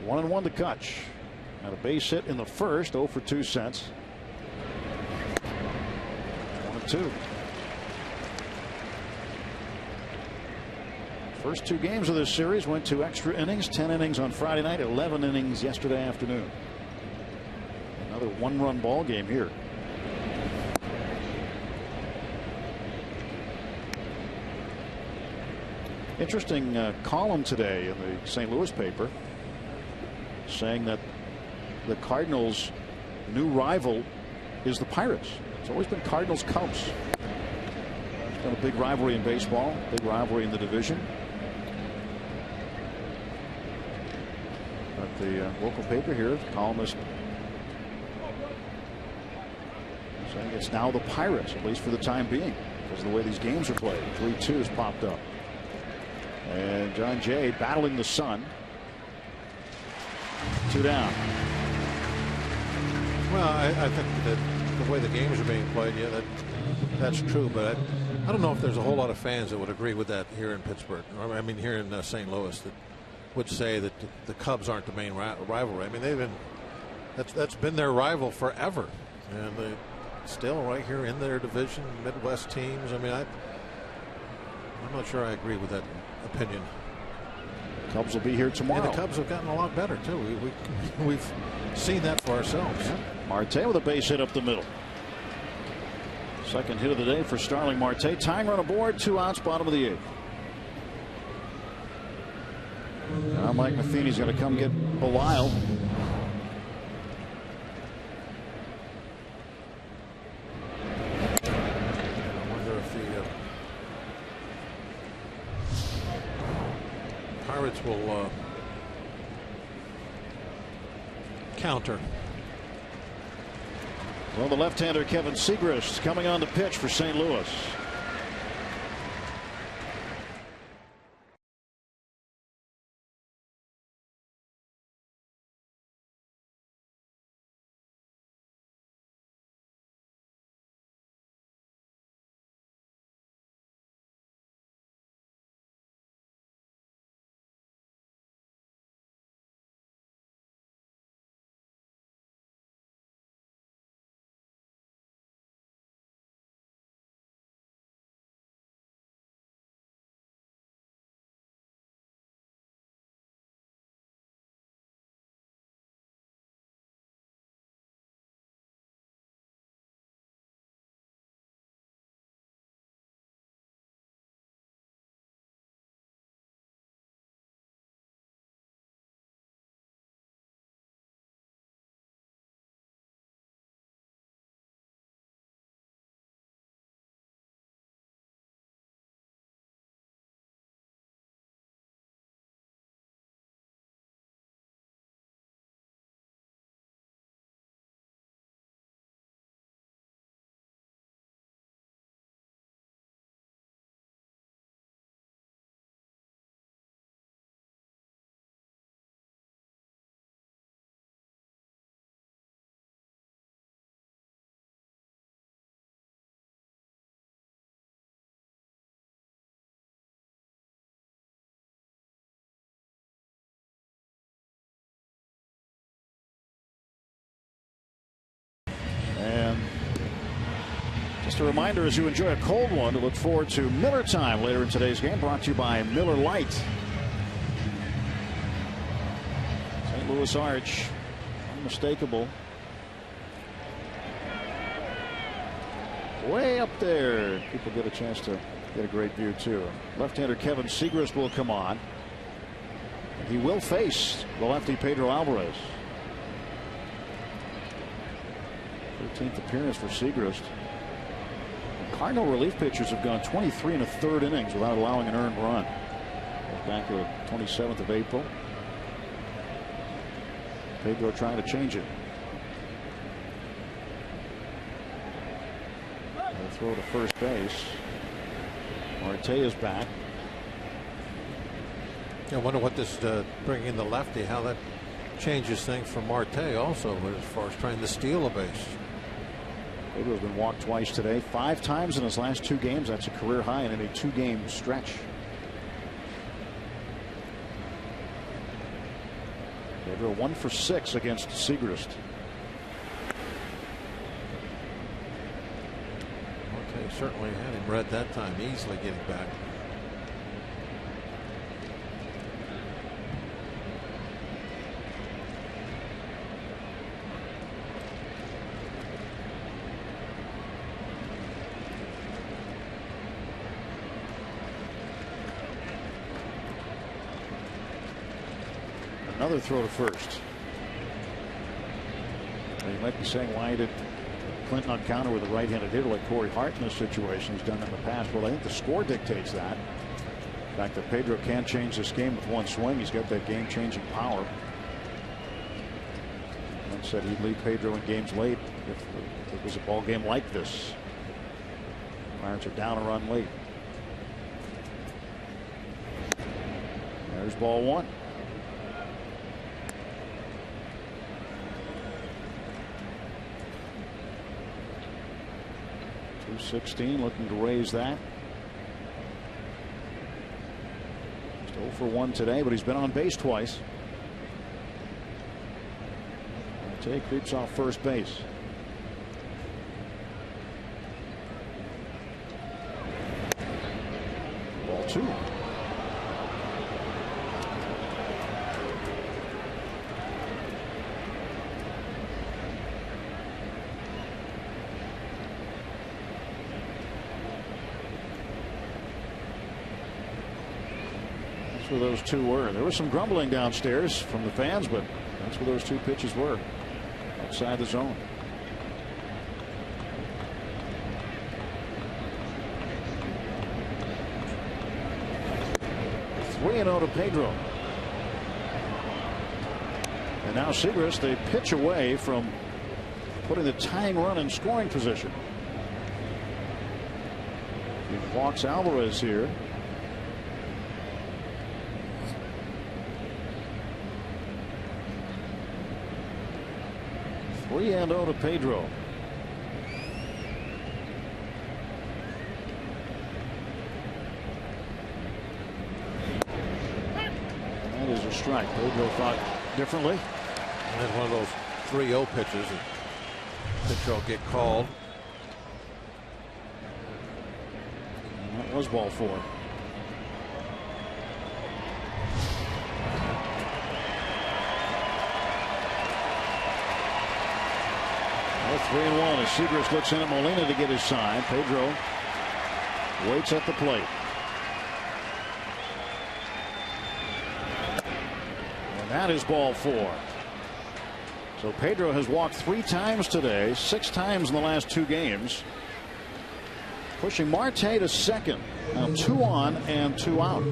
One and 1 to Kutch. Had a base hit in the first, 0 for 2 since. 1-2. First 2 games of this series went to extra innings. 10 innings on Friday night, 11 innings yesterday afternoon. Another 1-run ball game here. Interesting column today in the St. Louis paper, saying that the Cardinals' new rival is the Pirates. It's always been Cardinals Cubs. It's been a big rivalry in baseball, big rivalry in the division. But the local paper here, the columnist saying it's now the Pirates, at least for the time being, because of the way these games are played. 3-2's popped up. And John Jay battling the sun. 2 down. Well, I think that the way the games are being played, yeah, that's true. But I don't know if there's a whole lot of fans that would agree with that here in Pittsburgh. I mean, here in St. Louis, that would say that the Cubs aren't the main rivalry. I mean, that's been their rival forever, and they still right here in their division, Midwest teams. I mean, I'm not sure I agree with that opinion. Cubs will be here tomorrow. And the Cubs have gotten a lot better too. We've seen that for ourselves. Yeah. Marte with a base hit up the middle. Second hit of the day for Starling Marte. Tying run aboard, 2 outs, bottom of the 8th. Now Mike Matheny's going to come get Belisle. Pirates will counter. Well, the left-hander Kevin Segrist coming on the pitch for St. Louis. And just a reminder, as you enjoy a cold one, to look forward to Miller Time later in today's game, brought to you by Miller Lite. St. Louis Arch, unmistakable. Way up there. People get a chance to get a great view, too. Left-hander Kevin Segrist will come on. He will face the lefty Pedro Alvarez. 13th appearance for Segrist. The Cardinal relief pitchers have gone 23 1/3 innings without allowing an earned run. Back to the 27th of April. Pedro trying to change it. They'll throw to first base. Marte is back. I wonder what this bringing in the lefty, how that changes things for Marte also as far as trying to steal a base. Pedro's been walked twice today, 5 times in his last 2 games. That's a career high in any 2-game stretch. Pedro 1 for 6 against Segrist. Marte certainly had him read that time, easily getting back. Another throw to first. You might be saying, why did Clinton on counter with a right-handed hitter like Corey Hart in this situation? He's done in the past. Well, I think the score dictates that. The fact that Pedro can change this game with one swing. He's got that game-changing power. And said he'd lead Pedro in games late if it was a ball game like this. Pirates are down a run late. There's ball 1. 216, looking to raise that. Just 0 for 1 today, but he's been on base twice. Marte creeps off first base. Ball 2. Where those 2 were. There was some grumbling downstairs from the fans, but that's where those 2 pitches were, outside the zone. 3-0 to Pedro. And now Segrist, a pitch away from putting the tying run in scoring position. He walks Alvarez here. Three and 0 to Pedro. That is a strike. Pedro thought differently. That's one of those 3-0 pitches. Pitch will get called. And that was ball 4. Well, 3-1 as Segrist looks in at Molina to get his sign. Pedro waits at the plate. And that is ball 4. So Pedro has walked 3 times today, 6 times in the last 2 games. Pushing Marte to second. Now 2 on and 2 out.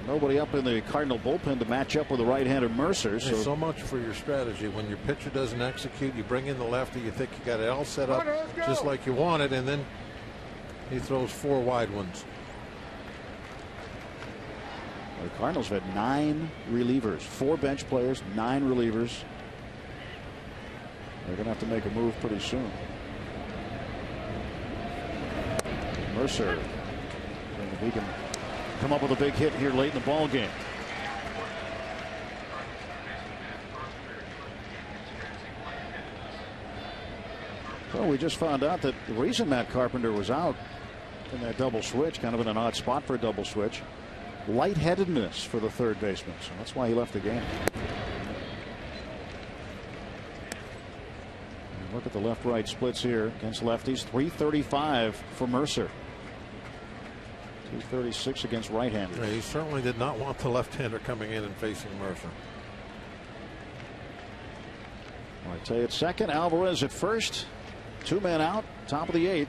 Nobody up in the Cardinal bullpen to match up with the right-handed Mercer. So much for your strategy. When your pitcher doesn't execute, you bring in the lefty. You think you got it all set up just like you want it, and then he throws 4 wide ones. The Cardinals have had 9 relievers, 4 bench players, 9 relievers. They're going to have to make a move pretty soon. Mercer, if he can come up with a big hit here late in the ball game. So we just found out that the reason Matt Carpenter was out in that double switch, kind of in an odd spot for a double switch, lightheadedness for the third baseman. So that's why he left the game. And look at the left-right splits here against lefties. 335 for Mercer. 236 against right-handers. Yeah, he certainly did not want the left-hander coming in and facing Mercer. Marte at second, Alvarez at first. 2 men out, top of the 8th.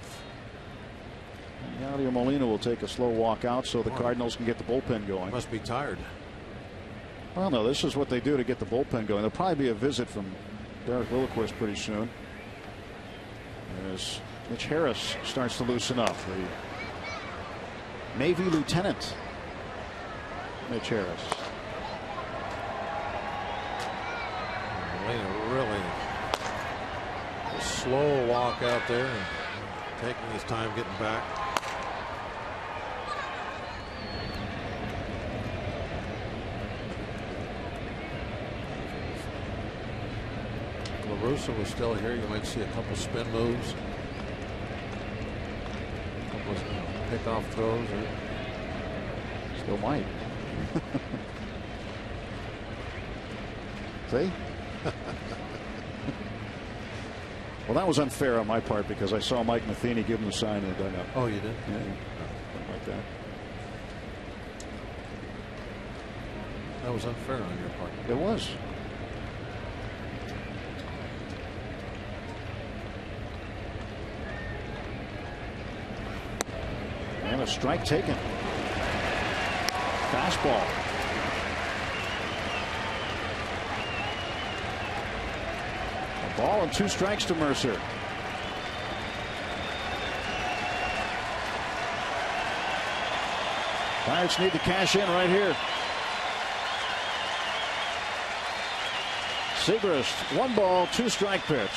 Yadier Molina will take a slow walk out so the Cardinals can get the bullpen going. Must be tired. Well, no, this is what they do to get the bullpen going. There'll probably be a visit from Derek Lilliquist pretty soon, as Mitch Harris starts to loosen up. The Navy lieutenant, Mitch Harris. Molina really a slow walk out there and taking his time getting back. LaRussa was still here. You might see a couple spin moves, a couple of pickoff throws. Still might. See? Well, that was unfair on my part because I saw Mike Matheny give him the sign in the dugout. Oh, you did? Yeah, something like that. That was unfair on your part. It was. And a strike taken. Fastball. A ball and 2 strikes to Mercer. Pirates need to cash in right here. Segrist, 1 ball, 2 strike pitch.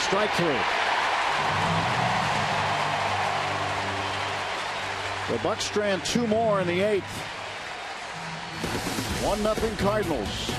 Strike 3. The Bucs strand 2 more in the 8th. 1-0 Cardinals.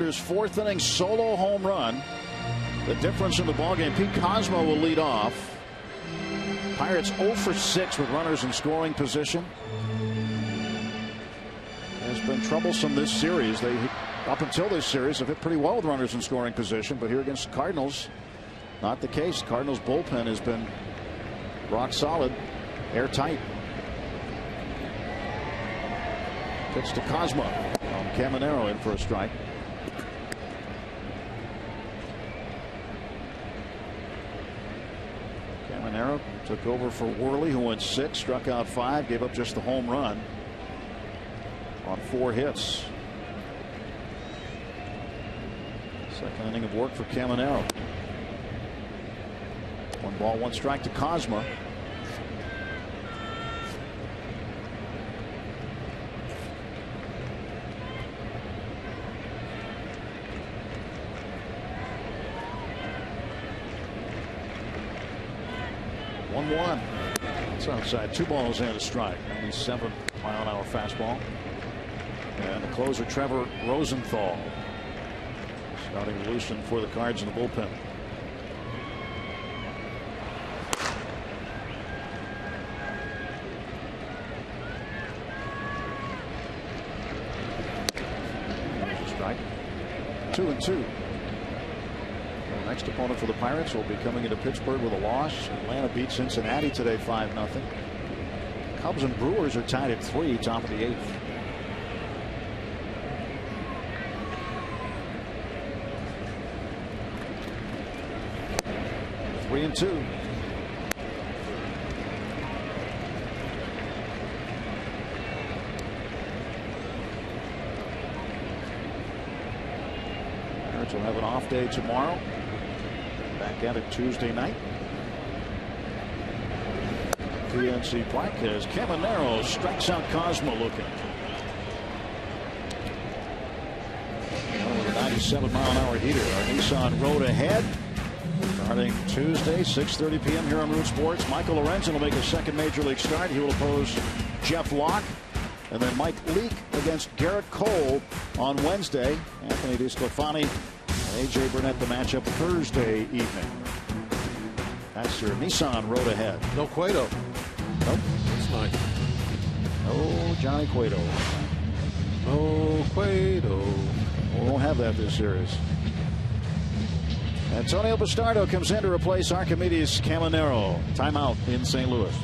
His fourth inning solo home run. The difference in the ballgame. Pete Cosmo will lead off. Pirates 0 for 6 with runners in scoring position. It's been troublesome this series. They, up until this series, have hit pretty well with runners in scoring position. But here against the Cardinals, not the case. Cardinals bullpen has been rock solid, airtight. Pitch to Cosmo. Caminero in for a strike. Caminero took over for Worley, who went 6, struck out 5, gave up just the home run on 4 hits. Second inning of work for Caminero. 1 ball, 1 strike to Cosmo. It's outside. 2 balls and a strike. 97-mile-an-hour fastball. And the closer, Trevor Rosenthal, starting to loosen for the Cards in the bullpen. There's a strike. 2-2. The next opponent for the Pirates will be coming into Pittsburgh with a loss. Atlanta beat Cincinnati today 5-0. Cubs and Brewers are tied at 3, top of the 8th. Three and 2. Pirates will have an off day tomorrow. Back at it Tuesday night. PNC Park as Caminero strikes out Cosmo looking. With a 97-mile-an-hour heater. Our Nissan Road ahead. Starting Tuesday, 6:30 p.m. here on Root Sports. Michael Lorenzen will make a second Major League start. He will oppose Jeff Locke. And then Mike Leake against Garrett Cole on Wednesday. Anthony DeSclafani and A.J. Burnett the matchup Thursday evening. That's your Nissan Road ahead. No Cueto. Nope. That's nice. No Johnny Cueto. No Cueto. We won't have that this series. Antonio Bastardo comes in to replace Archimedes Caminero. Timeout in St. Louis.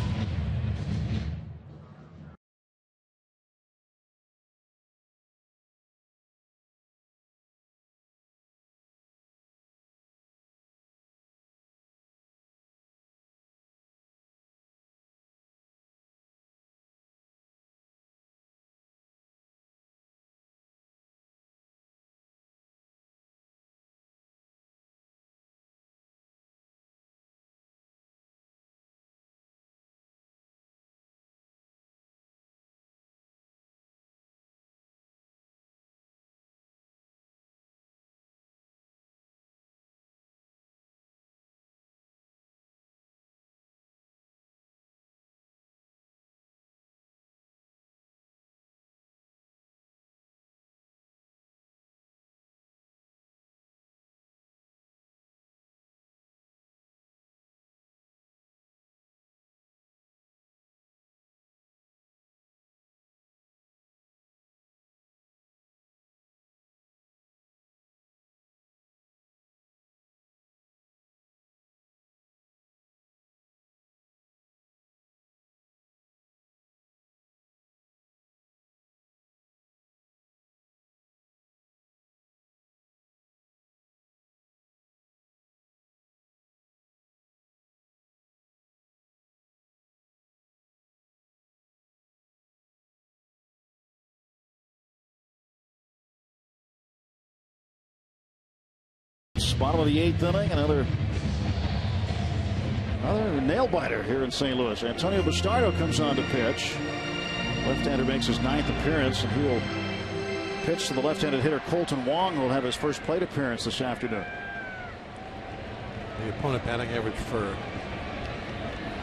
Bottom of the 8th inning. Another nail biter here in St. Louis. Antonio Bastardo comes on to pitch. Left-hander makes his 9th appearance, and he will pitch to the left-handed hitter Colton Wong, who will have his first plate appearance this afternoon. The opponent batting average for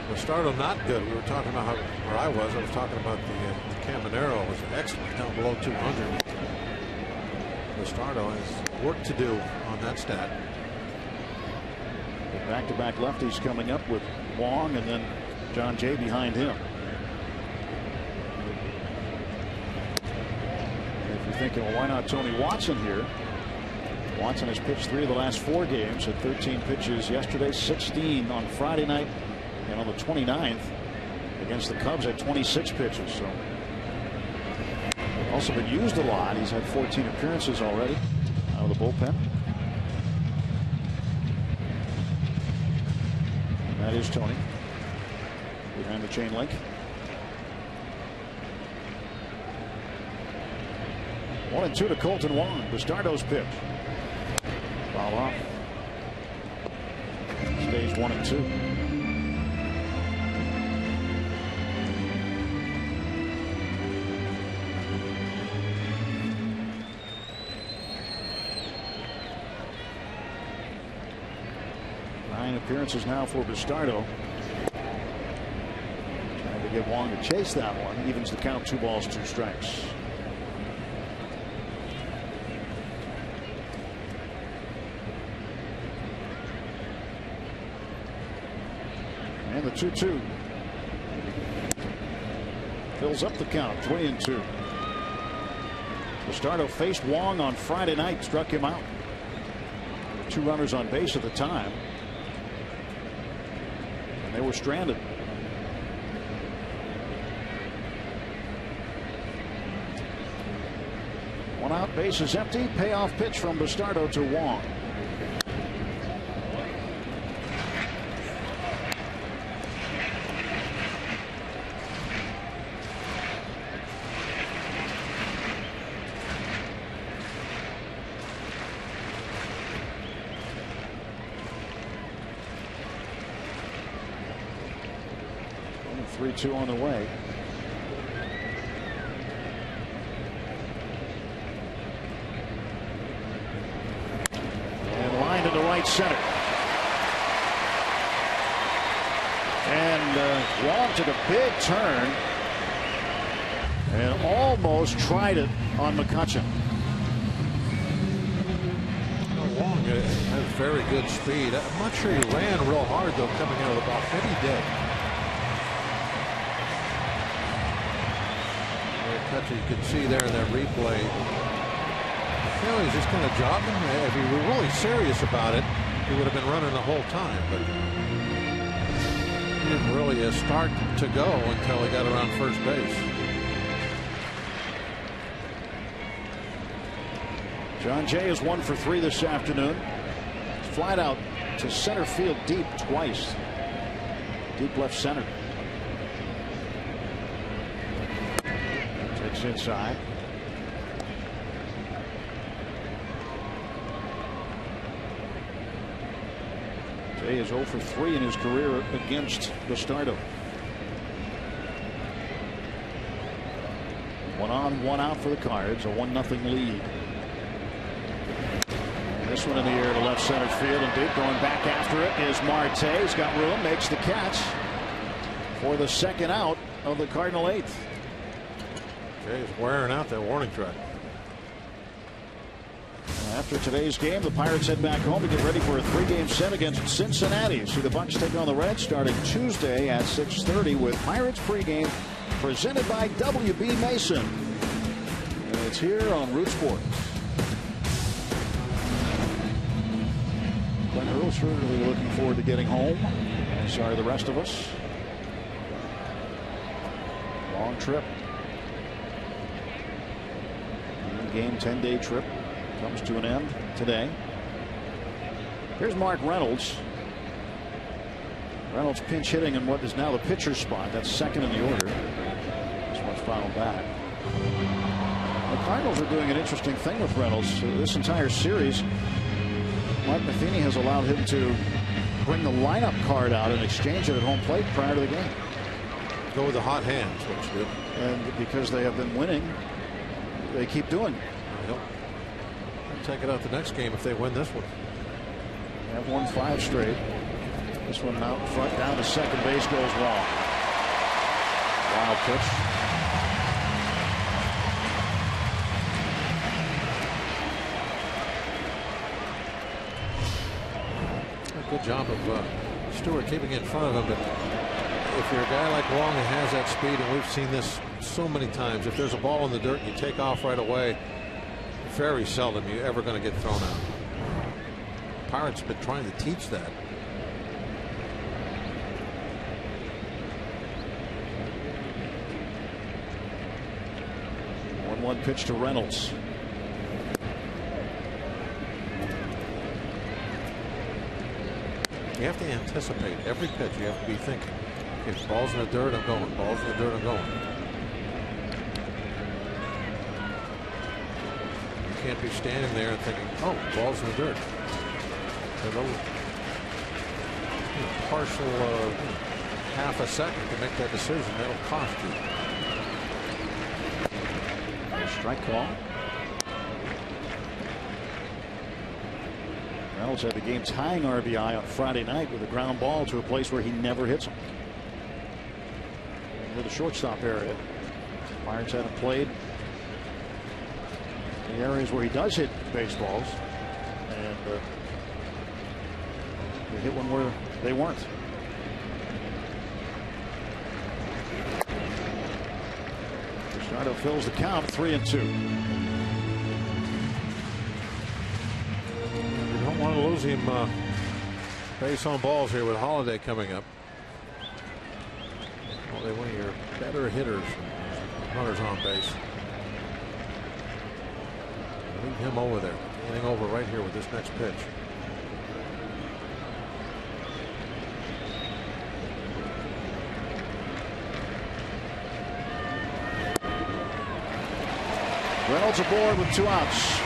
Bastardo not good. We were talking about where I was talking about the Caminero was excellent, down below 200. Bastardo has work to do on that stat. Back-to-back lefties coming up with Wong and then John Jay behind him. And if you're thinking, well, why not Tony Watson here? Watson has pitched 3 of the last 4 games, had 13 pitches yesterday, 16 on Friday night, and on the 29th against the Cubs had 26 pitches. So also been used a lot. He's had 14 appearances already out of the bullpen. And that is Tony behind the chain link. 1-2 to Colton Wong. Bastardo's pitch. Foul off. Stays 1-2. Appearances now for Bastardo. Trying to get Wong to chase that one. Evens the count, 2 balls, 2 strikes. And the 2-2 fills up the count, 3-2. Bastardo faced Wong on Friday night, struck him out. 2 runners on base at the time. They were stranded. One out, base is empty. Payoff pitch from Bastardo to Wong. Only 3-2 on the way. And lined into right center. And Wong took a big turn and almost tried it on McCutchen. Wong has very good speed. I'm not sure he ran real hard though coming out of the box. Maybe he did. You can see there in that replay. You know, he's just kind of jogging. If he were really serious about it, he would have been running the whole time. But he didn't really start to go until he got around first base. John Jay is 1 for 3 this afternoon. Flied out to center field deep twice. Deep left center. Takes inside. Jay is 0 for 3 in his career against Bastardo. 1 on, 1 out for the Cards. A 1-0 lead. This one in the air to left center field and deep. Going back after it is Marte. He's got room. Makes the catch for the second out of the Cardinal 8th. Jay's wearing out that warning track. After today's game, the Pirates head back home to get ready for a 3-game set against Cincinnati. See the Bucks take on the Reds starting Tuesday at 6:30 with Pirates pregame presented by WB Mason. And it's here on Root Sports. Glenn Hurl's really looking forward to getting home. Sorry, the rest of us. Long trip. Game 10-day trip comes to an end today. Here's Mark Reynolds. Reynolds pinch hitting in what is now the pitcher's spot. That's second in the order. This one's fouled back. The Cardinals are doing an interesting thing with Reynolds. This entire series, Mike Matheny has allowed him to bring the lineup card out and exchange it at home plate prior to the game. Go with the hot hands, which good. And because they have been winning, they keep doing it. Yep. I'll take it out the next game if they win this one. They have won 5 straight. This one out in front, down to second base goes Wong. Wild pitch. Good job of Stewart keeping in front of him. But if you're a guy like Wong that has that speed, and we've seen this so many times, if there's a ball in the dirt and you take off right away, very seldom you're ever going to get thrown out. Pirates have been trying to teach that. One pitch to Reynolds. You have to anticipate every pitch. You have to be thinking, if ball's in the dirt, I'm going. Ball's in the dirt, I'm going. You can't be standing there and thinking, oh, ball's in the dirt. A little partial half a second to make that decision. That'll cost you. Strike call. Reynolds had the game tying RBI on Friday night with a ground ball to a place where he never hits them. Into the shortstop area. Pirates haven't played the areas where he does hit baseballs, and they hit one where they weren't. Stardo fills the count, 3-2. You don't want to lose him base on balls here with Holiday coming up. Holiday, one of your better hitters, runners on base. Leave him over there. Getting over right here with this next pitch. Reynolds aboard with 2 outs.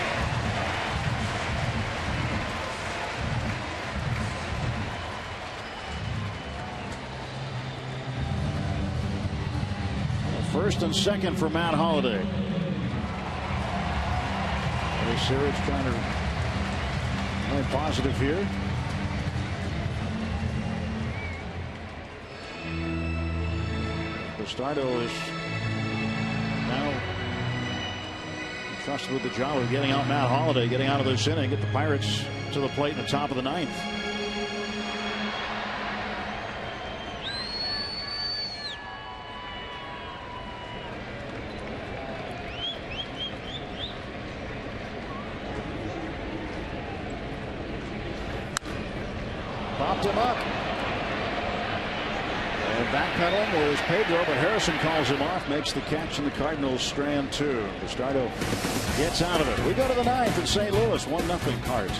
First and second for Matt Holliday. Series trying to remain positive here. Stardo is now trusted with the job of getting out Matt Holliday, getting out of this inning, get the Pirates to the plate in the top of the 9th. Popped him up. And backpedaling was Pedro, but Harrison calls him off, makes the catch, and the Cardinals strand 2. Stardo gets out of it. We go to the 9th in St. Louis, 1-0 Cards.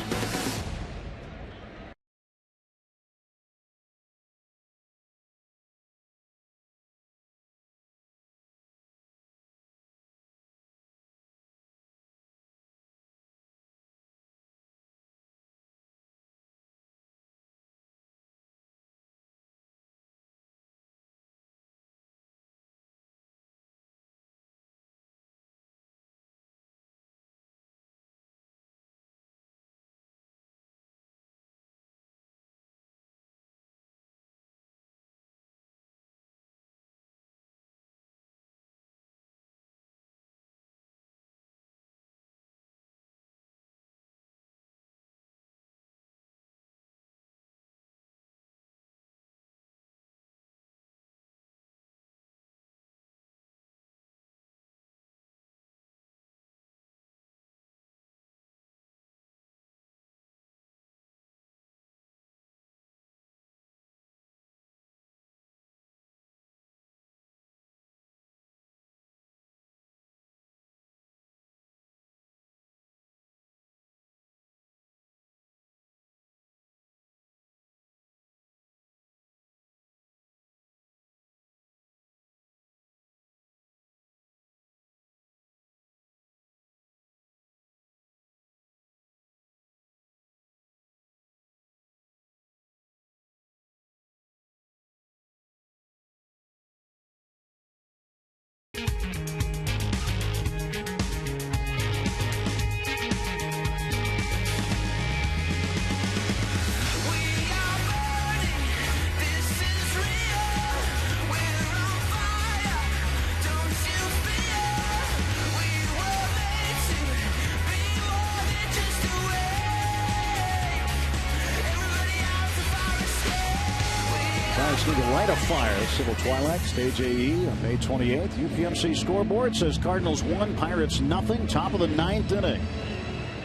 Pirates need to light a fire. Civil twilight, stage AE on May 28th. UPMC scoreboard says Cardinals 1, Pirates nothing. Top of the 9th inning.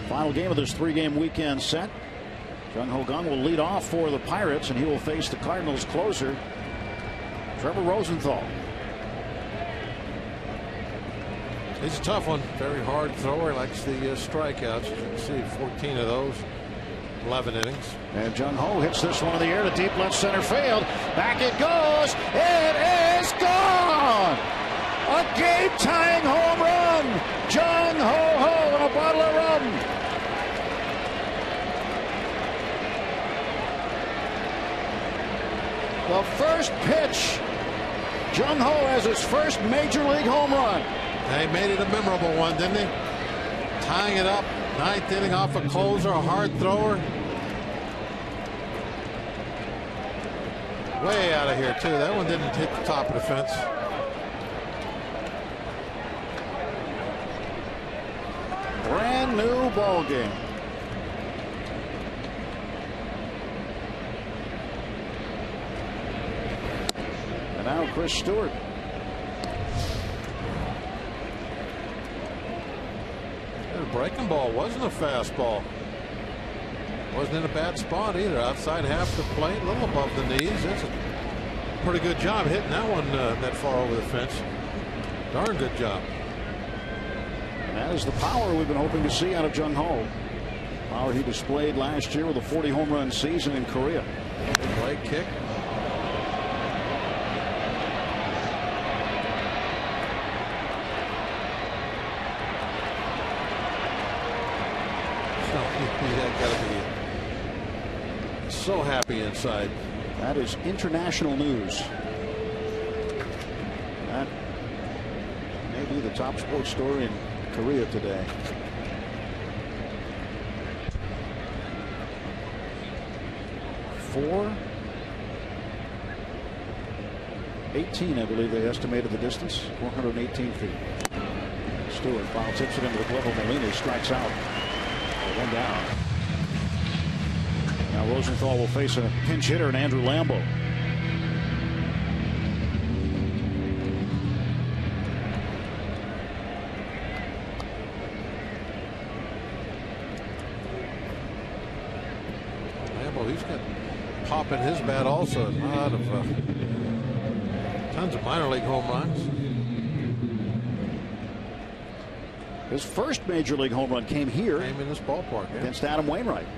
Final game of this 3-game weekend set. Jung Ho Kang will lead off for the Pirates, and he will face the Cardinals closer, Trevor Rosenthal. He's a tough one. Very hard thrower. Likes the strikeouts. As you can see, 14 of those. 11 innings. And Jung Ho hits this one in the air to deep left center field. Back it goes. It is gone. A game-tying home run. Jung Ho and a bottle of rum. The first pitch. Jung Ho has his first major league home run. They made it a memorable one, didn't they? Tying it up. 9th inning off a closer, a hard thrower. Way out of here, too. That one didn't hit the top of the fence. Brand new ball game. And now Chris Stewart. The breaking ball wasn't a fastball. Wasn't in a bad spot either. Outside half the plate, a little above the knees. That's a pretty good job hitting that one that far over the fence. Darn good job. And that is the power we've been hoping to see out of Jung Ho. Power he displayed last year with a 40 home run season in Korea. Big leg kick. Got to be so happy inside. That is international news. That may be the top sports story in Korea today. .418, I believe they estimated the distance. 418 feet. Stewart foul tips it into the glove of Molina. Strikes out. One down. Now Rosenthal will face a pinch hitter in Andrew Lambeau. Lambeau, he's got pop in his bat also. A lot of tons of minor league home runs. His first major league home run came here. Came in this ballpark, yeah. Against Adam Wainwright.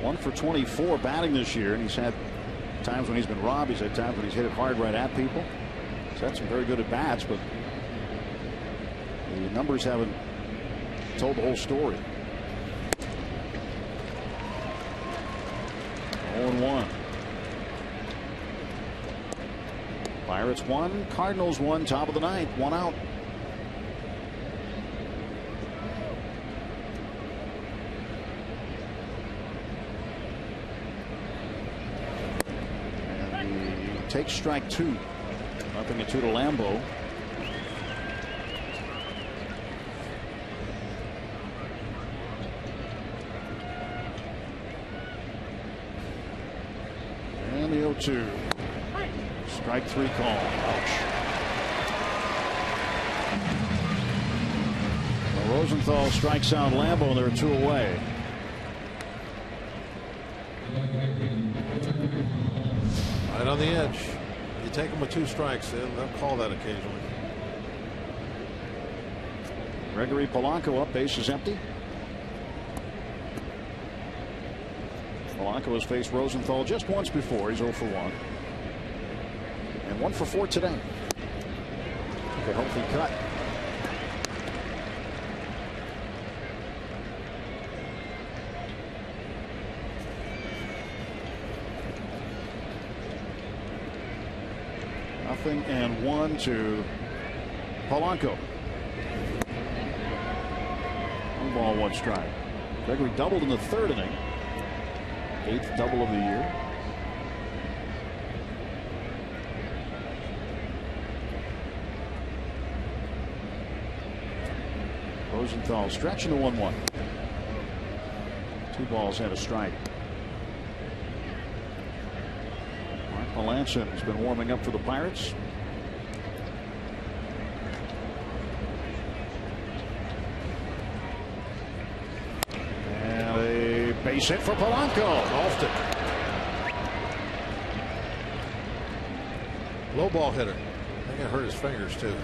One for 24 batting this year, and he's had times when he's been robbed. He's had times when he's hit it hard right at people. He's had some very good at bats, but the numbers haven't told the whole story. 0-1. Pirates 1, Cardinals 1, top of the 9th, 1 out. And he takes strike 2. 0-2 to Lambeau. And the 0-2. Strike 3 call. Ouch. Well, Rosenthal strikes out Lambeau, and there are 2 away. Right on the edge. You take them with 2 strikes, they'll call that occasionally. Gregory Polanco up, base is empty. Polanco has faced Rosenthal just once before. He's 0 for 1. And 1 for 4 today. Okay, hopefully cut. Nothing, and 1 to Polanco. 1 ball, 1 strike. Gregory doubled in the 3rd inning. 8th double of the year. Rosenthal stretching to 1-1. 2 balls and a strike. Mark Melanson has been warming up for the Pirates. And a base hit for Polanco. Off it. Low ball hitter. I think it hurt his fingers too.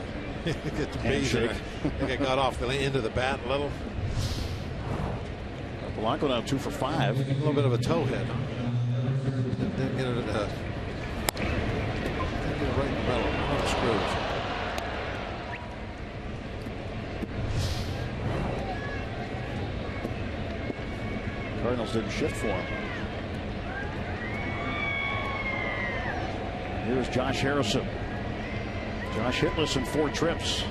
Get the base. I think it got off the end of the bat a little. Polanco now 2 for 5. A little bit of a toe hit. Didn't get it right in the middle. On the screws. Cardinals didn't shift for him. Here's Josh Harrison. Josh hitless in 4 trips.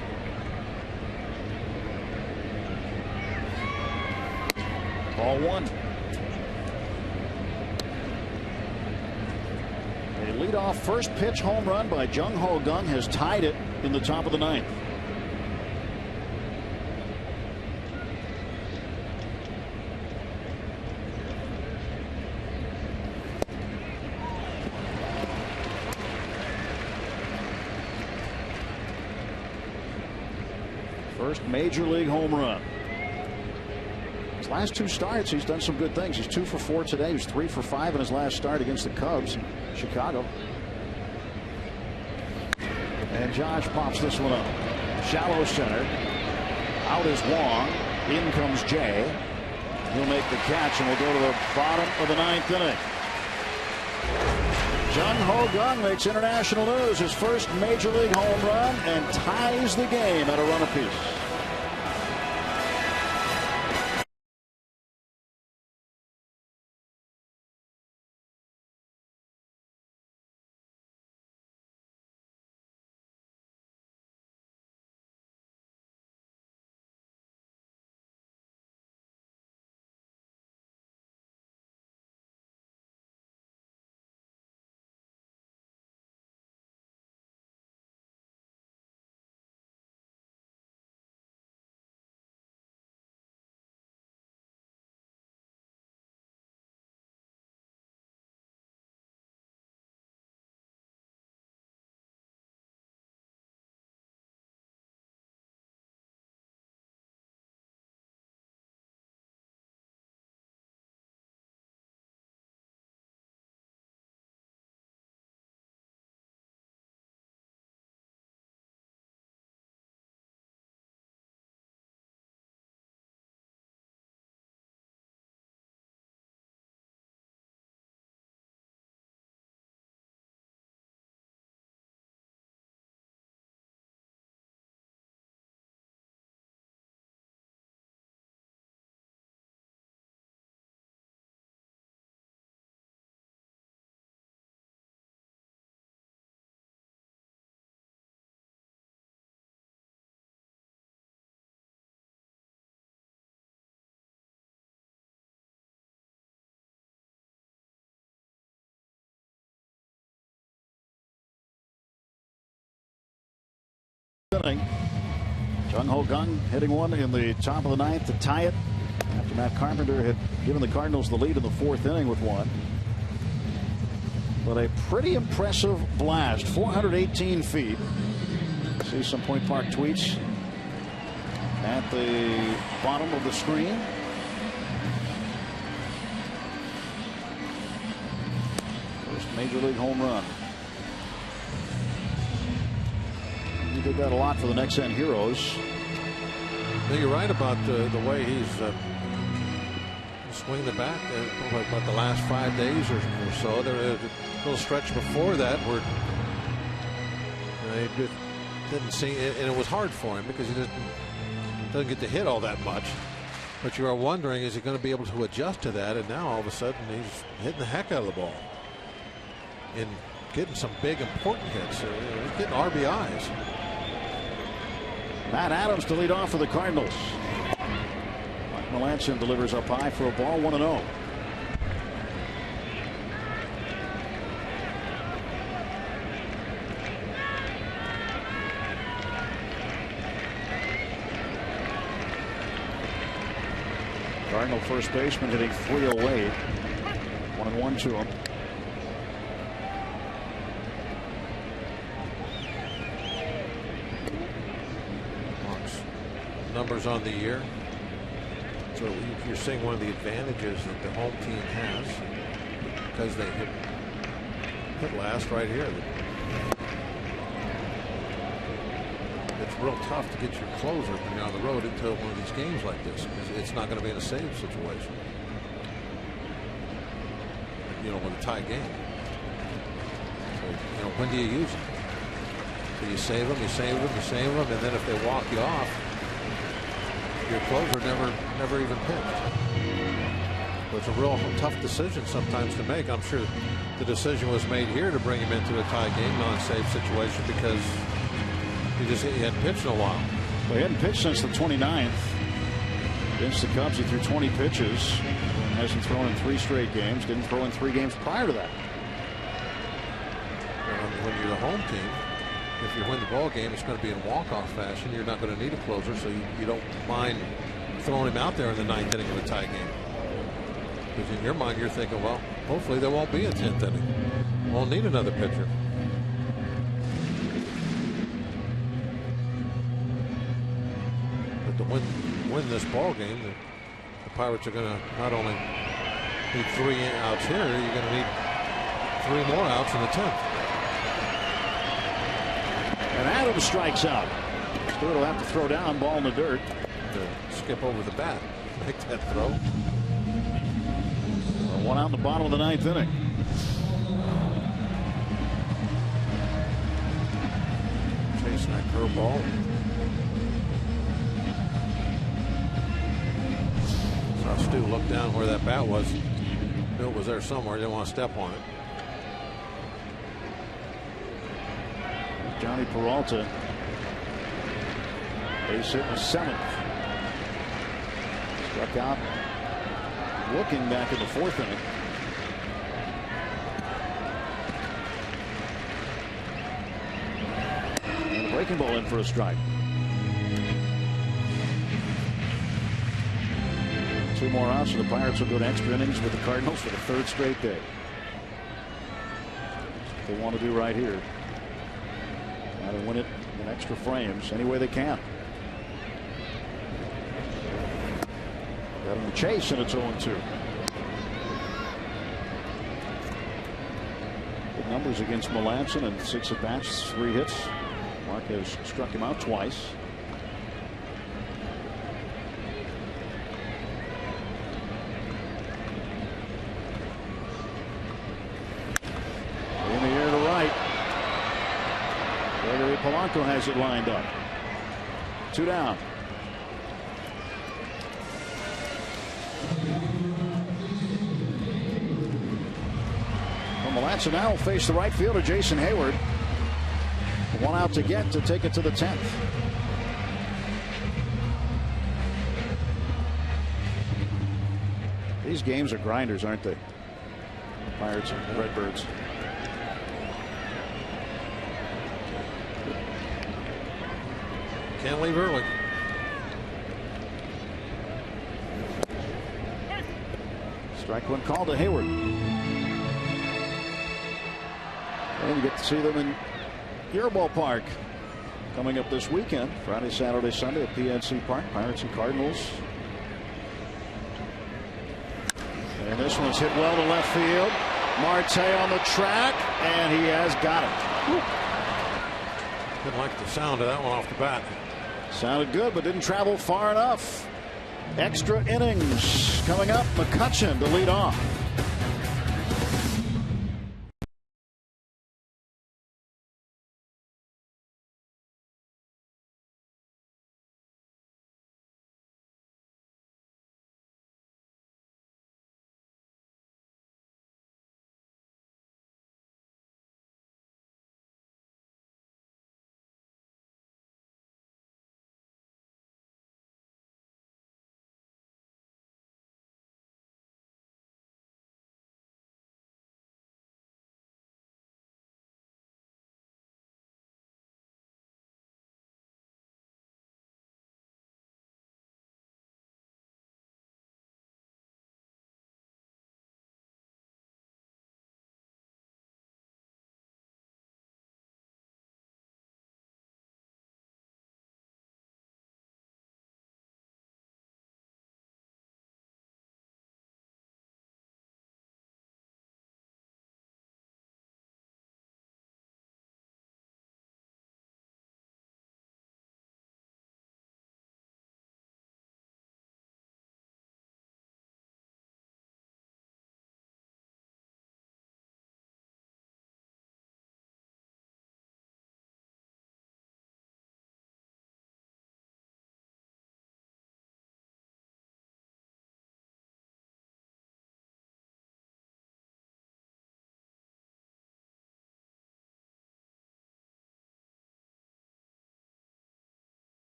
Ball 1. A leadoff first pitch home run by Jung Ho Gung has tied it in the top of the 9th. First major league home run. His last 2 starts, he's done some good things. He's 2 for 4 today. He was 3 for 5 in his last start against the Cubs in Chicago. And Josh pops this one up. Shallow center. Out is Wong. In comes Jay. He'll make the catch, and we'll go to the bottom of the 9th inning. Jung Ho Gung makes international news. His first major league home run and ties the game at a run apiece. Jung Ho Gung hitting one in the top of the 9th to tie it after Matt Carpenter had given the Cardinals the lead in the 4th inning with one. But a pretty impressive blast, 418 feet. See some Point Park tweets at the bottom of the screen. First major league home run. He did that a lot for the Next End Heroes. You're right about the way he's swinging the bat. About the last 5 days or so. There was a little stretch before that where he didn't see it, and it was hard for him because he doesn't get to hit all that much. But you are wondering, is he going to be able to adjust to that? And now all of a sudden he's hitting the heck out of the ball and getting some big important hits. He's getting RBIs. Matt Adams to lead off for the Cardinals. Mark Melanson delivers up high for a ball, 1-0. Cardinal first baseman hitting .308. 1-1 to him. Numbers on the year. So you're seeing one of the advantages that the home team has because they hit last right here. It's real tough to get your closer when you're on the road into one of these games like this because it's not going to be in a save situation. You know, with a tie game. So, you know, when do you use them? So you save them, you save them, you save them, and then if they walk you off, your closer never even pitched. But it's a real tough decision sometimes to make. I'm sure the decision was made here to bring him into a tie game, non-save situation, because he hadn't pitched in a while. Well, he hadn't pitched since the 29th. Against the Cubs, he threw 20 pitches. Hasn't thrown in 3 straight games. Didn't throw in 3 games prior to that. When you're the home team, if you win the ball game, it's going to be in walk-off fashion. You're not going to need a closer, so you don't mind throwing him out there in the 9th inning of a tie game. Because in your mind, you're thinking, well, hopefully there won't be a 10th inning. We'll need another pitcher. But to win this ball game, the Pirates are going to not only need 3 outs here, you're going to need 3 more outs in the 10th. And Adams strikes out. Stewart will have to throw down, ball in the dirt. To skip over the bat, make that throw. 1 out in the bottom of the 9th inning. Chasing that curveball. Saw Stu look down where that bat was. Knew it was there somewhere. Didn't want to step on it. Johnny Peralta, base hit in the 7th. Struck out looking back in the 4th inning. And the breaking ball in for a strike. 2 more outs, and the Pirates will go to extra innings with the Cardinals for the 3rd straight day. That's what they want to do right here. Got to win it in extra frames any way they can. Got him to chase, and it's 0-2. Good numbers against Melanson and 6 at-bats, 3 hits. Marquez struck him out twice. In the air to right. Gregory Polanco has it lined up. 2 down. Melanson now will face the right fielder, Jason Hayward. 1 out to get to take it to the 10th. These games are grinders, aren't they? Pirates and Redbirds. Can't leave early. Strike 1 called to Hayward. And you get to see them in your ballpark coming up this weekend. Friday, Saturday, Sunday at PNC Park. Pirates and Cardinals. And this one's hit well to left field. Marte on the track, and he has got it. Didn't like the sound of that one off the bat. Sounded good, but didn't travel far enough. Extra innings coming up. McCutchen to lead off.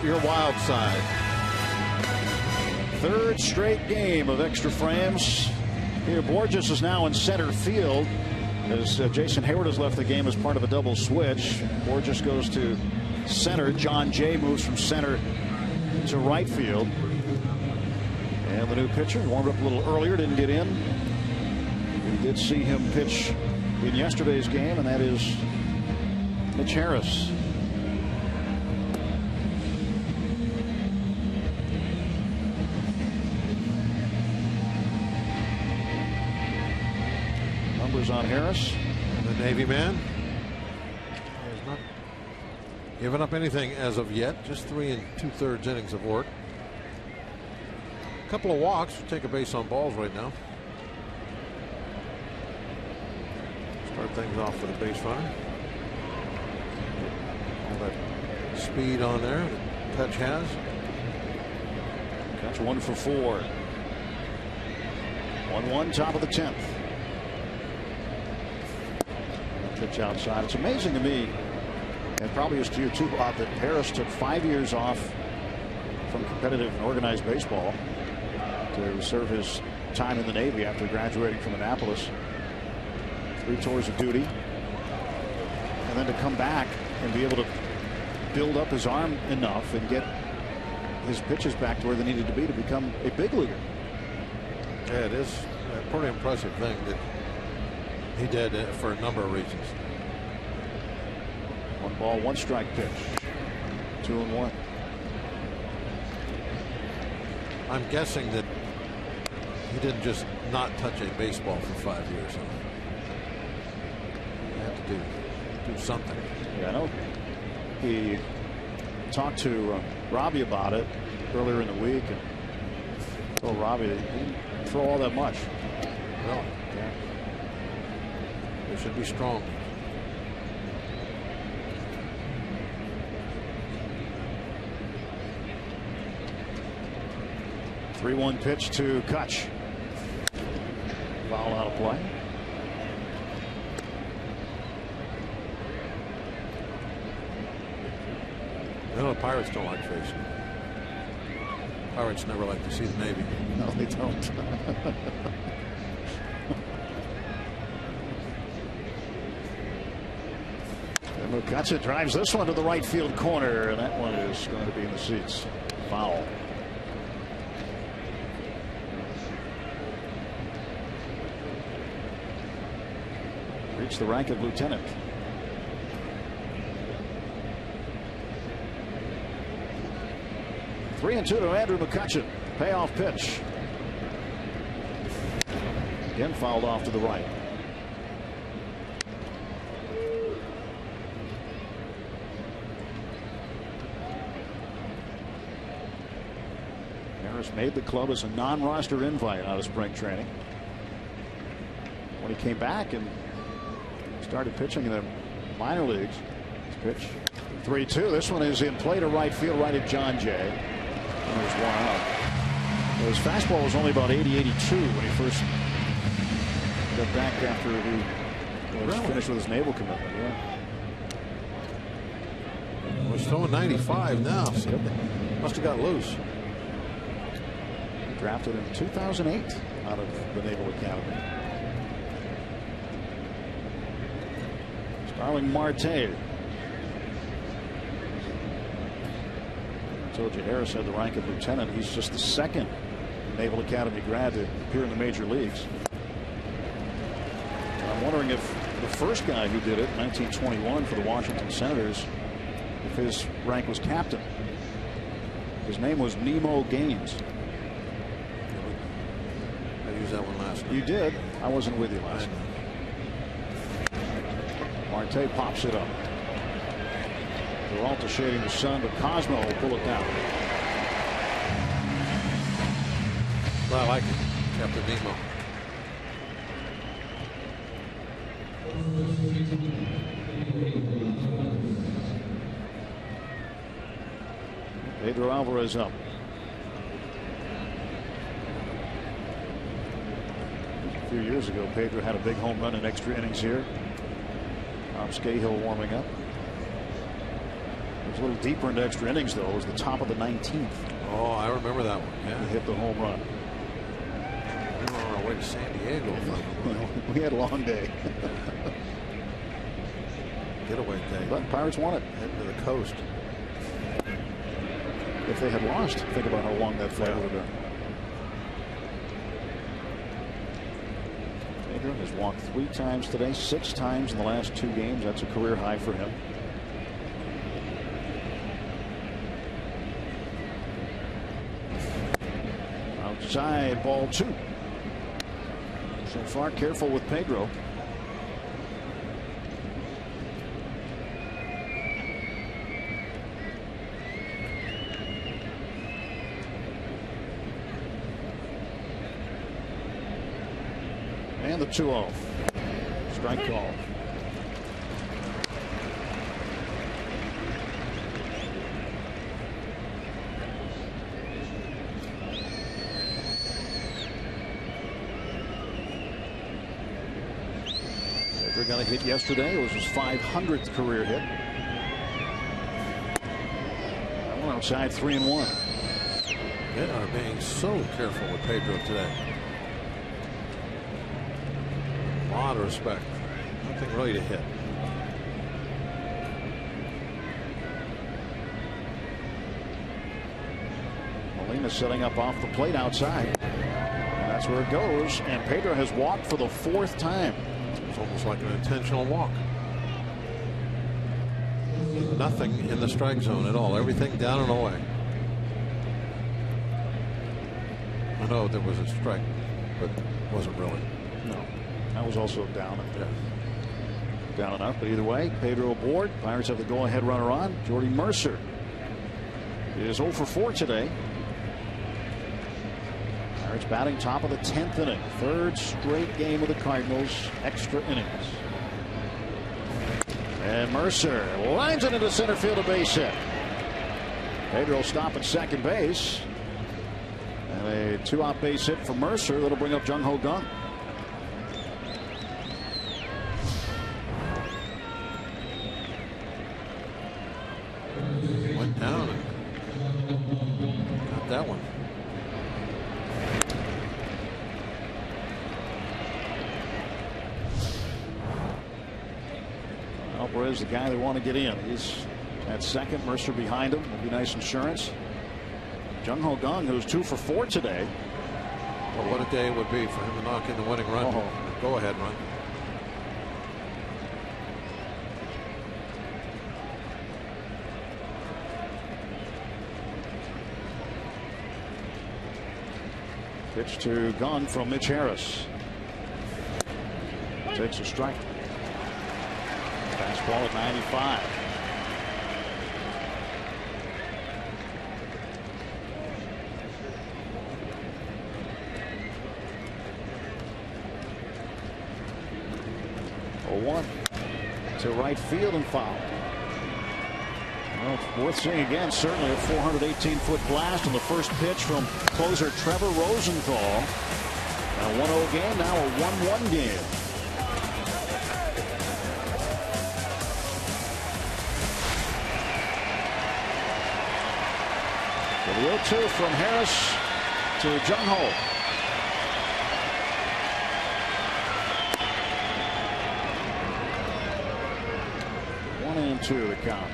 your wild side. Third straight game of extra frames. Here, Borges is now in center field as Jason Hayward has left the game as part of a double switch. Borges goes to center. John Jay moves from center to right field. And the new pitcher warmed up a little earlier, didn't get in. We did see him pitch in yesterday's game, and that is Mitch Harris. Numbers on Harris. And the Navy man has not given up anything as of yet. Just 3 2/3 innings of work. A couple of walks. Take a base on balls right now. Start things off with a base runner. All that speed on there that Touch has. That's 1 for 4. 1-1, top of the 10th. Pitch outside. It's amazing to me, and probably is to you too, Bob, that Harris took 5 years off from competitive and organized baseball to serve his time in the Navy after graduating from Annapolis. 3 tours of duty, and then to come back and be able to build up his arm enough and get his pitches back to where they needed to be to become a big leaguer. Yeah, it is a pretty impressive thing that he did for a number of reasons. 1 ball, 1 strike pitch. 2-1. I'm guessing that he didn't just not touch a baseball for 5 years. He had to do something. Yeah, I know. He talked to Robbie about it earlier in the week and told Robbie that he didn't throw all that much. Well, yeah. They should be strong. The 3-1 pitch to Kutch. Foul out of play. You know, the Pirates don't like facing. Pirates never like to see the Navy. No, they don't. And McCutcheon drives this one to the right field corner, and that one is going to be in the seats. Foul. Reached the rank of lieutenant. 3-2 to Andrew McCutcheon. Payoff pitch. Again fouled off to the right. Harris made the club as a non-roster invite out of spring training. When he came back and started pitching in the minor leagues, his pitch 3-2. This one is in play to right field, right at John Jay. And there's 1 out. His fastball was only about 80-82 when he first got back after he was finished with his naval commitment. Yeah. Well, he's throwing 95 now. So must have got loose. Drafted in 2008 out of the Naval Academy. Starling Marte. I told you Harris had the rank of lieutenant. He's just the second Naval Academy grad to appear in the major leagues. I'm wondering if the first guy who did it in 1921 for the Washington Senators, if his rank was captain. His name was Nemo Gaines. I used that one last night. You did. I wasn't with you last night. Marte pops it up. Peralta shading the sun, but Cosmo will pull it down. Well, I like it, Captain Nemo. Pedro Alvarez up. A few years ago, Pedro had a big home run in extra innings here. Tom Scahill warming up. was a little deeper into extra innings, though. It was the top of the 19th. Oh, I remember that one. Yeah, he hit the home run. We were on our way to San Diego. We had a long day. Getaway day. But Pirates won it. Heading to the coast. If they had lost, think about how long that flight would have been. Pedro has walked 3 times today, 6 times in the last 2 games. That's a career high for him. Outside, ball 2. So far, careful with Pedro. And the 2-0. Strike call. Pedro got a hit yesterday. It was his 500th career hit. That one outside, 3-1. They are being so careful with Pedro today. A lot of respect. Nothing really to hit. Molina setting up off the plate outside. And that's where it goes. And Pedro has walked for the 4th time. It's almost like an intentional walk. Nothing in the strike zone at all. Everything down and away. I know there was a strike, but it wasn't really. No. That was also down and up, but either way, Pedro aboard. Pirates have the go-ahead runner on. Jordy Mercer is 0 for 4 today. Pirates batting top of the 10th inning. 3rd straight game of the Cardinals extra innings. And Mercer lines it into center field, a base hit. Pedro stop at second base. And a 2-out base hit for Mercer that'll bring up Jung Ho Kang. Went down and got that one. Alvarez, the guy they want to get in. He's at second. Mercer behind him. Will be nice insurance. Jung Ho Kang, who's 2 for 4 today. Well, what a day it would be for him to knock in the winning run. Go ahead run. Pitch to Kang from Mitch Harris. Takes a strike. Fastball at 95. One to right field and foul. Well, it's worth seeing again. Certainly a 418-foot blast on the first pitch from closer Trevor Rosenthal. A 1-0 game, now a 1-1 game. So the 0-2 from Harris to Jung Ho. 1-2 the count.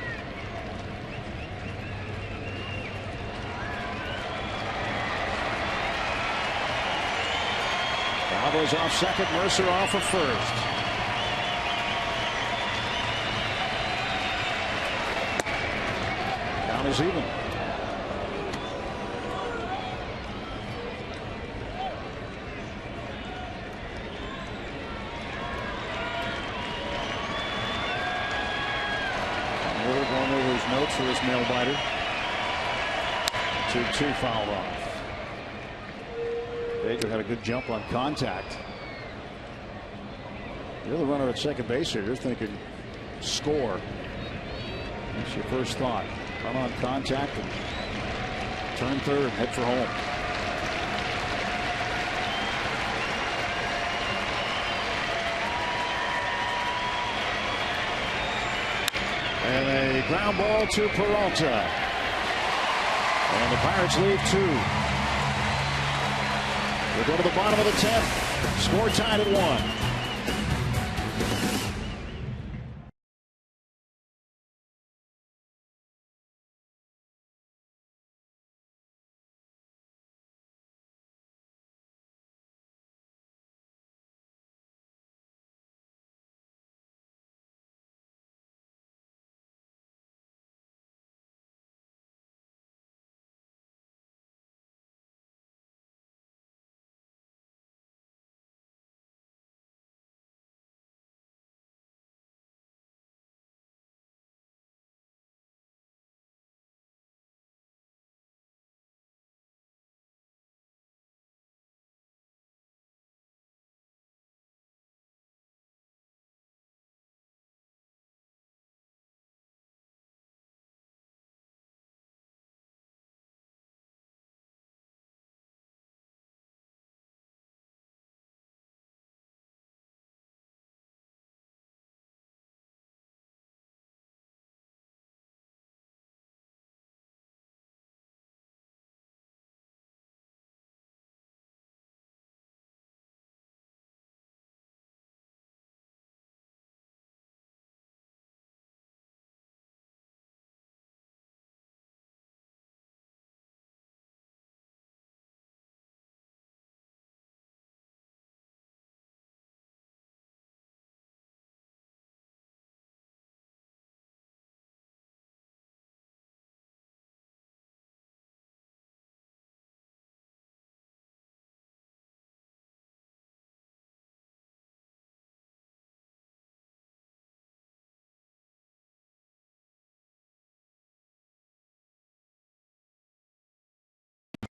Bravo's off second, Mercer off of first. Count is even. Going over his notes for his nail biter. 2-2 fouled off. Pedro had a good jump on contact. You're the runner at second base here. You're thinking score. That's your first thought. Run on contact and turn third and head for home. And a ground ball to Peralta. And the Pirates lead 2. We'll go to the bottom of the 10th. Score tied at 1.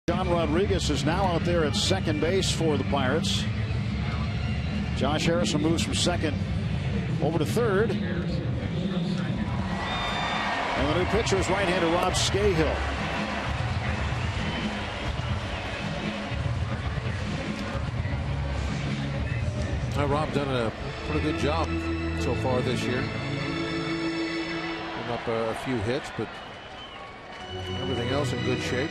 John Rodriguez is now out there at second base for the Pirates. Josh Harrison moves from second over to third. And the new pitcher is right-hander Rob Scahill. Rob done a pretty good job so far this year. Up a few hits, but everything else in good shape.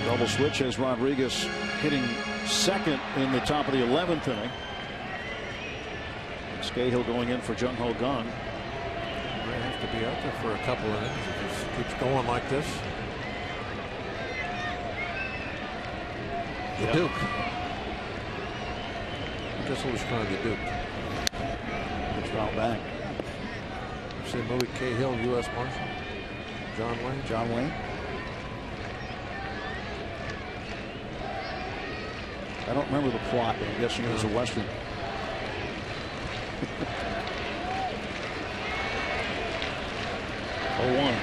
Double switch as Rodriguez hitting second in the top of the 11th inning. Scahill going in for Jung Ho Gun. May have to be out there for a couple innings if it keeps going like this. The Duke. I guess we'll just try the Duke. It's foul back. See the movie Cahill, U.S. Marshal? John Wayne? John Wayne. I don't remember the plot, but I'm guessing it was a Western. Oh, 1.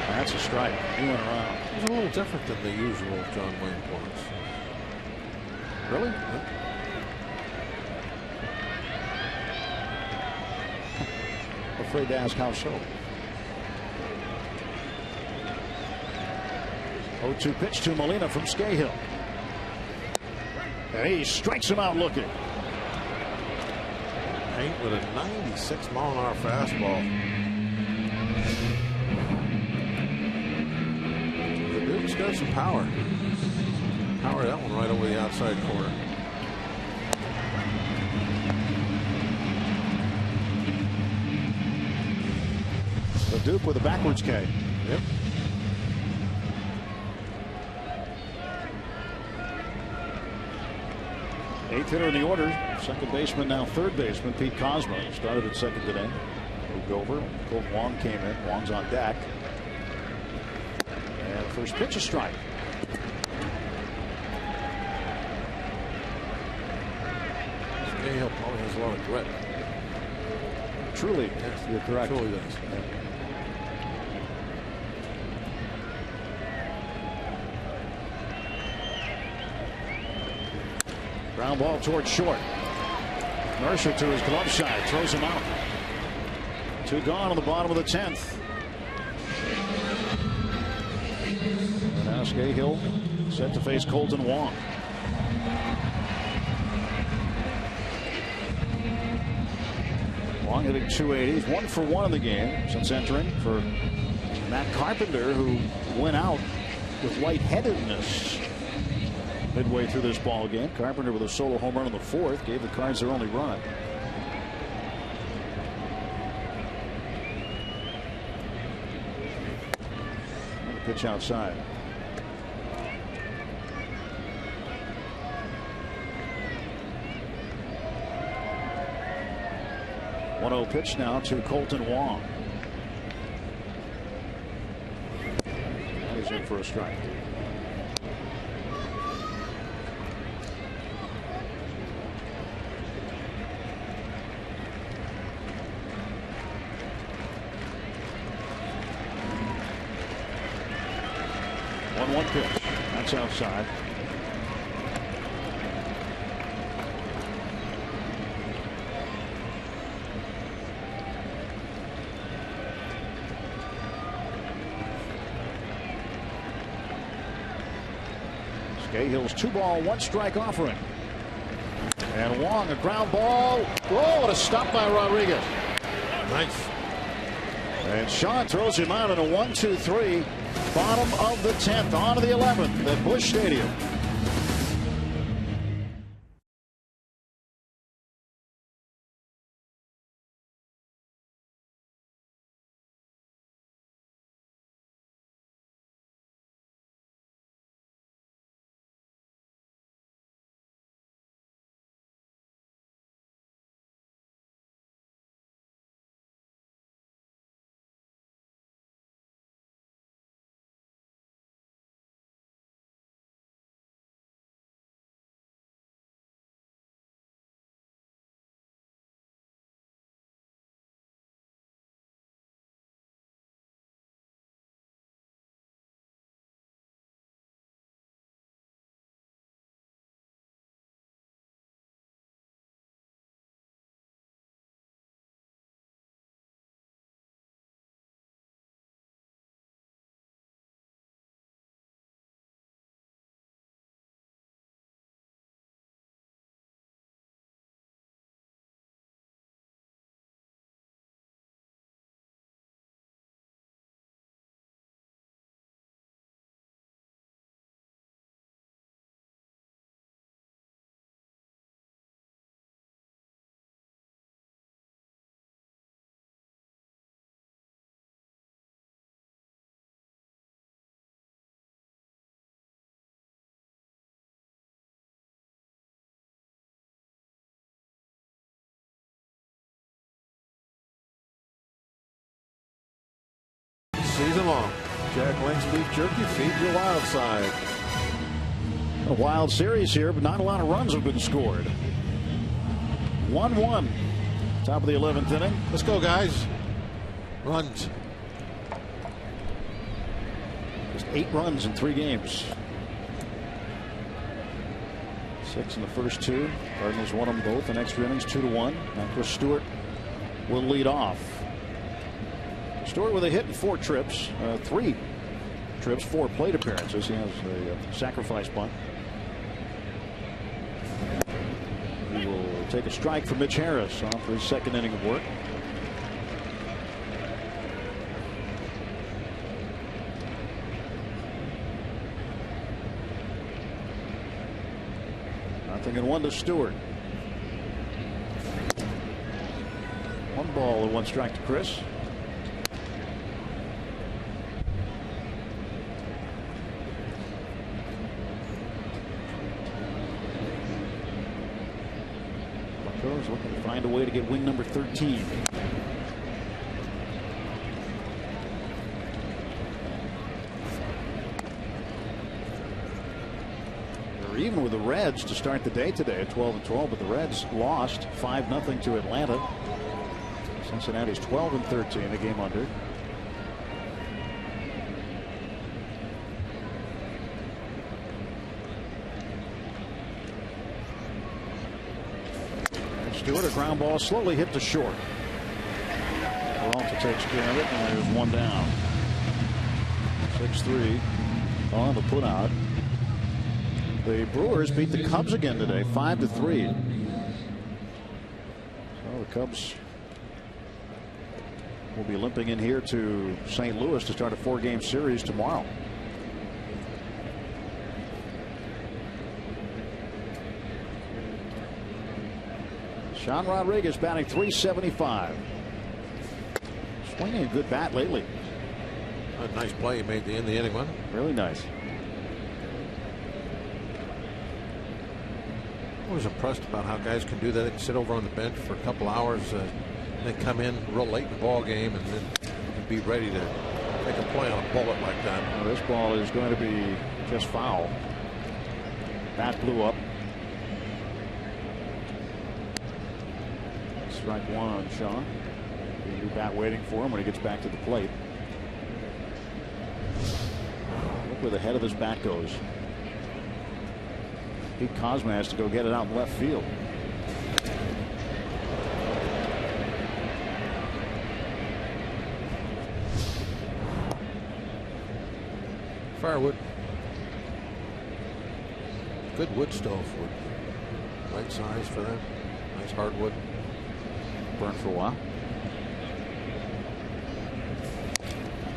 That's a strike. He went around. It's a little different than the usual John Wayne plots. Really? Yeah. Afraid to ask how so. 0-2 pitch to Molina from Scahill. And he strikes him out looking. Paint with a 96-mile-an-hour fastball. The Duke's got some power. Power that one right over the outside corner. The Duke with a backwards K. Yep. Eighth hitter in the order. Second baseman, now third baseman, Pete Cosmo. Started at second today. Moved over. Colt Wong came in. Wong's on deck. And first pitch, a strike. Cahill probably has a lot of grit. Truly, yes, you're correct. Truly does. Yeah. Ground ball towards short. Mercer to his glove side, throws him out. 2 gone on the bottom of the 10th. And now Scahill set to face Colton Wong. Long hitting 280. He's 1 for 1 in the game since entering for Matt Carpenter, who went out with lightheadedness midway through this ball game. Carpenter with a solo home run in the 4th gave the Cards their only run. Pitch outside. One-0 pitch now to Colton Wong. He's in for a strike. One pitch. That's outside. Cahill's 2-ball, 1-strike offering. And Wong, a ground ball. Oh, what a stop by Rodriguez. Nice. And Shaw throws him out in a 1-2-3. Bottom of the 10th, on to the 11th at Busch Stadium. Season long. Jack Link's beef jerky, feed your wild side. A wild series here, but not a lot of runs have been scored. 1-1. Top of the 11th inning. Let's go, guys. Runs. Just 8 runs in 3 games. 6 in the first 2. Cardinals won them both in extra innings, 2-1. Now Chris Stewart will lead off. Stewart with a hit and 4 trips, 3 trips, 4 plate appearances. He has a sacrifice bunt. He will take a strike from Mitch Harris on for his 2nd inning of work. Nothing in 1 to Stewart. 1 ball and 1 strike to Chris. Looking to find a way to get win number 13. They're even with the Reds to start the day today at 12-12, but the Reds lost 5-0 to Atlanta. Cincinnati's 12-13, a game under. Stewart, a ground ball slowly hit to short. Peralta takes care of it, and there's 1 down. 6-3 on the putout. The Brewers beat the Cubs again today, 5-3. So the Cubs will be limping in here to St. Louis to start a 4-game series tomorrow. Sean Rodriguez batting .375. Swinging a good bat lately. A nice play he made in the inning, wasn't it? Really nice. I was impressed about how guys can do that. They can sit over on the bench for a couple hours, then come in real late in the ball game, and then be ready to make a play on a bullet like that. Well, this ball is going to be just foul. Bat blew up. Strike one on Sean. A new bat waiting for him when he gets back to the plate. Look where the head of this bat goes. Pete Cosma has to go get it out in left field. Firewood. Good wood stove wood. Right size for that. Nice hardwood. Burned for a while.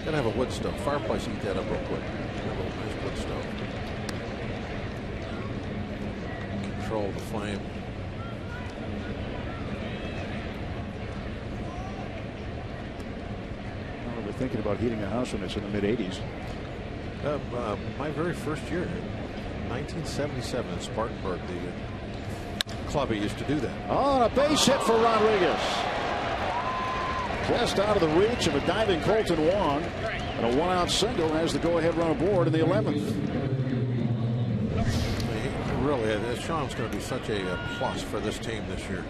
Gotta have a wood stove. Fireplace, eat that up real quick. Have a nice wood stove. Control the flame. I remember thinking about heating a house when it's in the mid-80s. My very first year, 1977 in Spartanburg, the clubby used to do that. Oh, and a base hit for Rodriguez. Just out of the reach of a diving Colton Wong. And a one-out single has the go-ahead run aboard in the 11th. Really, Sean's going to be such a plus for this team this year.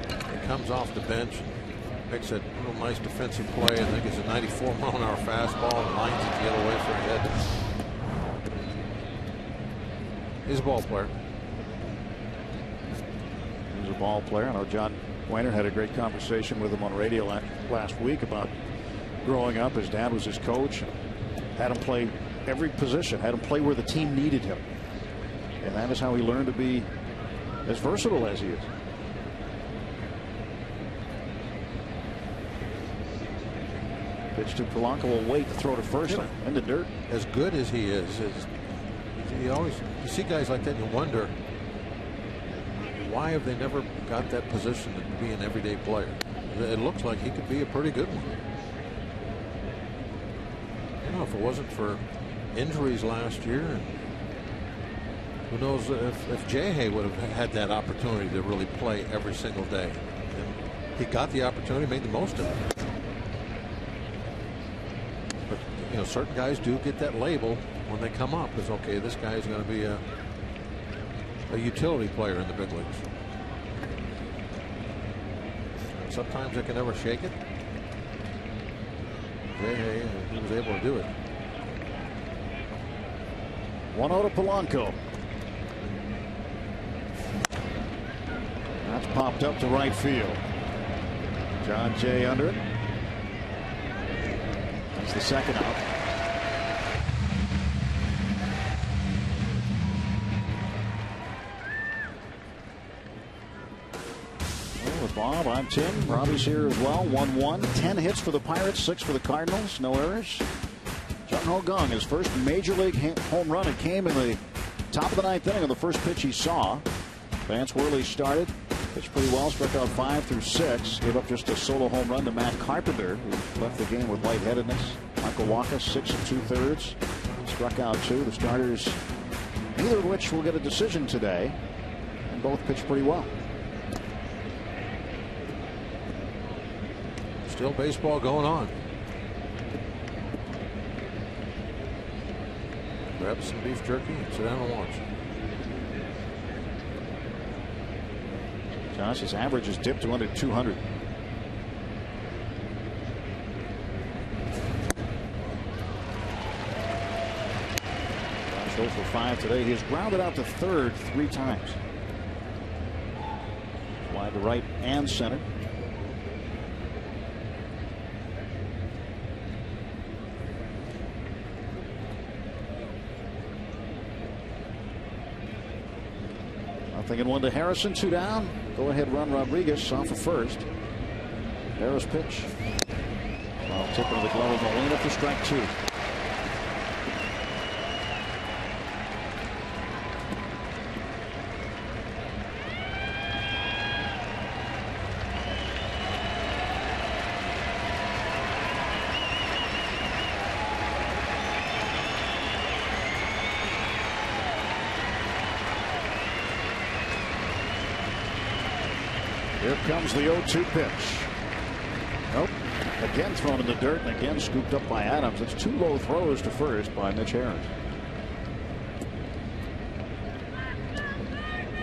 He comes off the bench, makes a little nice defensive play. I think it's a 94-mile-an-hour fastball and lines it the other way for a hit. He's a ball player. He's a ball player. I know John Weiner had a great conversation with him on radio last week about growing up. His dad was his coach. Had him play every position. Had him play where the team needed him. And that is how he learned to be as versatile as he is. Pitch to Polanco, will wait to throw to first in the dirt. As good as he is you see guys like that and you wonder why have they never got that position to be an everyday player. It looks like he could be a pretty good one. You know, if it wasn't for injuries last year, and who knows if Jay would have had that opportunity to really play every single day. And he got the opportunity, made the most of it. But you know, certain guys do get that label when they come up as, okay, this guy is going to be a utility player in the big leagues. And sometimes they can never shake it. Jay, he was able to do it. 1-0 to Polanco. That's popped up to right field. John Jay under it. That's the second out. Well, with Bob, I'm Tim. Robbie's here as well. 1-1. 10 hits for the Pirates, 6 for the Cardinals. No errors. Jung Ho Kang, his first major league home run. It came in the top of the 9th inning on the first pitch he saw. Vance Worley started. Pitched pretty well, struck out 5 through 6. Gave up just a solo home run to Matt Carpenter, who left the game with lightheadedness. Michael Wacha, 6 2/3. Struck out 2. The starters, neither of which will get a decision today. And both pitched pretty well. Still baseball going on. Grab some beef jerky and sit down and watch. Josh, his average has dipped to under 200. Josh 0 for 5 today. He has grounded out to third 3 times. Wide to right and center. Nothing in 1 to Harrison. 2 down. Go ahead run. Rodriguez off of first. Barrow's pitch. Well, tip into the glove of Molina for strike 2. Here comes the 0-2 pitch. Nope. Again thrown in the dirt and again scooped up by Adams. It's 2 low throws to first by Mitch Harris.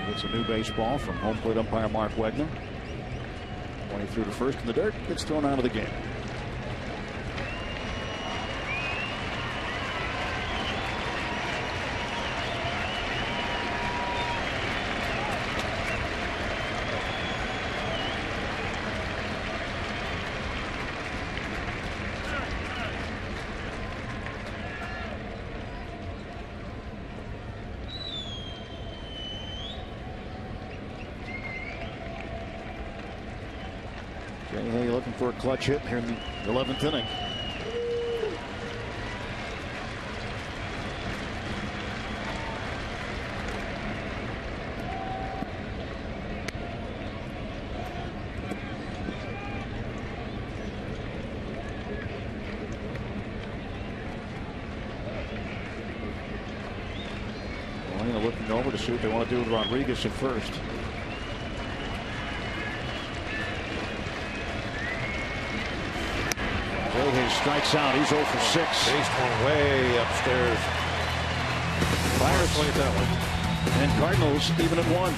It's a new baseball from home plate umpire Mark Wegner. When he threw to first in the dirt, gets thrown out of the game. Hey, looking for a clutch hit here in the 11th inning. Molina looking over to see what they want to do with Rodriguez at first. He strikes out. He's 0 for 6. Based one way upstairs. Pirates Look at that one. and Cardinals even at 1.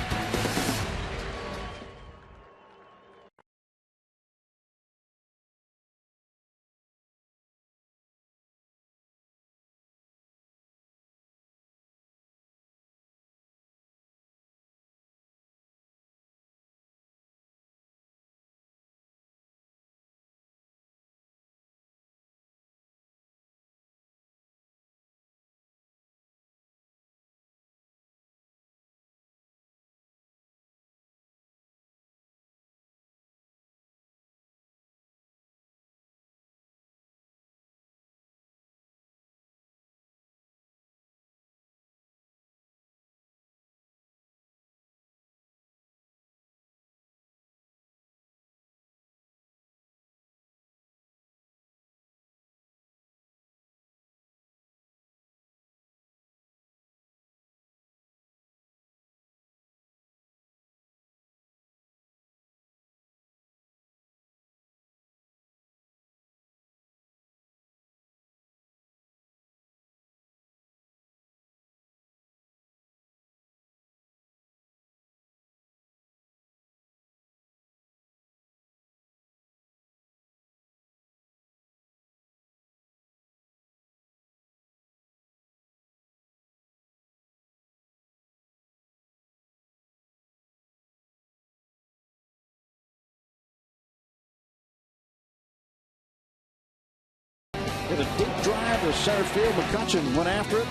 With a deep drive to center field, McCutchen went after it,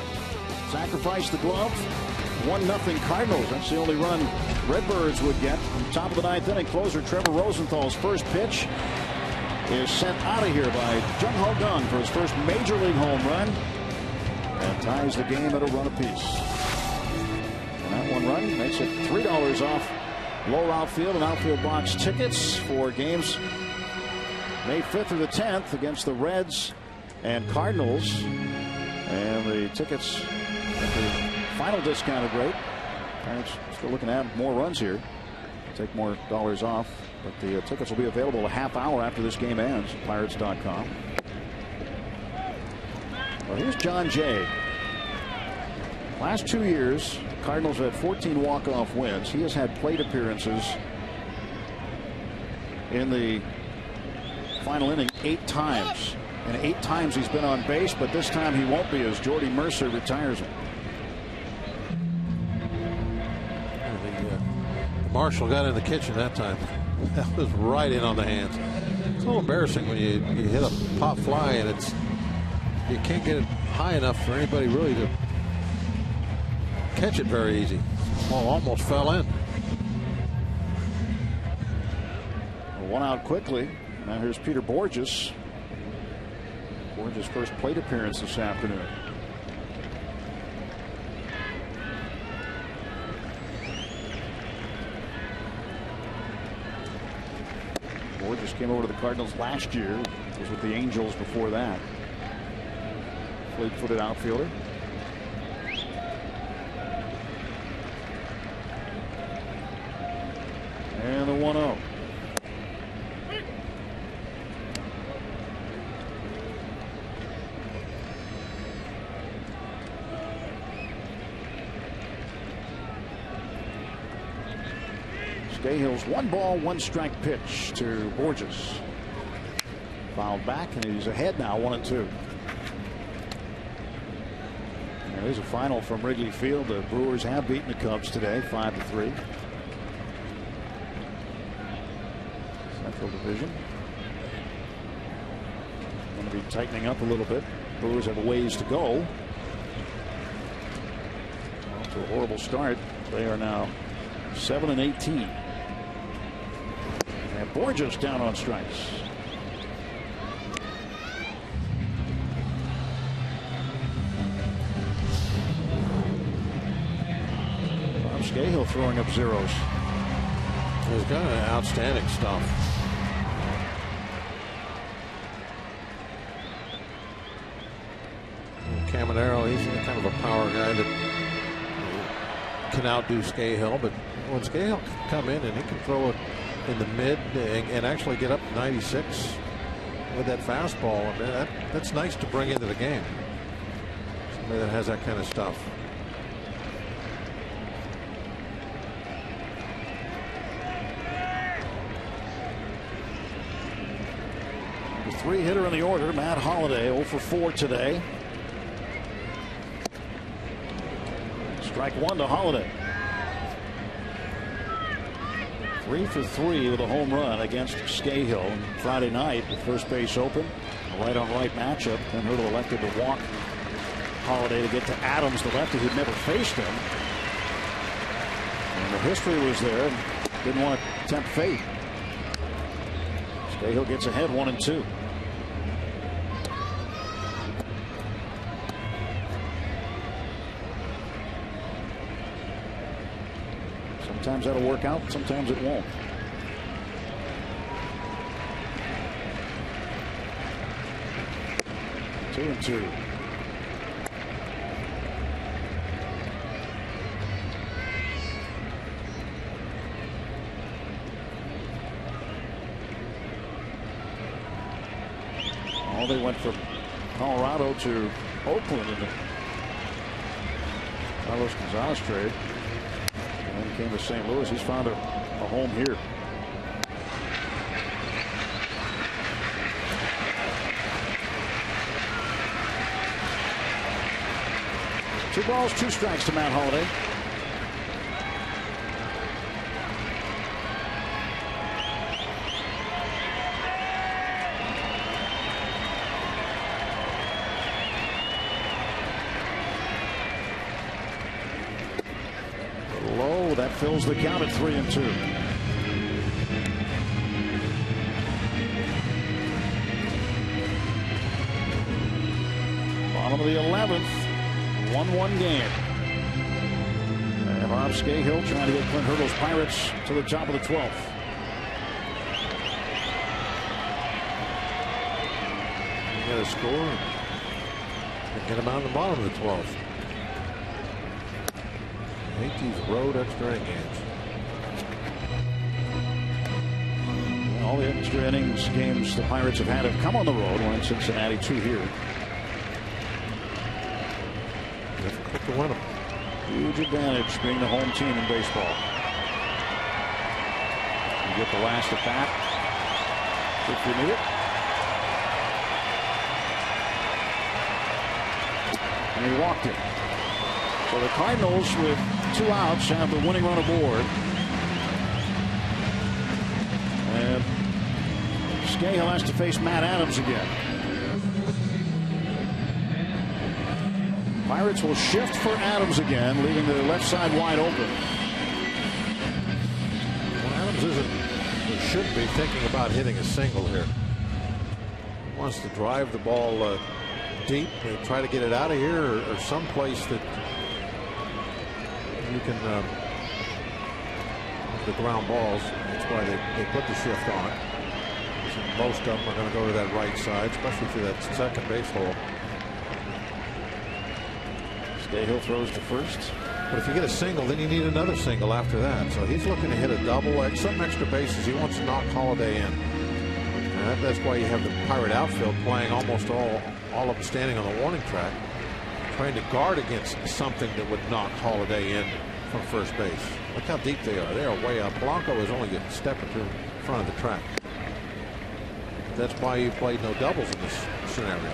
sacrificed the glove. 1-0 Cardinals. That's the only run Redbirds would get. From top of the 9th inning, closer Trevor Rosenthal's first pitch is sent out of here by Jung Ho Kang for his first major league home run, and ties the game at a run apiece. And that one run makes it $3 off lower outfield and outfield box tickets for games May 5th through the 10th against the Reds and Cardinals. And the tickets at the final discounted rate. Pirates still looking to add more runs here, take more dollars off, but the tickets will be available a half hour after this game ends at Pirates.com. Well, here's John Jay. Last 2 years, Cardinals have had 14 walk-off wins. He has had plate appearances in the final inning 8 times. And 8 times he's been on base, but this time he won't be as Jordy Mercer retires him. Marshall got in the kitchen that time. That was right in on the hands. It's a little embarrassing when you hit a pop fly and you can't get it high enough for anybody really to catch it very easy. Ball almost fell in. One out quickly. Now here's Peter Borges. Borges' first plate appearance this afternoon. Borges came over to the Cardinals last year. Was with the Angels before that. Fleet-footed outfielder. And the 1-0. Cahill's 1-ball, 1-strike pitch to Borges. Fouled back, and he's ahead now, 1-2. And there's a final from Wrigley Field. The Brewers have beaten the Cubs today, 5-3. Central Division. Going to be tightening up a little bit. Brewers have a ways to go. Well, to a horrible start. They are now 7-18. And Borges down on strikes. Cahill throwing up zeros. He's got outstanding stuff. Caminero, he's kind of a power guy that can outdo Cahill, but when Cahill can come in and he can throw it in the mid and actually get up to 96 with that fastball, I mean, that's nice to bring into the game. Somebody that has that kind of stuff. Three-hitter in the order, Matt Holliday, 0 for 4 today. Strike one to Holliday. 3 for 3 with a home run against Cahill Friday night with first base open. A right-on-right matchup. Then Hurdle elected to walk Holliday to get to Adams, the lefty who'd never faced him. And the history was there. Didn't want to tempt fate. Cahill gets ahead 1-2. Sometimes that'll work out, sometimes it won't. Two and two. They went from Colorado to Oakland in the Carlos Gonzalez trade. And then came to St. Louis. He's found a home here. Two balls, 2 strikes to Matt Holliday. That fills the count at 3-2. Bottom of the 11th, 1-1 game. And Bob Cahill trying to get Clint Hurdle's Pirates to the top of the 12th. You got to score and get them out in the bottom of the 12th. These road extra inning games. All the extra innings games the Pirates have had have come on the road. One in Cincinnati, 2 here. Difficult to win them. Huge advantage being the home team in baseball. You get the last at bat if you need it. And he walked it. So the Cardinals with 2 outs have the winning run aboard. And Cahill has to face Matt Adams again. Pirates will shift for Adams again, leaving the left side wide open. Well, Adams isn't should be thinking about hitting a single here. He wants to drive the ball deep and try to get it out of here, or someplace that you can the ground balls. That's why they put the shift on. Most of them are going to go to that right side, especially through that second base hole. Cahill throws to first. But if you get a single, then you need another single after that. So he's looking to hit a double, some extra bases. He wants to knock Holiday in. And that's why you have the Pirate outfield playing almost all of them standing on the warning track, trying to guard against something that would knock Holiday in from first base. Look how deep they are. They are way up. Blanco is only a step or two in front of the track. That's why you played no doubles in this scenario.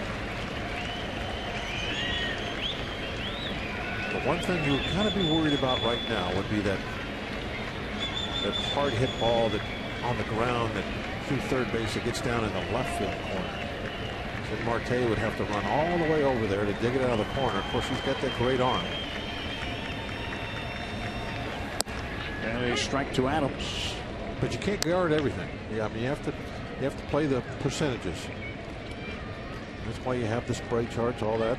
The one thing you would kind of be worried about right now would be that hard hit ball that on the ground that through third base it gets down in the left field corner. So Marte would have to run all the way over there to dig it out of the corner. Of course, he's got that great arm. And a strike to Adams. But you can't guard everything. Yeah, I mean you have to play the percentages. That's why you have the spray charts, all that.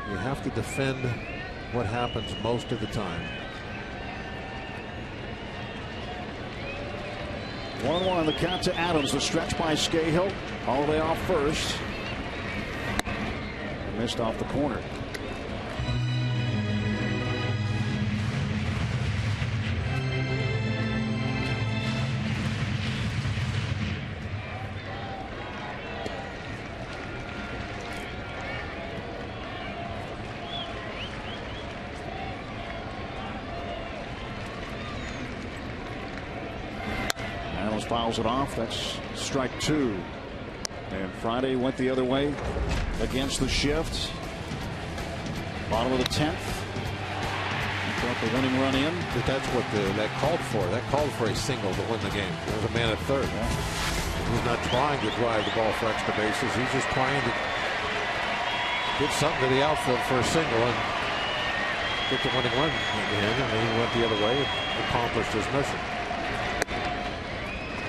You have to defend what happens most of the time. 1-1 on the count to Adams. The stretch by Cahill. Holiday off first. Missed off the corner. Fouls it off. That's strike two. And Friday went the other way against the shift. Bottom of the 10th. Got the winning run in. But that's what that called for. That called for a single to win the game. There was a man at third. He's not trying to drive the ball for extra bases. He's just trying to get something to the outfield for a single and get the winning run in. And he went the other way and accomplished his mission.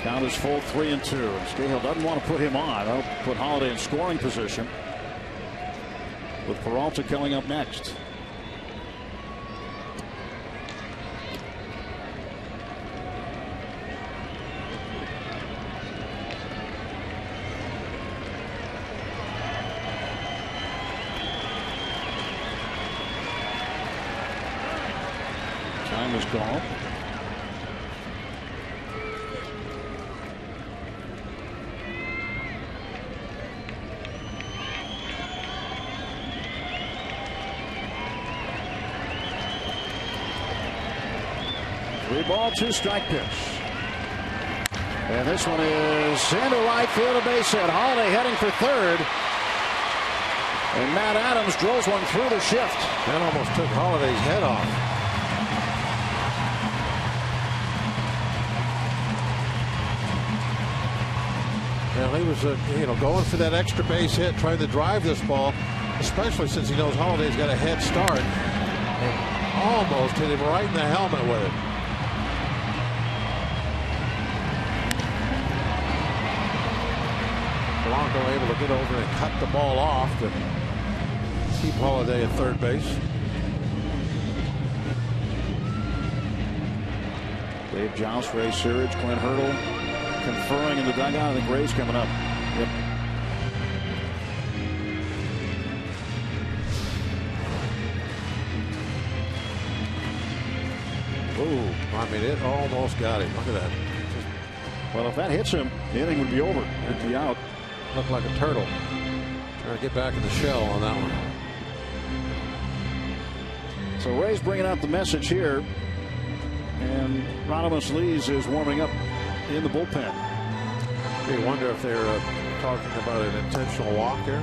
Count is full 3-2. And Cahill doesn't want to put him on. That'll put Holiday in scoring position with Peralta coming up next. Time is gone. Ball, 2-strike pitch. And this one is into right field, a base hit. Holiday heading for third. And Matt Adams drills one through the shift. That almost took Holiday's head off. Well, he was going for that extra base hit, trying to drive this ball, especially since he knows Holiday's got a head start. And almost hit him right in the helmet with it. Blanco able to get over and cut the ball off to keep Holiday at third base. Dave Joust, Ray Searage, Clint Hurdle conferring in the dugout. I think Ray's coming up. Yep. Ooh, I mean, it almost got him. Look at that. Well, if that hits him, the inning would be over. Empty out. Looked like a turtle. Trying to get back in the shell on that one. So Ray's bringing out the message here. And Rodimus Lees is warming up in the bullpen. You wonder if they're talking about an intentional walk here.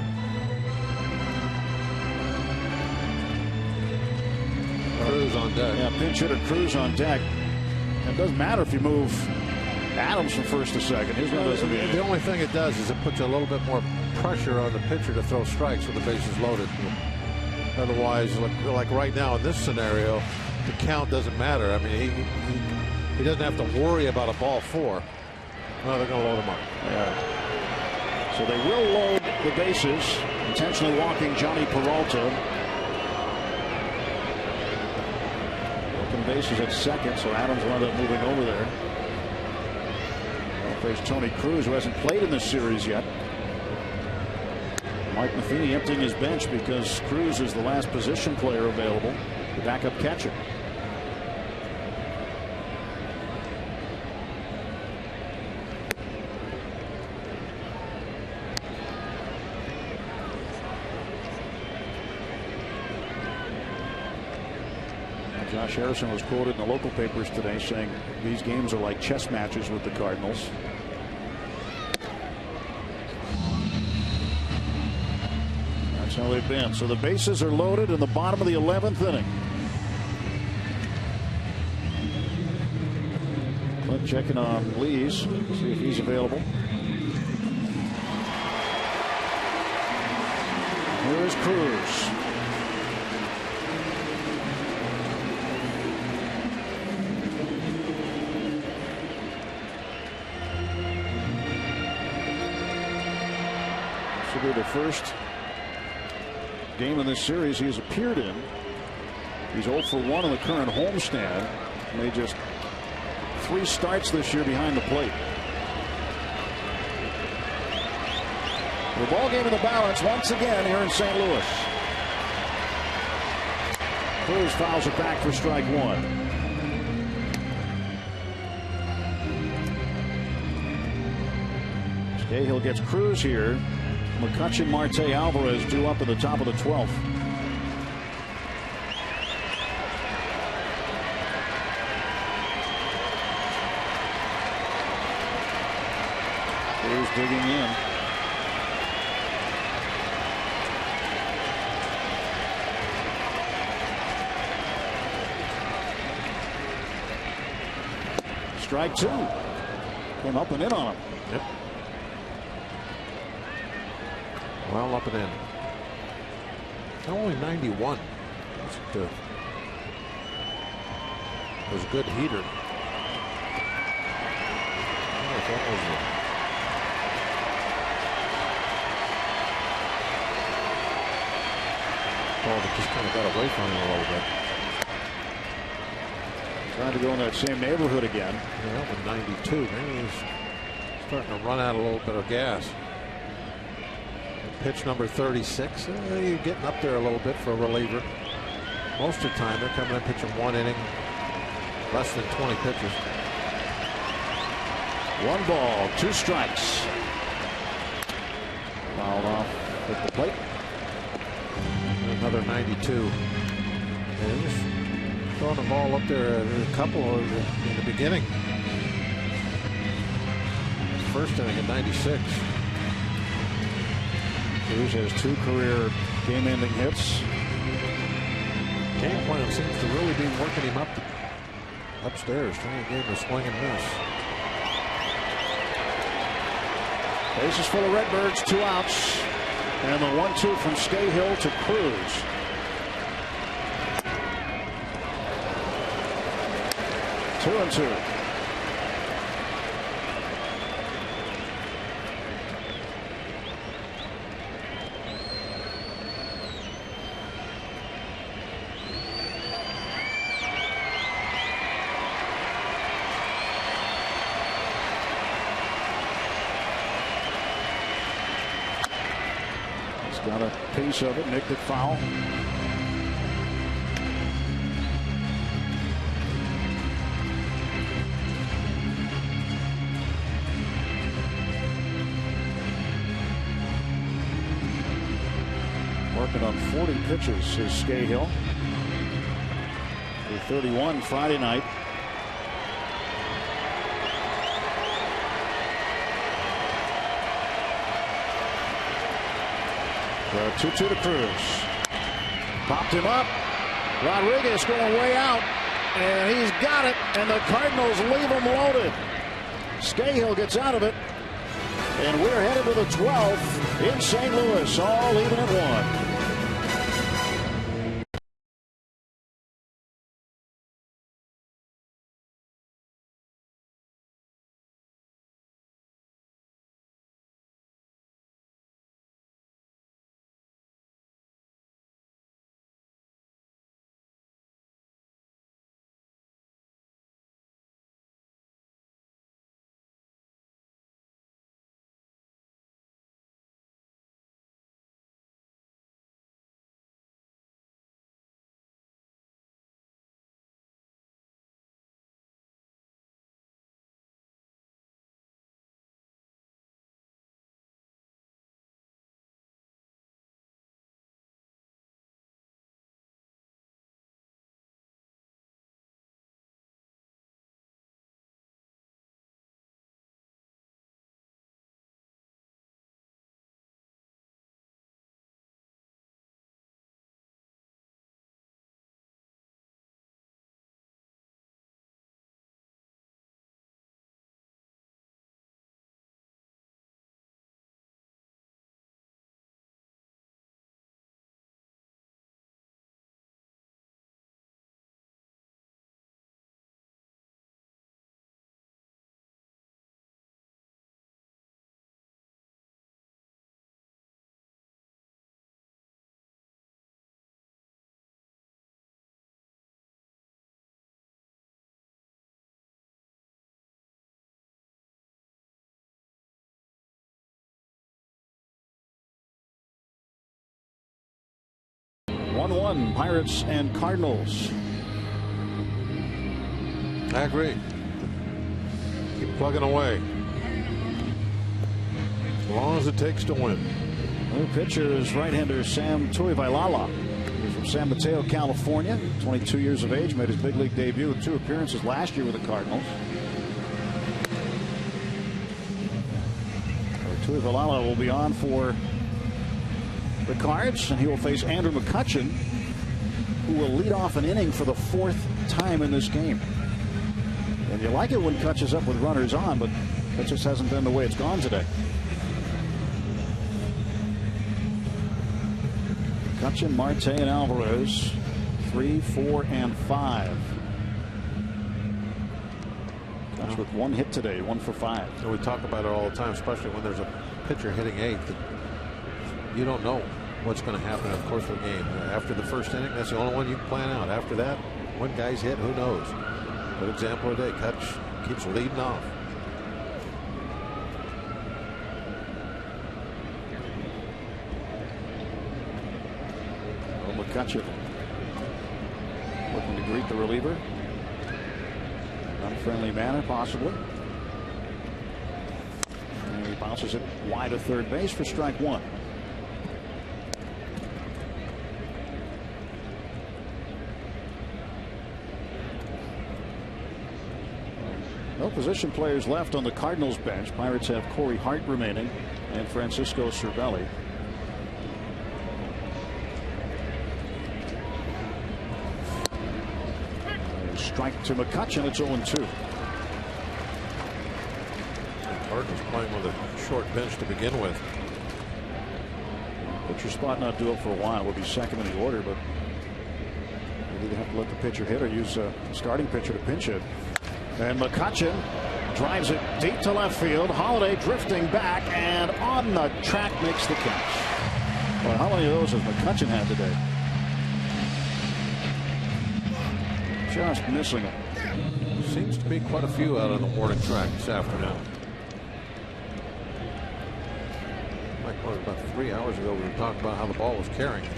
Cruz on deck. Yeah, pinch hitter Cruz on deck. It doesn't matter if you move Adams from first to second. His run doesn't mean. The only thing it does is it puts a little bit more pressure on the pitcher to throw strikes when the base is loaded. Otherwise, like right now in this scenario, the count doesn't matter. I mean, he doesn't have to worry about a ball 4. No, they're going to load him up. Yeah. So they will load the bases, intentionally walking Johnny Peralta. Open bases at second, so Adams will end up moving over there. They'll face Tony Cruz, who hasn't played in this series yet. Mike Matheny emptying his bench because Cruz is the last position player available, the backup catcher. Josh Harrison was quoted in the local papers today saying these games are like chess matches with the Cardinals. That's how they've been. So the bases are loaded in the bottom of the 11th inning. Clint checking on Lees, see if he's available. Here's Cruz. This will be the first game in this series he has appeared in. He's 0 for 1 in the current homestand. Made just 3 starts this year behind the plate. The ball game in the balance once again here in St. Louis. Cruz fouls it back for strike 1. Cahill gets Cruz here. McCutchen, Marte, Alvarez due up at the top of the 12th. Cruz digging in. Strike 2. Came up and in on him. Yep. Well up and in. Only 91. Was a good heater. That was ball that just kind of got away from him a little bit. Trying to go in that same neighborhood again. Yeah, with 92. Maybe he's starting to run out a little bit of gas. Pitch number 36. You're getting up there a little bit for a reliever. Most of the time they're coming in pitching 1 inning, less than 20 pitches. 1 ball, 2 strikes. Fouled off at the plate. Another 92. And just throwing the ball up there a couple in the beginning. First inning at 96. Cruz has 2 career game-ending hits. Game plan seems to really be working him upstairs, trying to get him to swing and miss. Bases full of Redbirds, 2 outs, and the 1-2 from Cahill to Cruz. Two and two. Got a piece of it, nicked it foul. Working on 40 pitches is Cahill. 31 Friday night. The 2-2 to Cruz. Popped him up. Rodriguez going way out. And he's got it. And the Cardinals leave him loaded. Cahill gets out of it. And we're headed to the 12th in St. Louis. All even at 1. 1-1 Pirates and Cardinals. I agree. Keep plugging away. As long as it takes to win. New pitcher is right-hander Sam Tuivailala. He's from San Mateo, California. 22 years of age. Made his big league debut with 2 appearances last year with the Cardinals. Tuivailala will be on for the Cards, and he will face Andrew McCutchen, who will lead off an inning for the 4th time in this game. And you like it when Kutch up with runners on, but that just hasn't been the way it's gone today. McCutchen, Marte, and Alvarez, 3, 4, and 5. Kutch with 1 hit today, 1 for 5. And we talk about it all the time, especially when there's a pitcher hitting 8th. You don't know what's going to happen in the course of the game. After the first inning, that's the only one you can plan out. After that, when guys hit, who knows? Good example today. Kutch keeps leading off. McCutchen looking to greet the reliever. Unfriendly manner, possibly. And he bounces it wide of third base for strike 1. No position players left on the Cardinals bench. Pirates have Corey Hart remaining and Francisco Cervelli. Strike to McCutchen. It's 0-2. Cardinals playing with a short bench to begin with. Pitcher spot not due up for a while. Will be second in the order, but we'll either have to let the pitcher hit or use a starting pitcher to pinch hit. And McCutchen drives it deep to left field. Holiday drifting back and on the track makes the catch. Well, how many of those has McCutchen had today? Just missing it. Seems to be quite a few out on the warning track this afternoon. Like about 3 hours ago, we were talking about how the ball was carrying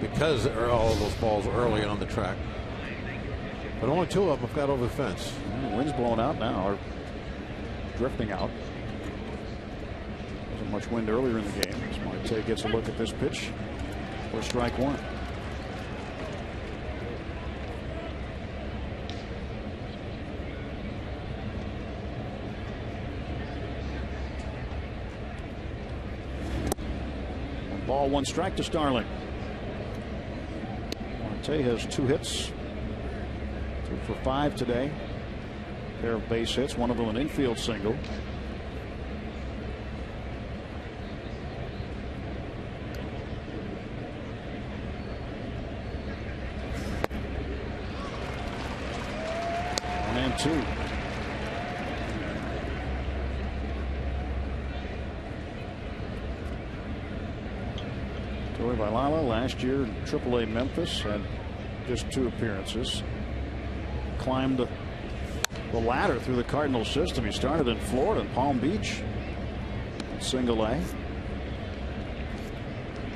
because there are all of those balls early on the track. But only 2 of them have got over the fence. The wind's blowing out now, or drifting out. Wasn't much wind earlier in the game. As Marte gets a look at this pitch for strike 1. Ball, 1 strike to Starling. Marte has 2 hits. 2 for 5 today. A pair of base hits, one of them an infield single. And 2. Tuivailala last year in AAA Memphis had just 2 appearances. Climbed the ladder through the Cardinals system. He started in Florida in Palm Beach at Single A.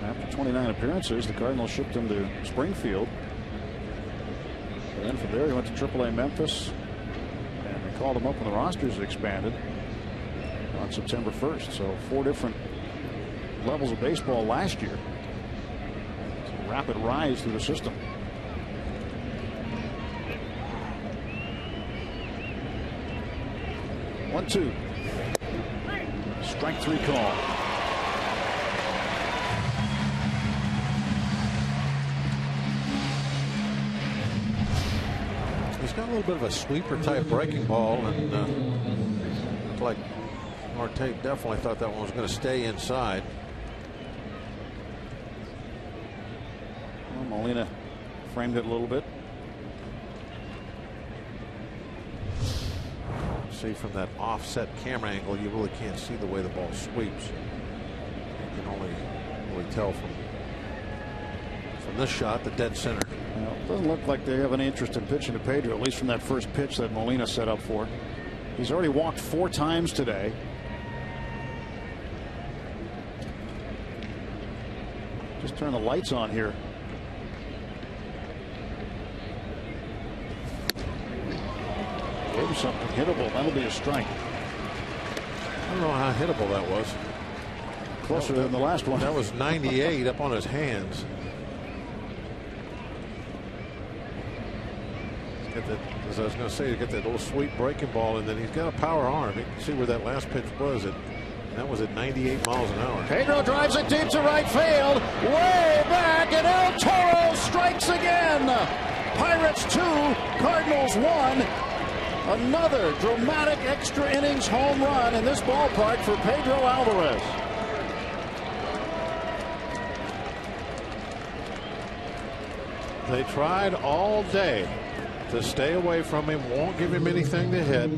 After 29 appearances, the Cardinals shipped him to Springfield. And then from there he went to AAA Memphis, and they called him up when the rosters expanded on September 1st. So 4 different levels of baseball last year. Rapid rise through the system. One, 2. Strike 3 call. He's got a little bit of a sweeper type breaking ball, and looked like Marte definitely thought that one was going to stay inside. Molina framed it a little bit. See, from that offset camera angle, you really can't see the way the ball sweeps. You can only really tell from this shot, the dead center. Well, it doesn't look like they have any interest in pitching to Pedro, at least from that first pitch that Molina set up for. He's already walked 4 times today. Just turn the lights on here. Gave him something hittable. That'll be a strike. I don't know how hittable that was. Closer than the last one. That was 98 up on his hands. As I was going to say, you get that little sweet breaking ball, and then he's got a power arm. You can see where that last pitch was. That was at 98 miles an hour. Pedro drives it deep to right field. Way back, and El Toro strikes again. Pirates 2, Cardinals 1. Another dramatic extra innings home run in this ballpark for Pedro Alvarez. They tried all day to stay away from him, won't give him anything to hit.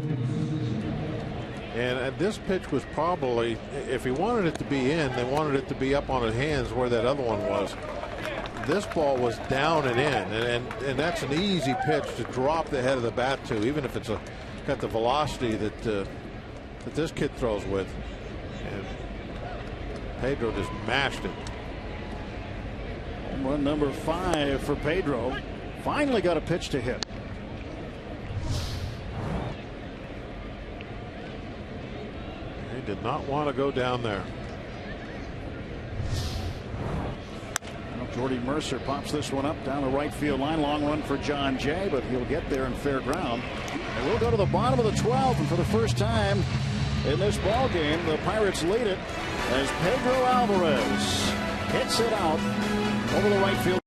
And this pitch was probably, if he wanted it to be in, they wanted it to be up on his hands where that other one was. This ball was down and in, and that's an easy pitch to drop the head of the bat to, even if it's got the velocity that this kid throws with. And Pedro just mashed it. Home run number 5 for Pedro. Finally got a pitch to hit. He did not want to go down there. Jordy Mercer pops this one up down the right field line. Long run for John Jay, but he'll get there in fair ground. And we'll go to the bottom of the 12th, and for the first time in this ball game, the Pirates lead it as Pedro Alvarez hits it out over the right field.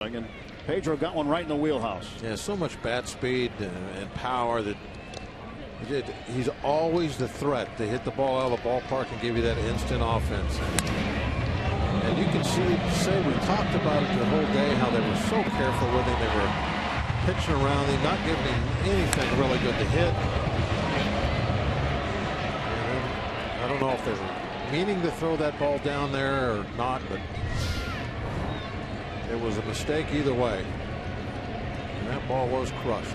And Pedro got one right in the wheelhouse. Yeah, so much bat speed and power that he's always the threat to hit the ball out of the ballpark and give you that instant offense. And you can say we talked about it the whole day, how they were so careful with him. They were pitching around him, not giving him anything really good to hit. And I don't know if they were meaning to throw that ball down there or not, but it was a mistake either way. And that ball was crushed.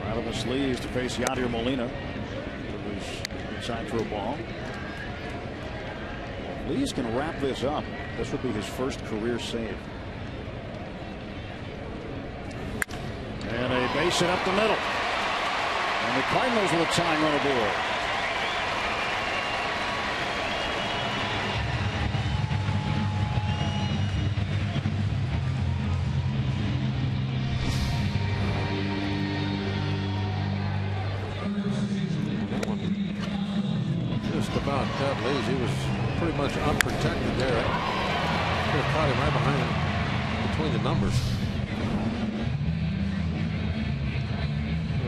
Out of the sleeves to face Yadier Molina. It was inside for a ball. Lees can wrap this up. This would be his first career save. And a base hit up the middle. And the Cardinals with a tying run aboard. Lees, he was pretty much unprotected there. Could have caught him right behind between the numbers.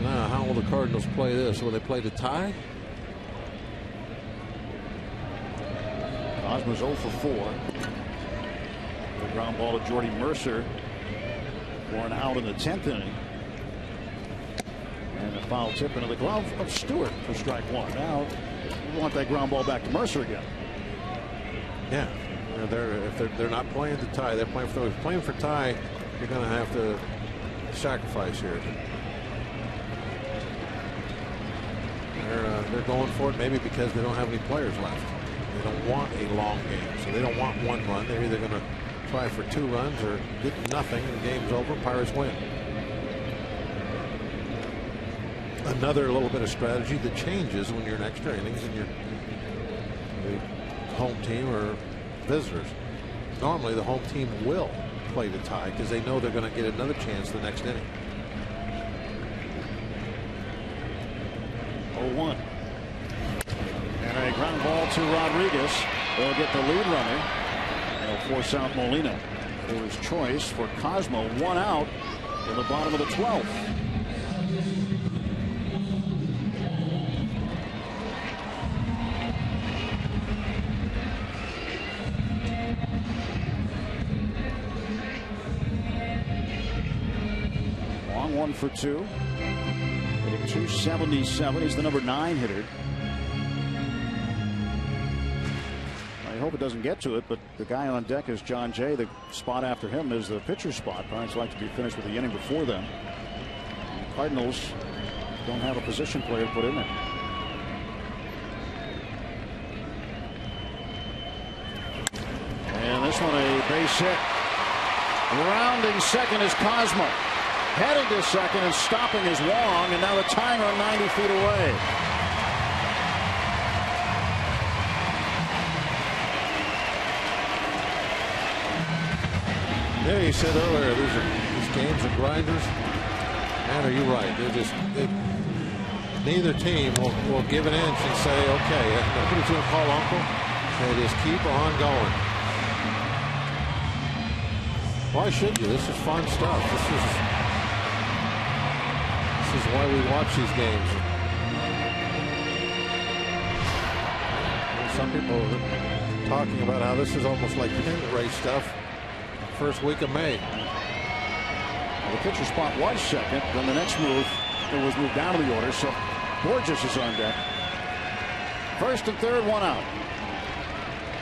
Now, how will the Cardinals play this? Will they play to tie? Ozma's 0 for 4. The ground ball to Jordy Mercer. for an out in the 10th inning. And a foul tip into the glove of Stewart for strike one. Now we want that ground ball back to Mercer again. Yeah, if they're not playing to tie, they're playing for tie. You're going to have to sacrifice here. They're going for it maybe because they don't have any players left. They don't want a long game, so they don't want one run. They're either going to try for 2 runs or get nothing and the game's over. Pirates win. Another little bit of strategy that changes when you're in extra innings and you're the home team or visitors. Normally the home team will play to tie because they know they're going to get another chance the next inning. 0-1. And a ground ball to Rodriguez. They'll get the lead runner. They'll force out Molina. It was choice for Cosmo. 1 out in the bottom of the 12th. Long 1 for 2. Hitting 277. He's the number 9 hitter. I hope it doesn't get to it, but the guy on deck is John Jay. The spot after him is the pitcher's spot. Pirates like to be finished with the inning before them. The Cardinals don't have a position player to put in there. And this one a base hit. Rounding second is Cosmo. Heading to second and stopping is Wong, and now the tying run 90 feet away. Yeah, you said earlier these games are grinders. Man, are you right? Neither team will give an inch and say, okay, nobody's going to call uncle. They just keep on going. Why should you? This is fun stuff. This is why we watch these games. And some people are talking about how this is almost like pennant race stuff. First week of May. Well, the pitcher spot was second. Then the next move, it was moved down to the order. So Borges is on deck. First and third, 1 out.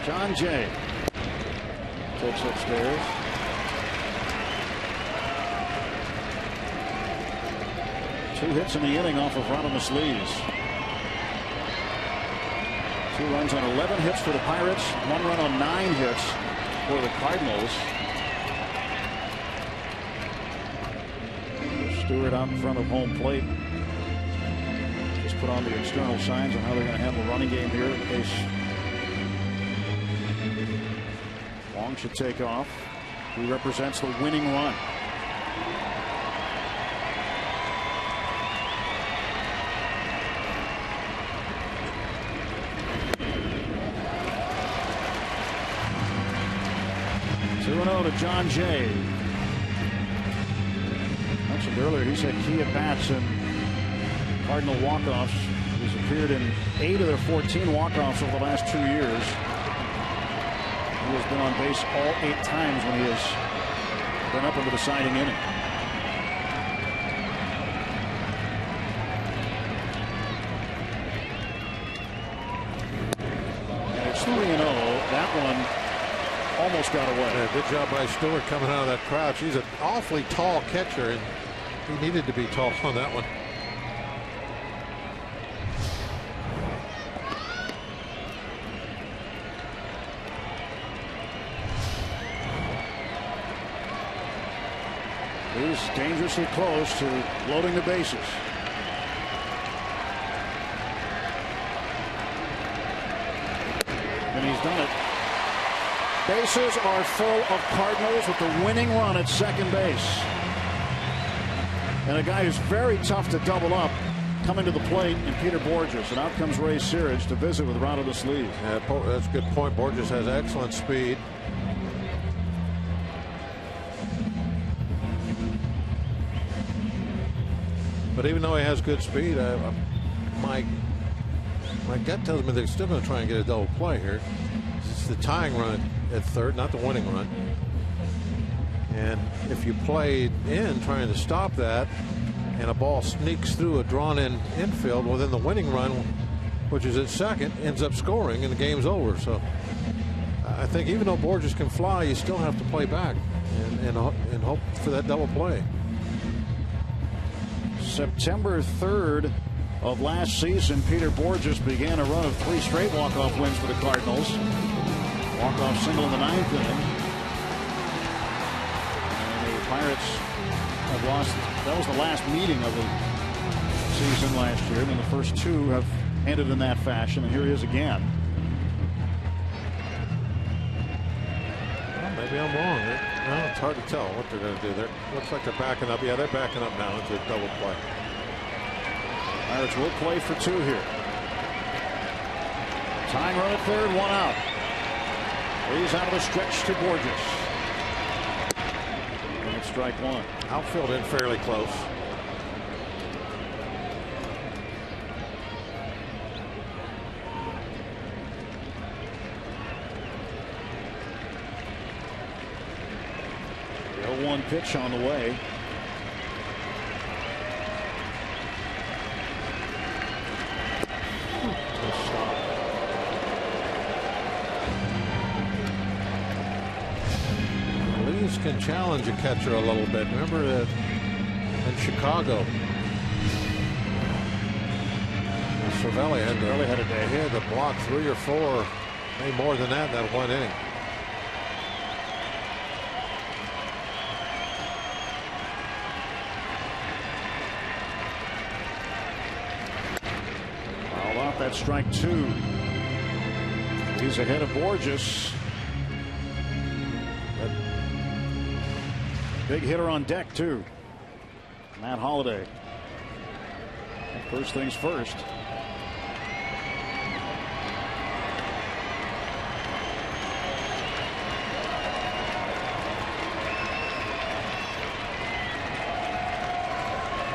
John Jay takes upstairs. Two hits in the inning off of Rodimus Lees. 2 runs on 11 hits for the Pirates. 1 run on 9 hits for the Cardinals. Stewart out in front of home plate. Just put on the external signs on how they're going to handle the running game here in case Wong should take off. He represents the winning run. To John Jay. Mentioned earlier, he's had key at-bats in Cardinal walk-offs. He's appeared in 8 of their 14 walk-offs over the last 2 years. He has been on base all 8 times when he has been up in the deciding inning. And it's 3-0. That one almost got away. Yeah, good job by Stewart coming out of that crouch. He's an awfully tall catcher, and he needed to be tall on that one. He's dangerously close to loading the bases. And he's done it. Bases are full of Cardinals with the winning run at second base. And a guy who's very tough to double up coming to the plate in Peter Borges. And out comes Ray Searage to visit with Rodimus Lees. Yeah, that's a good point. Borges has excellent speed. But even though he has good speed, my gut tells me they're still going to try and get a double play here. It's the tying run at third, not the winning run. And if you play in trying to stop that, and a ball sneaks through a drawn-in infield, well, then the winning run, which is at second, ends up scoring, and the game's over. So I think even though Borges can fly, you still have to play back and hope for that double play. September 3rd of last season, Peter Borges began a run of 3 straight walk-off wins for the Cardinals. Walk-off single in the 9th inning. And the Pirates have lost. That was the last meeting of the season last year. And then the first 2 have ended in that fashion. And here he is again. Well, maybe I'm wrong. No, it's hard to tell what they're going to do. Looks like they're backing up. Yeah, they're backing up now into a double play. Pirates will play for 2 here. Tying run at third, 1 out. He's out of the stretch to Borges. And it's strike 1. Outfield in fairly close. The 0-1 pitch on the way. Can challenge a catcher a little bit. Remember that in Chicago, Cervelli had a day. He had to block 3 or 4, maybe more than that in that 1 inning. Fouled off. That's strike 2. He's ahead of Borges. Big hitter on deck, too. Matt Holliday. First things first.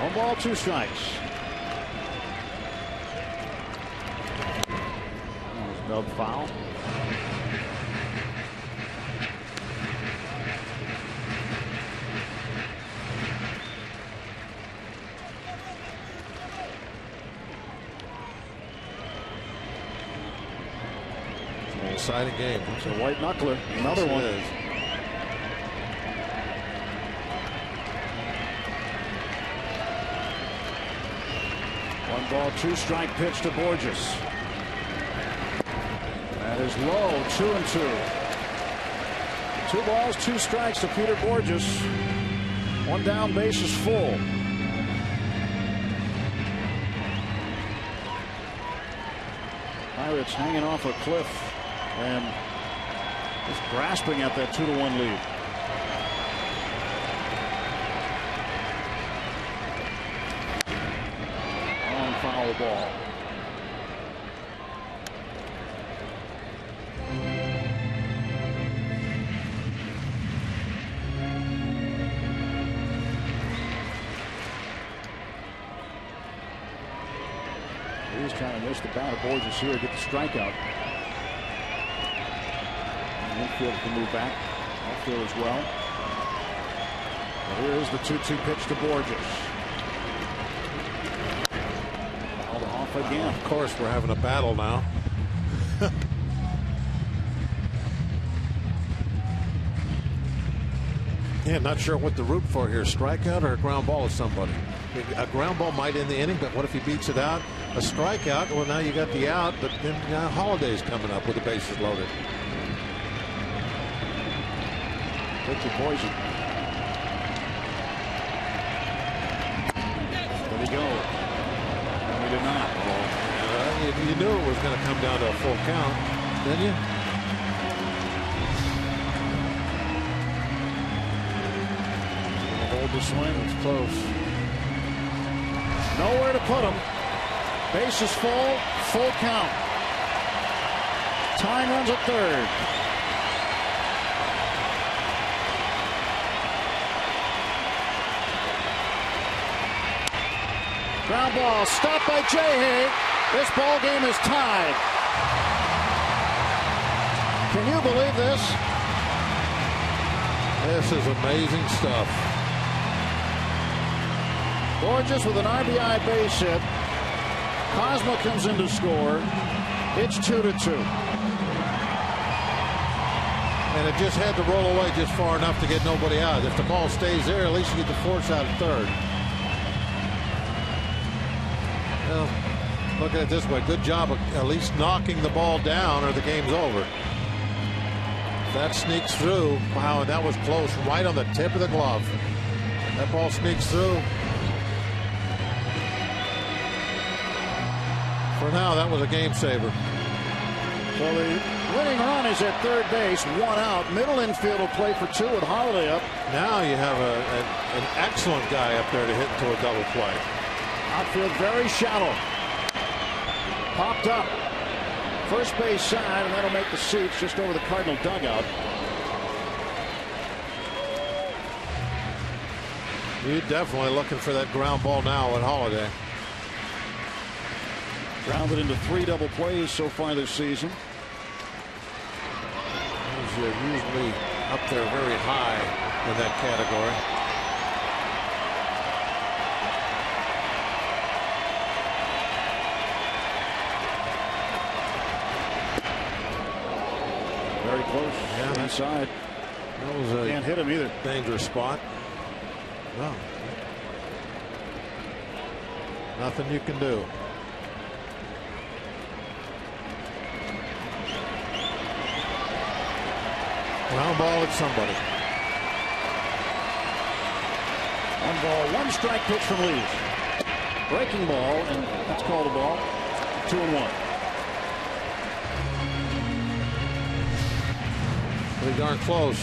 One ball, 2 strikes. Snub foul. Exciting game. It's a white knuckler. Another one. Is. One ball, 2 strike pitch to Borges. That is low. 2-2. 2 balls, 2 strikes to Peter Borges. 1 down, base is full. Pirates hanging off a cliff and just grasping at that 2-1 lead. Long foul ball. He's trying to miss the bat of Borges here, get the strikeout. Infield can move back. Outfield as well. Here's the 2-2 pitch to Borges. Fouled off again. Of course, we're having a battle now. Yeah, not sure what to root for here. Strikeout or a ground ball to somebody. A ground ball might end the inning, but what if he beats it out? A strikeout, well, now you got the out, but then Holiday's coming up with the bases loaded. Pitch to Poison. Did he go? No, he did not. You knew it was going to come down to a full count, didn't you? Hold the swing. It's close. Nowhere to put him. Base is full. Full count. Tying runs at third. Ground ball stopped by Jay. This ball game is tied. Can you believe this? This is amazing stuff. Borges with an RBI base hit. Cosmo comes in to score. It's 2-2. And it just had to roll away just far enough to get nobody out. If the ball stays there, at least you get the force out at third. Well, look at it this way. Good job of at least knocking the ball down or the game's over. If that sneaks through. Wow, and that was close. Right on the tip of the glove. That ball sneaks through. For now, that was a game saver. So the winning run is at third base, one out. Middle infield will play for two with Holiday up. Now you have an excellent guy up there to hit into a double play. Outfield very shallow. Popped up. First base side, and that'll make the seats just over the Cardinal dugout. You're definitely looking for that ground ball now at Holiday. Grounded into 3 double plays so far this season. He's usually up there very high in that category. Very close. Yeah, inside. That was a can't hit him either. Dangerous spot. No. Nothing you can do. Ground ball at somebody. 1 ball, 1 strike pitch from Leeds. Breaking ball, and that's called a ball. 2-1. Pretty darn close.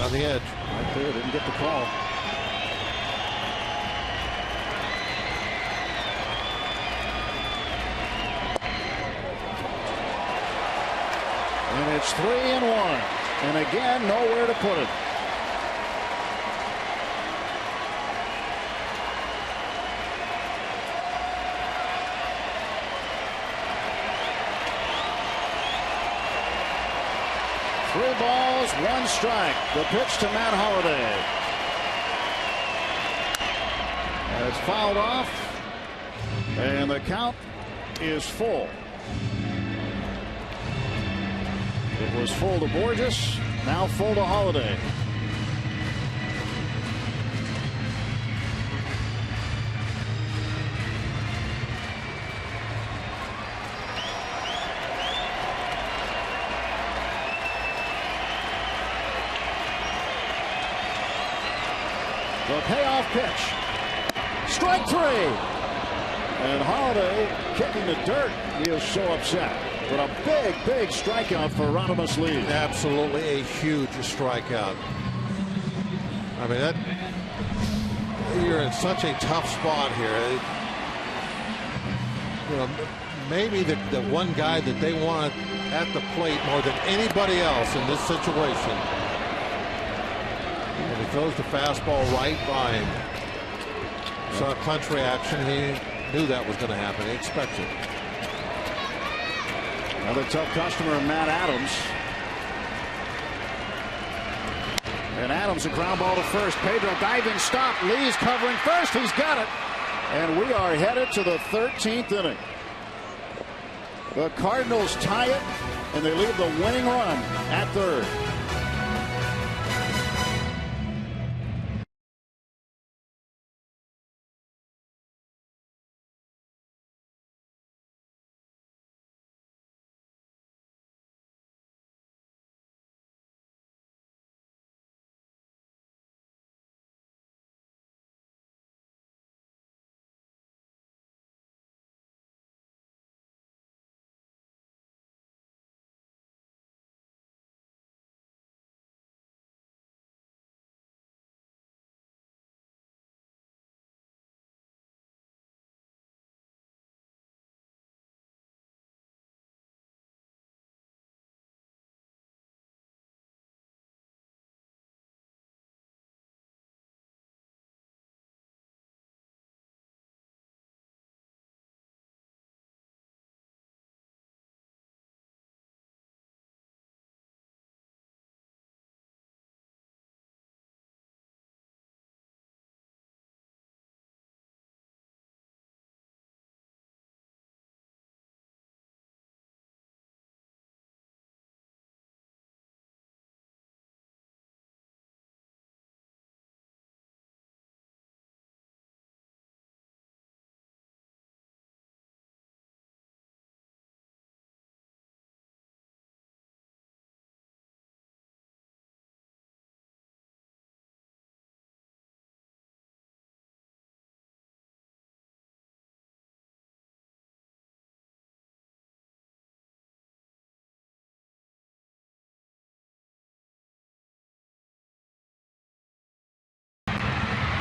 On the edge. Right there, didn't get the call. And it's 3-1. And again, nowhere to put it. Three balls, 1 strike. The pitch to Matt Holliday. And it's fouled off. And the count is full. It was full to Borges, now full to Holiday. The payoff pitch. Strike 3. And Holiday kicking the dirt. He is so upset. But a big strikeout for Rodimus Leeds. Absolutely a huge strikeout. I mean, you're in such a tough spot here. You know, maybe the one guy that they want at the plate more than anybody else in this situation. And he throws the fastball right by him. Saw a clinch reaction. He knew that was going to happen. He expected it. Another tough customer, Matt Adams. And Adams, a ground ball to first. Pedro diving stop. Lee's covering first. He's got it. And we are headed to the 13th inning. The Cardinals tie it, and they leave the winning run at third.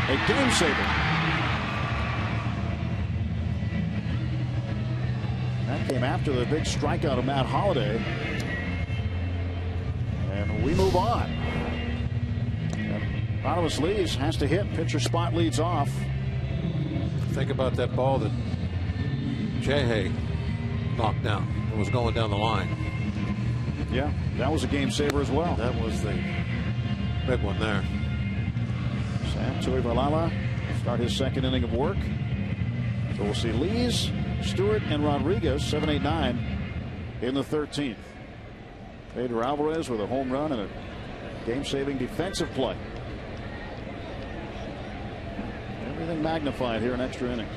A game saver. That came after the big strikeout of Matt Holliday. And we move on. Rodimus Lees has to hit. Pitcher spot leads off. Think about that ball that Jay knocked down. It was going down the line. Yeah, that was a game saver as well. That was the big one there. Sam Tuivailala start his second inning of work. So we'll see Lees, Stewart, and Rodriguez 7, 8, 9 in the 13th. Pedro Alvarez with a home run and a game-saving defensive play. Everything magnified here in extra innings.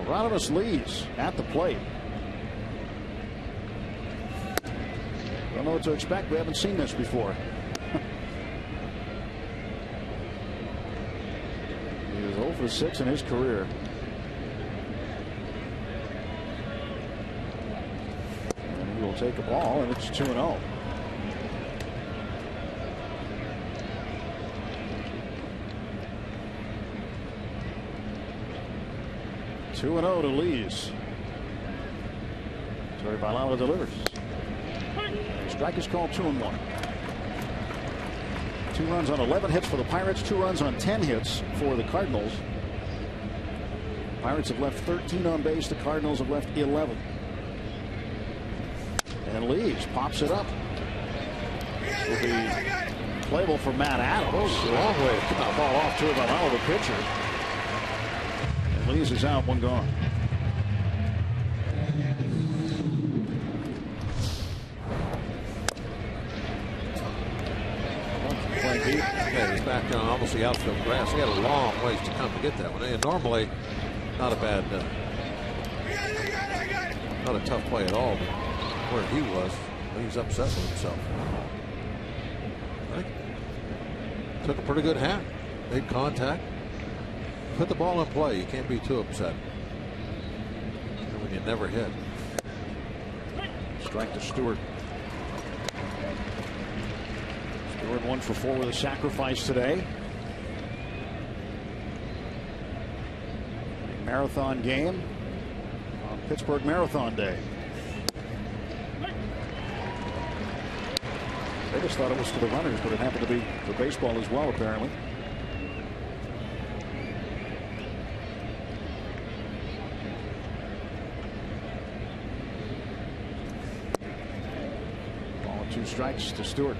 Rodimus Lees at the plate. Don't know what to expect. We haven't seen this before. He is 0 for 6 in his career. And he will take a ball, and it's 2-0. To Lees. Tuivailala delivers. Strike is called 2-1. 2 runs on 11 hits for the Pirates. 2 runs on 10 hits for the Cardinals. Pirates have left 13 on base. The Cardinals have left 11. And Lees pops it up. This will be playable for Matt Adams. Oh, long way. A ball off Tuivailala, the pitcher. Lees is out, 1 gone. Yeah, he's back on almost the outfield grass. He had a long ways to come to get that one. And normally, not a bad, not a tough play at all. But where he was, he's upset with himself. Right? Took a pretty good hat, made contact. Put the ball in play. You can't be too upset. And when you never hit. Strike to Stewart. Stewart 1 for 4 with a sacrifice today. A marathon game on Pittsburgh Marathon Day. They just thought it was for the runners, but it happened to be for baseball as well, apparently. Ball and 2 strikes to Stewart.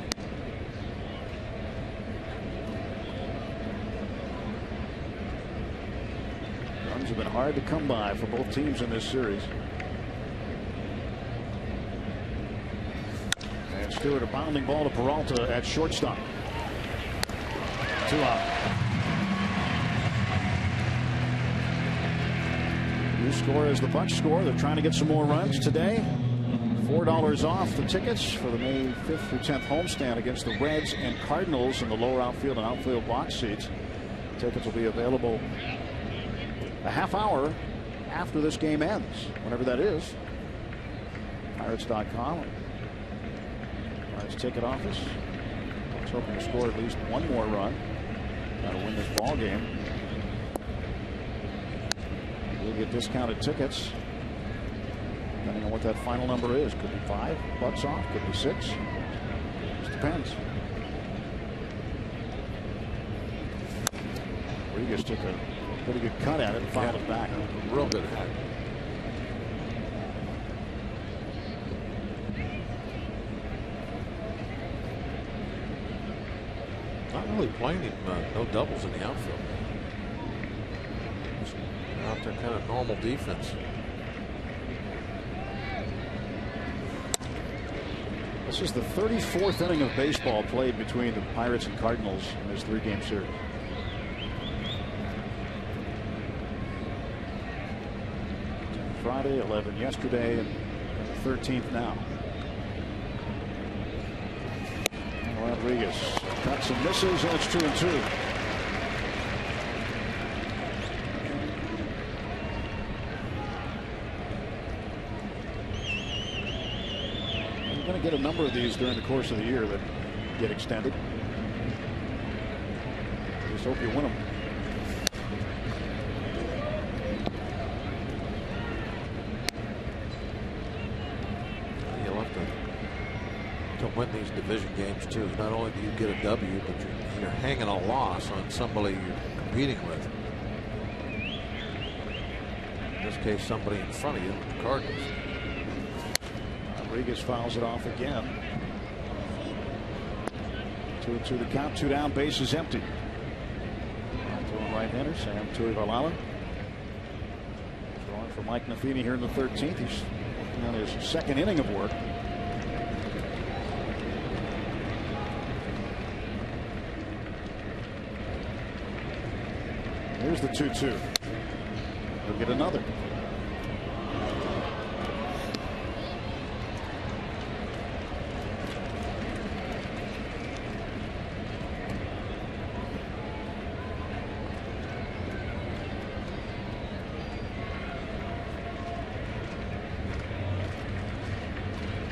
Runs have been hard to come by for both teams in this series. And Stewart, a bounding ball to Peralta at shortstop. 2 out. New score is the Bucs score. They're trying to get some more runs today. $4 off the tickets for the May 5th through 10th homestand against the Reds and Cardinals in the lower outfield and outfield box seats. Tickets will be available a half hour after this game ends, whenever that is. Pirates.com. Pirates ticket office. Let's hoping to score at least 1 more run. Got to win this ball game. We'll get discounted tickets depending on what that final number is. Could be $5 off, could be 6. Just depends. Rodriguez took a pretty good cut at it and fouled it back. Real good hack. Not really playing him, no doubles in the outfield. Just out there, kind of normal defense. This is the 34th inning of baseball played between the Pirates and Cardinals in this 3-game series. Friday, 11 yesterday, and the 13th now. Rodriguez cuts and misses, and it's 2-2. You're going to get a number of these during the course of the year that get extended. Just hope you win them. You'll have to win these division games too. Not only do you get a W, but you're hanging a loss on somebody you're competing with. In this case, somebody in front of you, the Cardinals. Rodriguez fouls it off again. 2-2 the count, 2 down, bases empty. Throwing right-hander Sam Tuivailala. Throwing for Mike Nafini here in the 13th. He's on his second inning of work. Here's the 2-2. We'll get another.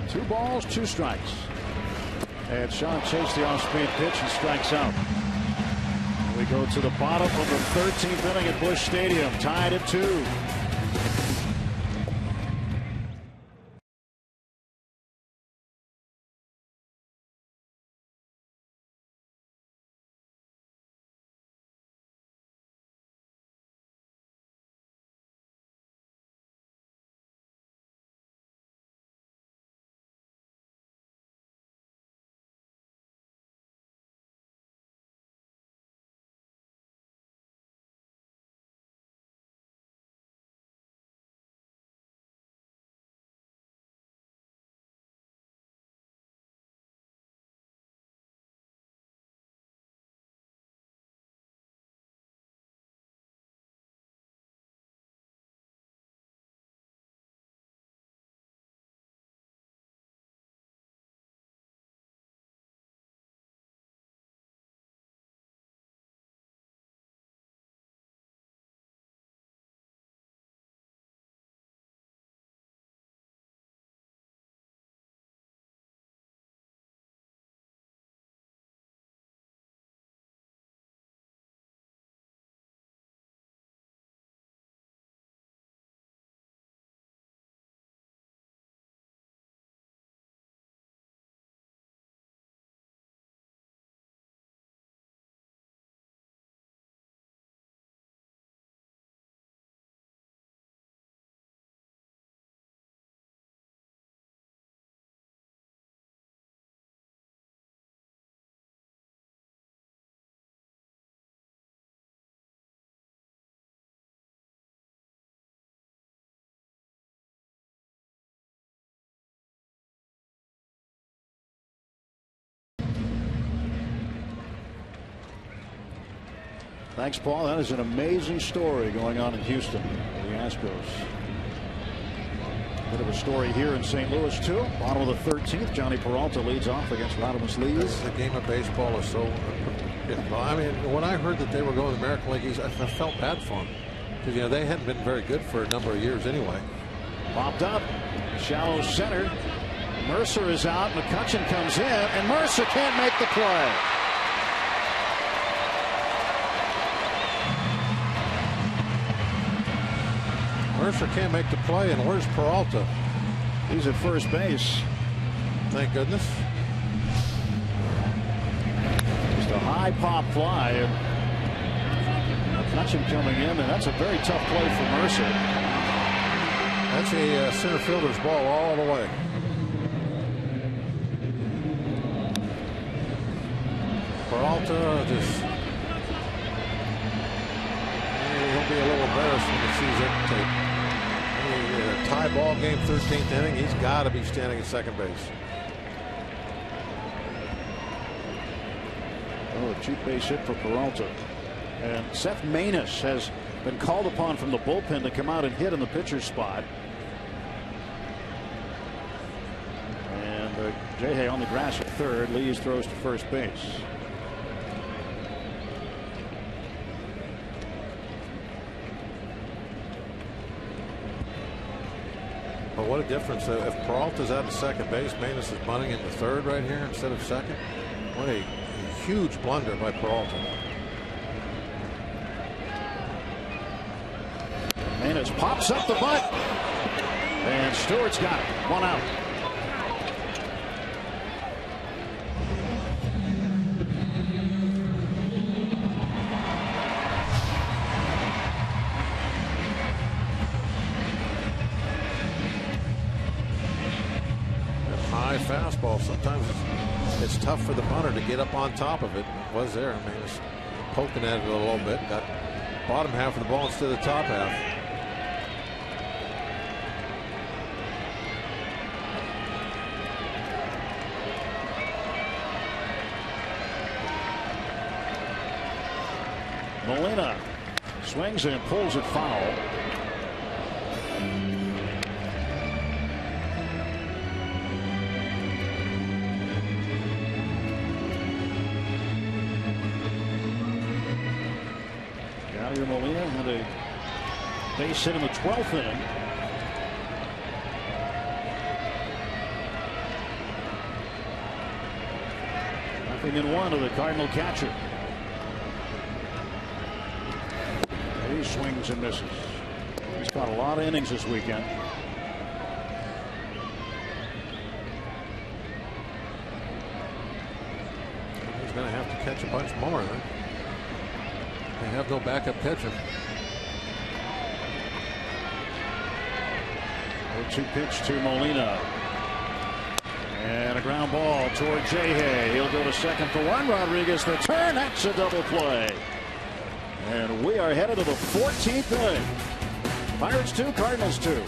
Two balls, 2 strikes. And Sean chased the off-speed pitch and strikes out. We go to the bottom of the 13th inning at Busch Stadium, tied at 2. Thanks, Paul. That is an amazing story going on in Houston. The Astros. Bit of a story here in St. Louis, too. Bottom of the 13th. Johnny Peralta leads off against Radames Lees. The game of baseball is so. I mean, when I heard that they were going to the American League East, I felt bad for them. Because, they hadn't been very good for a number of years anyway. Popped up. Shallow center. Mercer is out. McCutchen comes in, and Mercer can't make the play. Mercer can't make the play, and where's Peralta? He's at first base. Thank goodness. Just a high pop fly. McCutchen coming in, and that's a very tough play for Mercer. That's a center fielder's ball all the way. Peralta just. He'll be a little embarrassed when he sees that tape. A tie ball game, 13th inning. He's got to be standing at second base. Oh, a cheap base hit for Peralta. And Seth Maness has been called upon from the bullpen to come out and hit in the pitcher's spot. And Jay on the grass at third. Lees throws to first base. But what a difference. If Peralta's out at second base, Maness is bunting into third right here instead of second. What a huge blunder by Peralta. Manis pops up the butt. And Stewart's got it. 1 out. High fastball. Sometimes it's tough for the punter to get up on top of it. It was there. I mean, it's poking at it a little bit. Got bottom half of the ball instead of the top half. Molina swings and pulls it foul. Molina had a base hit in the 12th inning. Nothing in 1 to the Cardinal catcher. He swings and misses. He's got a lot of innings this weekend. He's going to have to catch a bunch more. Huh? They have no backup catcher. 0-2 pitch to Molina. And a ground ball toward J-Hay. He'll go to second for 1. Rodriguez the turn. That's a double play. And we are headed to the 14th inning. Pirates 2, Cardinals 2.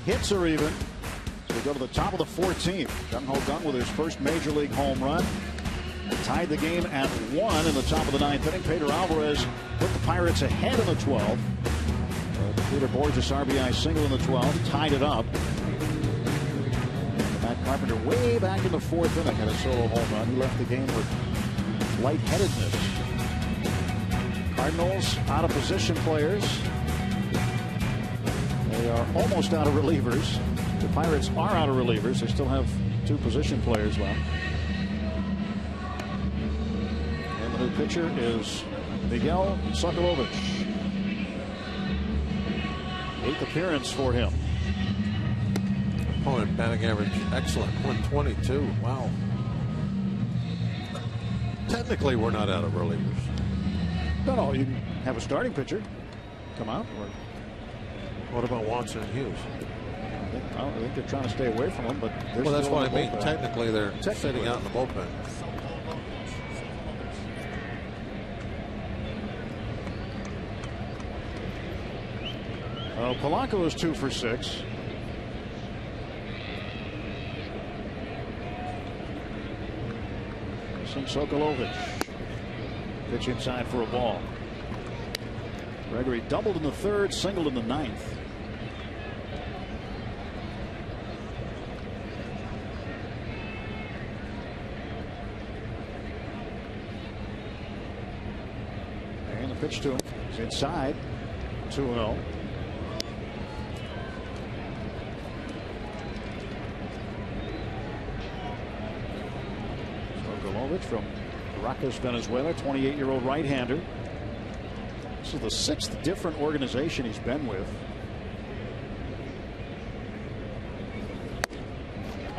Hits are even. So we go to the top of the 14th. Gung-Ho Gung with his first major league home run. Tied the game at 1 in the top of the 9th inning. Pedro Alvarez put the Pirates ahead in the 12th. Peter Borges RBI single in the 12th. Tied it up. Matt Carpenter way back in the 4th inning had a solo home run. He left the game with lightheadedness. Cardinals out of position players. They are almost out of relievers. The Pirates are out of relievers. They still have 2 position players left. And the new pitcher is Miguel Sokolovich. 8th appearance for him. Oh, and batting average excellent. 122. Wow. Technically, we're not out of relievers. No, you can have a starting pitcher come out. Or what about Watson and Hughes? I think they're trying to stay away from them, but well, that's what I mean. Technically, they're sitting out in the bullpen. Polanco is 2 for 6. Facing Sokolovich. Pitch inside for a ball. Gregory doubled in the third, singled in the ninth. And the pitch to him is inside. 2-0. Sokolovich from Caracas, Venezuela, 28-year-old right-hander. This is the 6th different organization he's been with.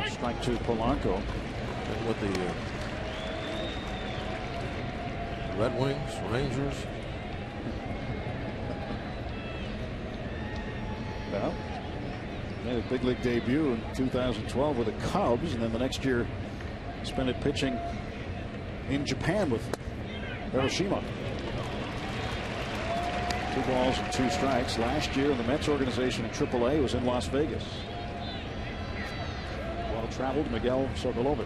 Strike to Polanco. And with the Red Wings, Rangers. Well, made a big league debut in 2012 with the Cubs, and then the next year spent it pitching in Japan with Hiroshima. 2 balls and 2 strikes. Last year in the Mets organization in AAA was in Las Vegas. Well-traveled Miguel Sokolovich.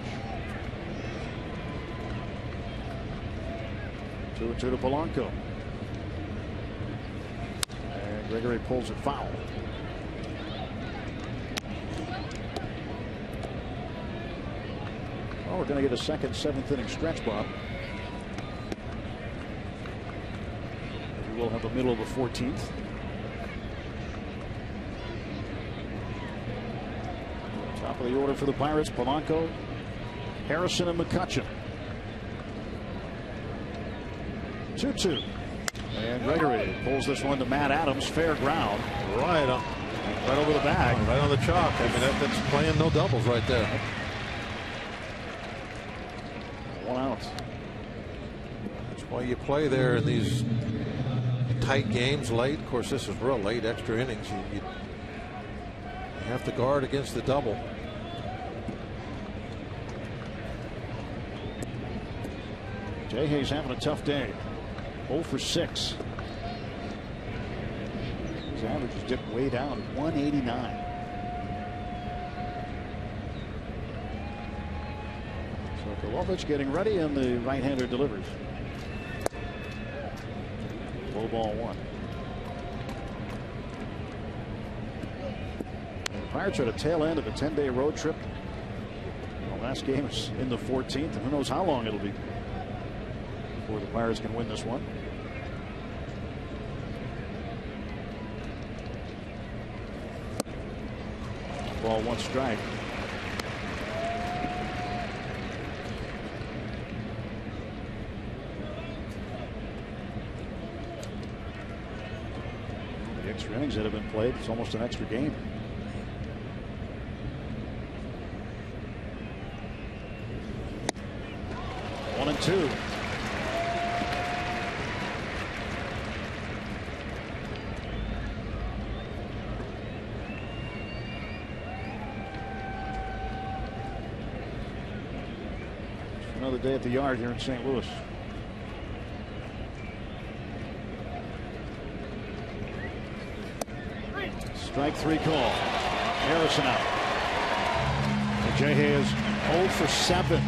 2-2 to Polanco. And Gregory pulls it foul. Well, we're going to get a second 7th inning stretch, Bob. We'll have the middle of the 14th. Top of the order for the Pirates: Polanco, Harrison, and McCutchen. 2-2. And Gregory pulls this one to Matt Adams. Fair ground. Right over the bag. Right on the chalk. I mean, that's playing no doubles right there. 1 out. That's why you play there in these tight games late. Of course, this is real late, extra innings. You have to guard against the double. Jay Hayes having a tough day. 0 for 6. His average has dipped way down, 189. Sokolovich getting ready, and the right-hander delivers. Low ball 1. And the Pirates are at a tail end of a 10-day road trip. The last game is in the 14th, and who knows how long it'll be before the Pirates can win this one. Ball 1 strike. The extra innings that have been played, it's almost an extra game. One and 2. Another day at the yard here in St. Louis. Strike 3 call. Harrison out. And Jay Hayes 0 for 7.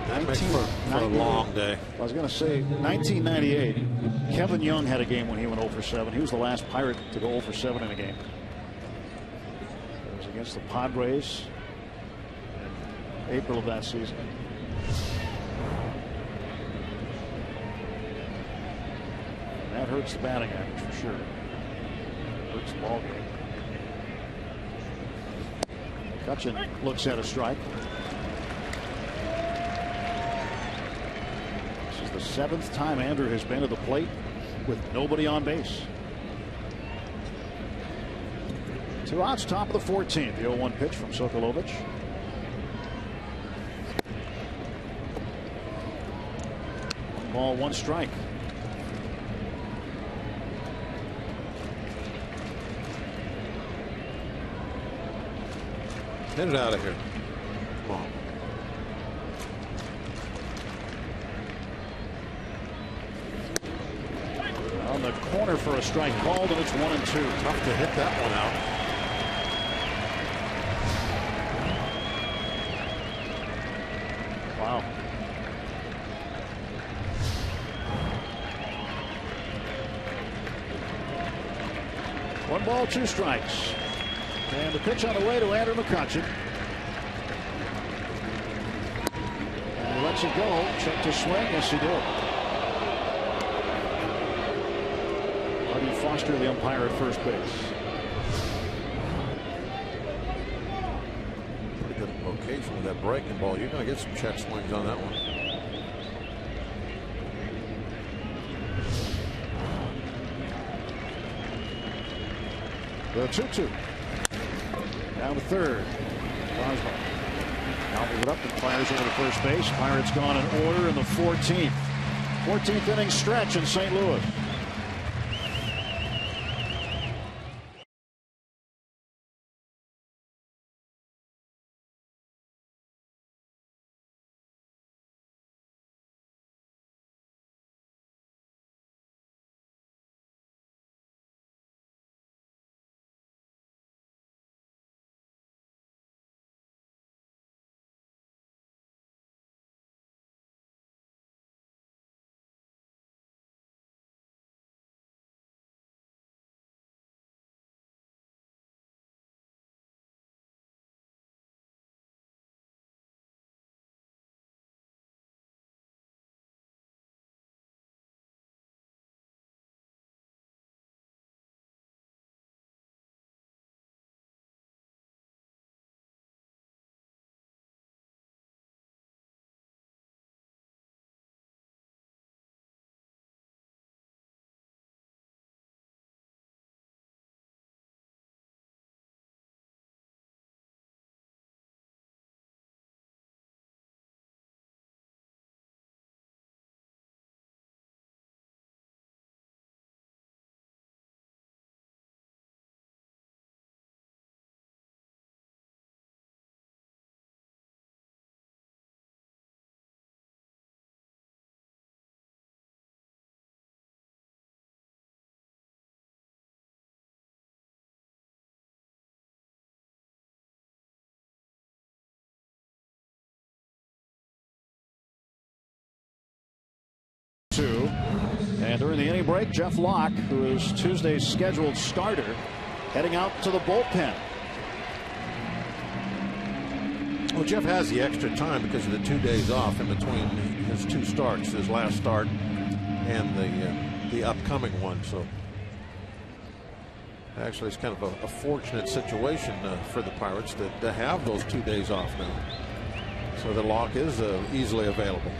That makes for a long day. I was going to say 1998. Kevin Young had a game when he went 0 for 7. He was the last Pirate to go 0 for 7 in a game. It was against the Padres. April of that season. And that hurts the batting average for sure. Hurts the ball game. McCutchen looks at a strike. This is the 7th time Andrew has been to the plate with nobody on base. 2 outs, top of the 14th. The 0-1 pitch from Sokolovich. Ball 1 strike. Get it out of here. Come on. On the corner for a strike called, and it's 1 and 2. Tough to hit that one out. Wow. One ball, two strikes. And the pitch on the way to Andrew McCutchen. And he lets it go. Check to swing. Yes, he did. Artie Foster, the umpire at first base. Pretty good location with that breaking ball. You're going to get some check swings on that one. The 2-2. Down to third. Cosmo. Gobbles it up and fires over to first base. Pirates gone in order in the 14th. 14th inning stretch in St. Louis. And during the inning break, Jeff Locke, who is Tuesday's scheduled starter, heading out to the bullpen. Well, Jeff has the extra time because of the 2 days off in between his two starts, his last start and the upcoming one. So actually, it's kind of a fortunate situation for the Pirates to have those 2 days off now. So the Locke is easily available.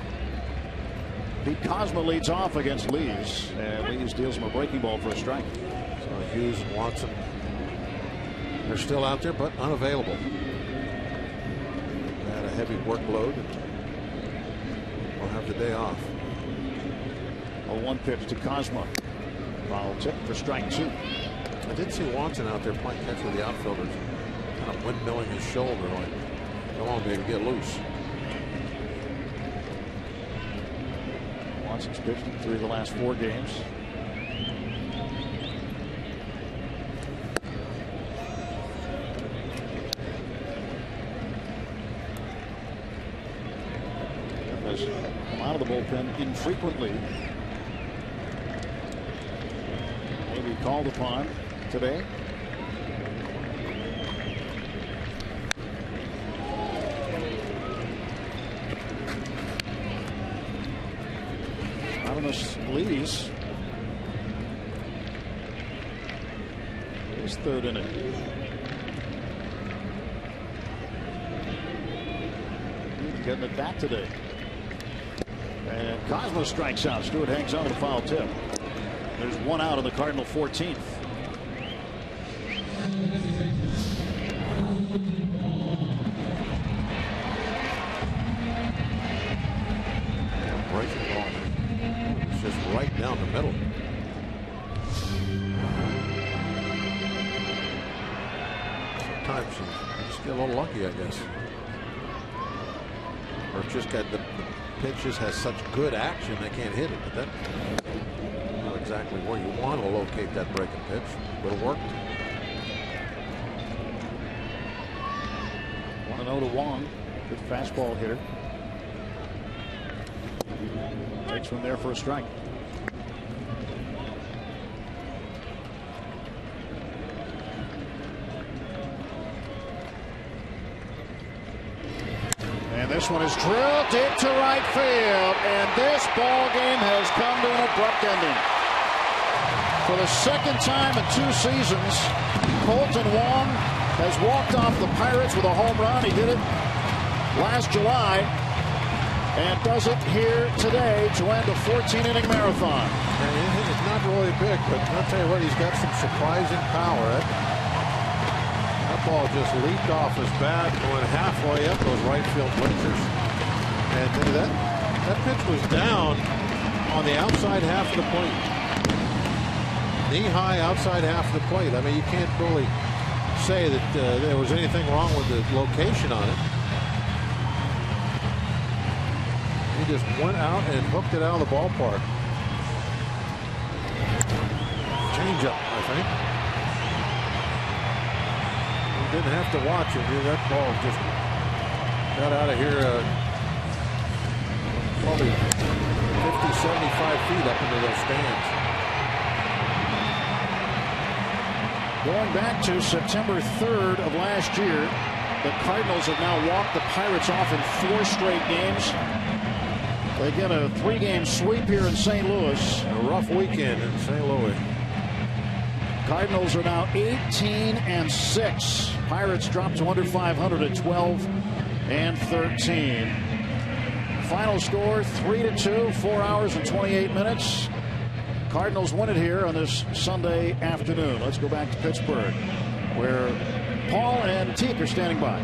Pete Cosmo leads off against Lees, and Lees deals him a breaking ball for a strike. So Hughes and Watson, they're still out there, but unavailable. They had a heavy workload and will have the day off. A 1 pitch to Cosmo. Foul tip for strike 2. I did see Watson out there playing catch with the outfielders, kind of windmilling his shoulder, like, come on, baby, get loose. Watson's pitched in 3 of the last 4 games. Has come out of the bullpen infrequently. Maybe called upon today. Lees. His 3rd inning. Getting at bat today. And Cosmo strikes out. Stewart hangs on to the foul tip. There's 1 out in the Cardinal 14th. Breaking ball. Just right down the middle. Sometimes you just get a little lucky, I guess. Or it's just got the pitches has such good action they can't hit it. But that's not exactly where you want to locate that breaking pitch. But it worked. 1-0 to Wong. Good fastball hitter. Takes from there for a strike. And this one is drilled deep to right field, and this ball game has come to an abrupt ending. For the second time in 2 seasons, Colton Wong has walked off the Pirates with a home run. He did it last July and does it here today to end a 14-inning marathon. And it's not really big, but I'll tell you what, he's got some surprising power. That ball just leaped off his bat and went halfway up those right field bleachers. And that pitch was down on the outside half of the plate. Knee-high outside half of the plate. I mean, you can't really say that there was anything wrong with the location on it. He just went out and hooked it out of the ballpark. Change-up, I think. He didn't have to watch it. That ball just got out of here probably 50, 75 feet up into those stands. Going back to September 3rd of last year, the Cardinals have now walked the Pirates off in 4 straight games. They get a 3-game sweep here in St. Louis. A rough weekend in St. Louis. Cardinals are now 18-6. Pirates dropped to under 500 at 12-13. Final score 3-2, 4 hours and 28 minutes. Cardinals win it here on this Sunday afternoon. Let's go back to Pittsburgh, where Paul and Teak are standing by.